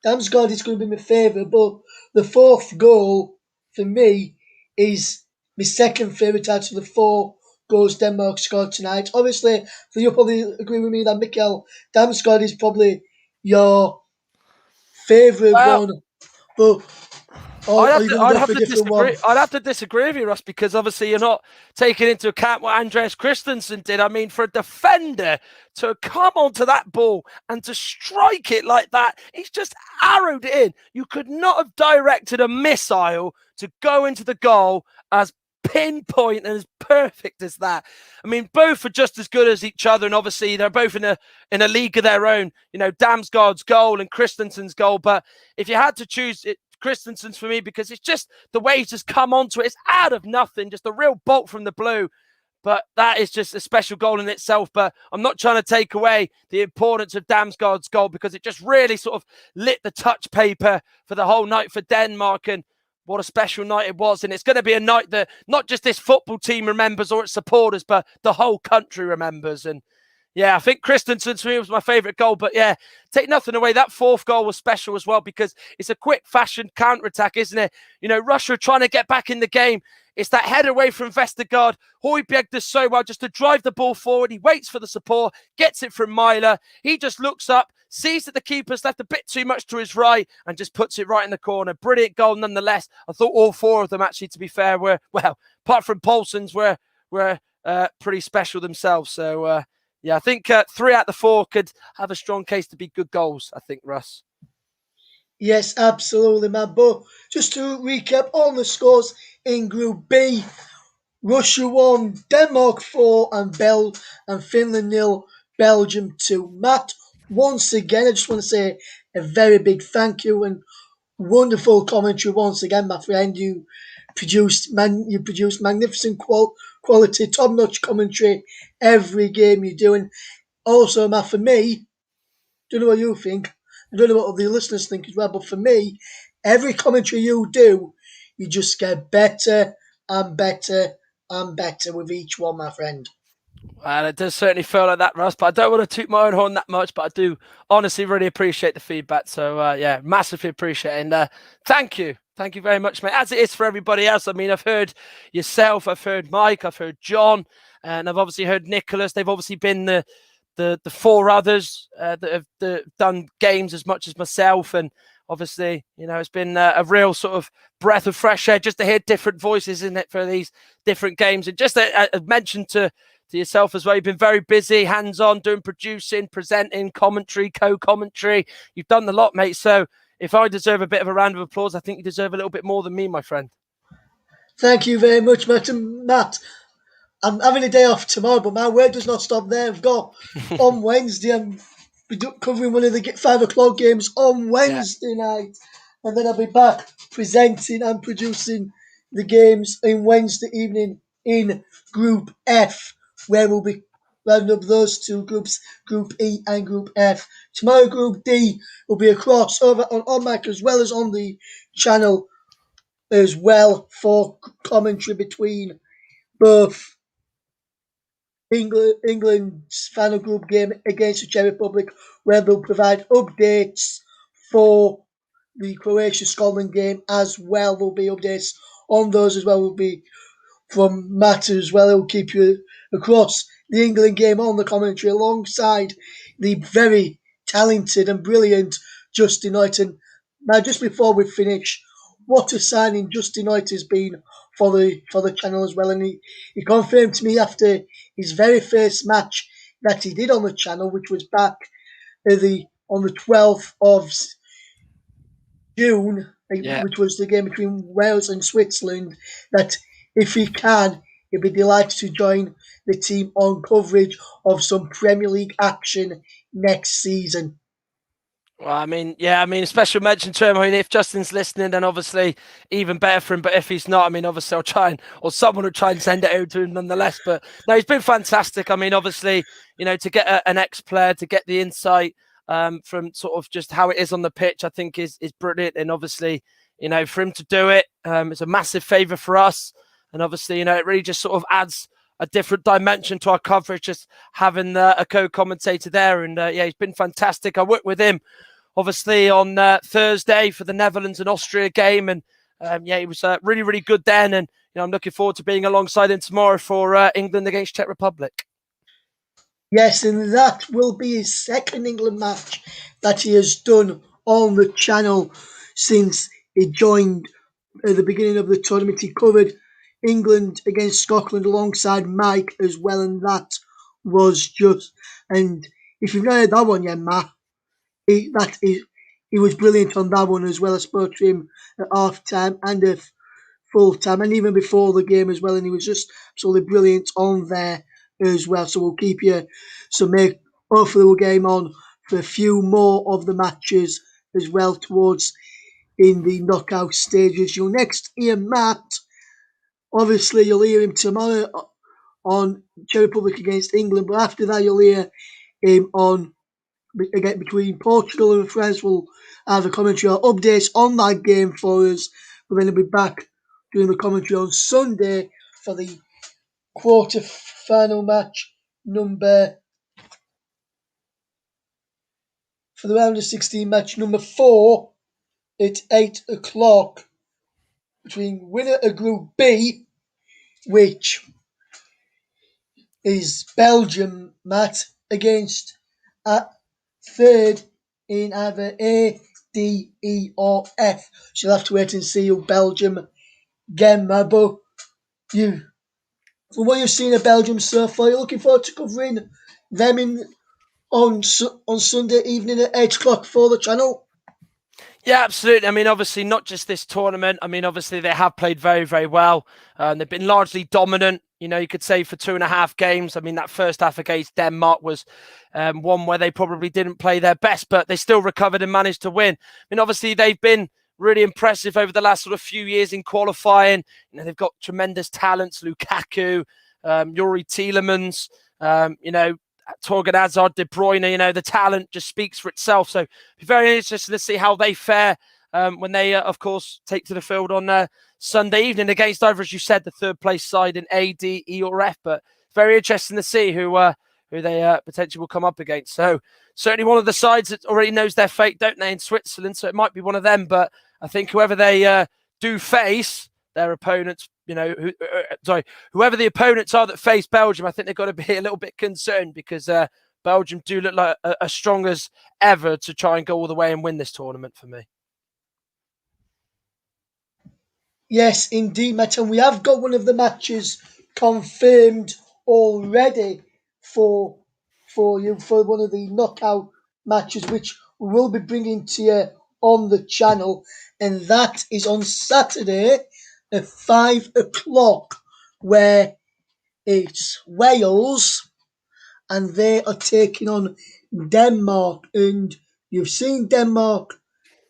Damsgaard is going to be my favourite, but the 4th goal, for me, is my second favourite out of the 4 goals Denmark scored tonight. Obviously, you'll probably agree with me that Mikkel Damsgaard is probably your favourite one. But
I'd have to disagree with you, Russ, because obviously you're not taking into account what Andreas Christensen did. I mean, for a defender to come onto that ball and to strike it like that, he's just arrowed it in. You could not have directed a missile to go into the goal as pinpoint and as perfect as that. I mean, both are just as good as each other, and obviously they're both in a league of their own. Damsgaard's goal and Christensen's goal. But if you had to choose it, Christensen's for me, because it's just the way he's just come onto it. It's out of nothing, just a real bolt from the blue. But that is just a special goal in itself. But I'm not trying to take away the importance of Damsgaard's goal, because it just really sort of lit the touch paper for the whole night for Denmark. And what a special night it was. And it's going to be a night that not just this football team remembers or its supporters, but the whole country remembers. And Yeah, I think Christensen to me was my favourite goal. But yeah, take nothing away. That fourth goal was special as well because it's a quick fashion counter-attack, isn't it? You know, Russia trying to get back in the game. It's that head away from Vestergaard. Højbjerg does so well just to drive the ball forward. He waits for the support, gets it from Myler. He just looks up, sees that the keeper's left a bit too much to his right and just puts it right in the corner. Brilliant goal nonetheless. I thought all four of them, actually, to be fair, were, well, apart from Paulson's, were pretty special themselves. So, yeah, I think 3 out of the 4 could have a strong case to be good goals, I think, Russ.
Yes, absolutely, man. But just to recap on the scores in Group B, Russia 1, Denmark 4, and Finland 0, Belgium 2. Matt, once again, I just want to say a very big thank you and wonderful commentary once again, my friend. You produced magnificent quality, top-notch commentary every game you're doing. Also, Matt, for me, don't know what you think. I don't know what the listeners think as well, but for me, every commentary you do, you just get better and better and better with each one, my friend.
Well, it does certainly feel like that, Russ, but I don't want to toot my own horn that much, but I do honestly really appreciate the feedback. So, yeah, massively appreciate it. And thank you. Thank you very much, mate. As it is for everybody else. I mean, I've heard yourself, I've heard Mike, I've heard John, and I've obviously heard Nicholas. They've obviously been the 4 others that have done games as much as myself. And obviously, you know, it's been a real sort of breath of fresh air just to hear different voices in it for these different games. And just a mention to yourself as well. You've been very busy, hands-on, doing producing, presenting, commentary, co-commentary. You've done the lot, mate. So if I deserve a bit of a round of applause, I think you deserve a little bit more than me, my friend.
Thank you very much, Matt. I'm having a day off tomorrow, but my work does not stop there. I've got on Wednesday, I'm covering one of the 5 o'clock games on Wednesday night, and then I'll be back presenting and producing the games in Wednesday evening in Group F, where we'll be rounding up those 2 groups, Group E and Group F. Tomorrow, Group D will be a crossover on mic as well as on the channel as well for commentary between both England's final group game against the Czech Republic, where they'll provide updates for the Croatia-Scotland game as well. There'll be updates on those as well. Will be from Matt as well. He'll keep you across the England game on the commentary alongside the very talented and brilliant Justin Knighton. Now, just before we finish, what a signing Justin Knight has been for the channel as well. And he confirmed to me after his very first match that he did on the channel, which was back on the 12th of June, which was the game between Wales and Switzerland, that if he can, he'd be delighted to join the team on coverage of some Premier League action next season.
Well, I mean, yeah, I mean, a special mention to him. I mean, if Justin's listening, then obviously even better for him. But if he's not, I mean, obviously I'll try or someone will try and send it out to him nonetheless. But no, he's been fantastic. I mean, obviously, you know, to get an ex-player, to get the insight from sort of just how it is on the pitch, I think is brilliant. And obviously, you know, for him to do it, it's a massive favour for us. And obviously, you know, it really just sort of adds a different dimension to our coverage, just having a co-commentator there. And yeah, he's been fantastic. I worked with him obviously on Thursday for the Netherlands and Austria game, and yeah, he was really, really good then. And you know, I'm looking forward to being alongside him tomorrow for England against Czech Republic.
Yes, and that will be his second England match that he has done on the channel since he joined at the beginning of the tournament. He covered England against Scotland alongside Mike as well, and that was just. And if you've not heard that one yet, Matt, he was brilliant on that one as well. I spoke to him at half time and at full time, and even before the game as well, and he was just absolutely brilliant on there as well. So we'll keep you. So hopefully we'll get him on for a few more of the matches as well towards in the knockout stages. You'll next hear Matt. Obviously, you'll hear him tomorrow on Czech Republic against England, but after that, you'll hear him on again between Portugal and France. We'll have a commentary or updates on that game for us. But then he'll be back doing the commentary on Sunday for the quarter-final match number for the round of 16 match number 4 at 8 o'clock between winner of Group B, which is Belgium, Matt, against third in either A, D, E, or F. So you'll have to wait and see who Belgium get, Matt. But you, from what you've seen of Belgium so far, you're looking forward to covering them on Sunday evening at 8 o'clock for the channel.
Yeah, absolutely. I mean, obviously, not just this tournament. I mean, obviously, they have played very, very well. They've been largely dominant, you could say, for 2.5 games. I mean, that first half against Denmark was one where they probably didn't play their best, but they still recovered and managed to win. I mean, obviously, they've been really impressive over the last sort of few years in qualifying. They've got tremendous talents, Lukaku, Yuri Tielemans, Torgan Hazard, De Bruyne, the talent just speaks for itself. So be very interested to see how they fare when they, of course, take to the field on Sunday evening against either, as you said, the third place side in A, D, E, or F. But very interesting to see who they potentially will come up against. So certainly one of the sides that already knows their fate, don't they, in Switzerland? So it might be one of them. But I think whoever they do face, their opponents, whoever the opponents are that face Belgium, I think they've got to be a little bit concerned because Belgium do look like as strong as ever to try and go all the way and win this tournament for me.
Yes, indeed, Matt. And we have got one of the matches confirmed already for you for one of the knockout matches, which we will be bringing to you on the channel, and that is on Saturday at 5 o'clock, where it's Wales and they are taking on Denmark. And you've seen Denmark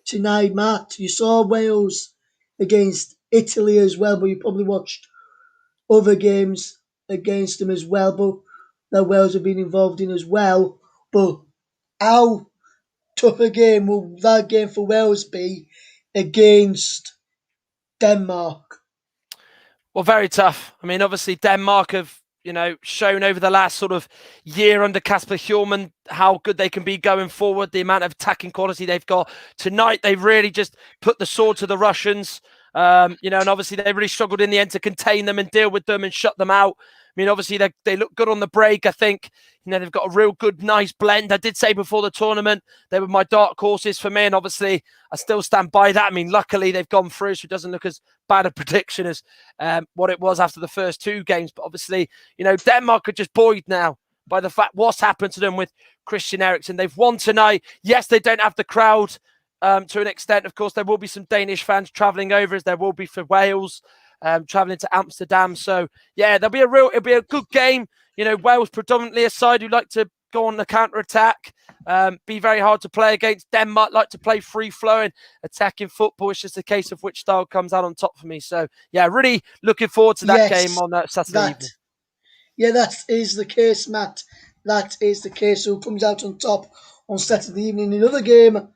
tonight, Matt. You saw Wales against Italy as well, but you probably watched other games against them as well, but that Wales have been involved in as well. But how tough a game will that game for Wales be against Denmark?
Well, very tough. I mean, obviously, Denmark have, shown over the last sort of year under Kasper Hjulmand how good they can be going forward, the amount of attacking quality they've got. Tonight, they've really just put the sword to the Russians, and obviously they really struggled in the end to contain them and deal with them and shut them out. I mean, obviously, they look good on the break. I think, they've got a real good, nice blend. I did say before the tournament, they were my dark horses for me. And obviously, I still stand by that. I mean, luckily, they've gone through, so it doesn't look as bad a prediction as what it was after the first 2 games. But obviously, Denmark are just buoyed now by the fact what's happened to them with Christian Eriksen. They've won tonight. Yes, they don't have the crowd to an extent. Of course, there will be some Danish fans travelling over, as there will be for Wales. Traveling to Amsterdam. So yeah, it'll be a good game. Wales predominantly a side who like to go on the counter-attack, be very hard to play against. Denmark like to play free-flowing, attacking football. It's just a case of which style comes out on top for me. So yeah, really looking forward to that game on Saturday evening.
Yeah, that is the case, Matt. That is the case. Who comes out on top on Saturday evening? Another game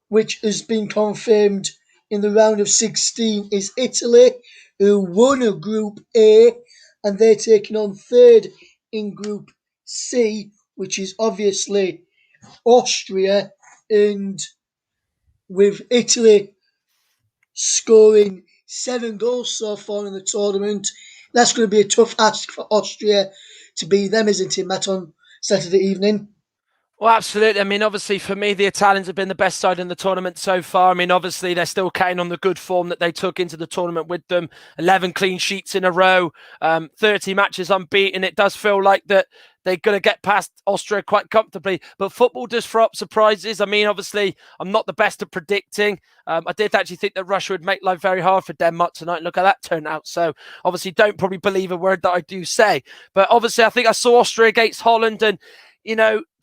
which has been confirmed in the round of 16 is Italy, who won a Group A, and they're taking on third in Group C, which is obviously Austria, and with Italy scoring 7 goals so far in the tournament, that's going to be a tough ask for Austria to beat them, isn't it, Matt, on Saturday evening?
Well, absolutely. I mean, obviously, for me, the Italians have been the best side in the tournament so far. I mean, obviously, they're still counting on the good form that they took into the tournament with them. 11 clean sheets in a row, 30 matches unbeaten. It does feel like that they're going to get past Austria quite comfortably. But football does throw up surprises. I mean, obviously, I'm not the best at predicting. I did actually think that Russia would make life very hard for Denmark tonight. Look how that turned out. So, obviously, don't probably believe a word that I do say. But obviously, I think I saw Austria against Holland and,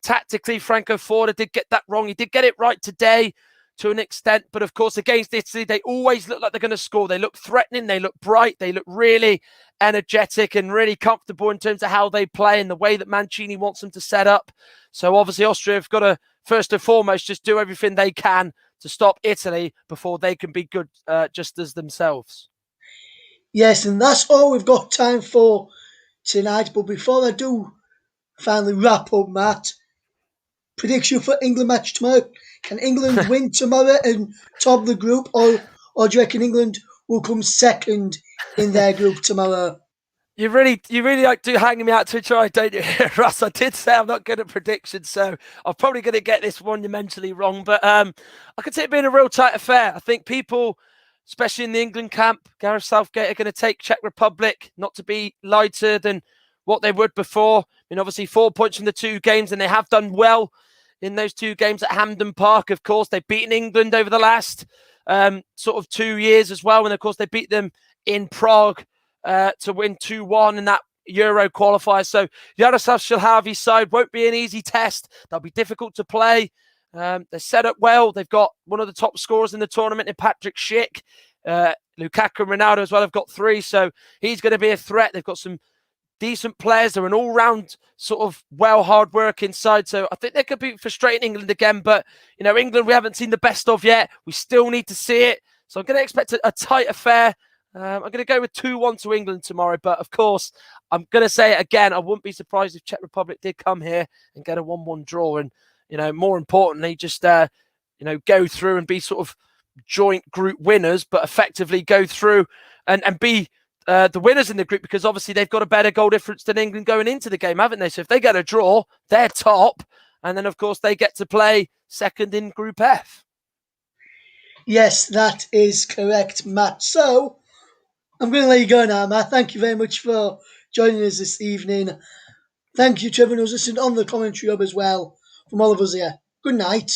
tactically, Franco Foda did get that wrong. He did get it right today to an extent. But of course, against Italy, they always look like they're going to score. They look threatening. They look bright. They look really energetic and really comfortable in terms of how they play and the way that Mancini wants them to set up. So obviously, Austria have got to, first and foremost, just do everything they can to stop Italy before they can be good just as themselves.
Yes, and that's all we've got time for tonight. But before I do finally wrap up, Matt, prediction for England match tomorrow. Can England win tomorrow and top the group, or do you reckon England will come second in their group tomorrow?
You really like to hang me out to try, don't you, Russ? I did say I'm not good at predictions, so I'm probably going to get this one mentally wrong. But I could see it being a real tight affair. I think people, especially in the England camp, Gareth Southgate, are going to take Czech Republic not to be lighter than what they would before. I mean, obviously 4 points in the 2 games, and they have done well in those 2 games at Hampden Park. Of course, they've beaten England over the last sort of 2 years as well, and of course they beat them in Prague to win 2-1 in that Euro qualifier. So Jaroslav Šilhavý's side won't be an easy test. They'll be difficult to play. They're set up well. They've got one of the top scorers in the tournament in Patrick Schick. Lukaku and Ronaldo as well have got 3, so he's going to be a threat. They've got some decent players. They're an all-round sort of hard-working side. So I think they could be frustrating England again. But, you know, England we haven't seen the best of yet. We still need to see it. So I'm going to expect a tight affair. I'm going to go with 2-1 to England tomorrow. But, of course, I'm going to say it again. I wouldn't be surprised if Czech Republic did come here and get a 1-1 draw. And, you know, more importantly, just, you know, go through and be sort of joint group winners, but effectively go through and be the winners in the group, because obviously they've got a better goal difference than England going into the game, haven't they? So if they get a draw, they're top. And then, of course, they get to play second in Group F.
Yes, that is correct, Matt. So I'm going to let you go now, Matt. Thank you very much for joining us this evening. Thank you to everyone who's listened on the commentary hub as well from all of us here. Good night.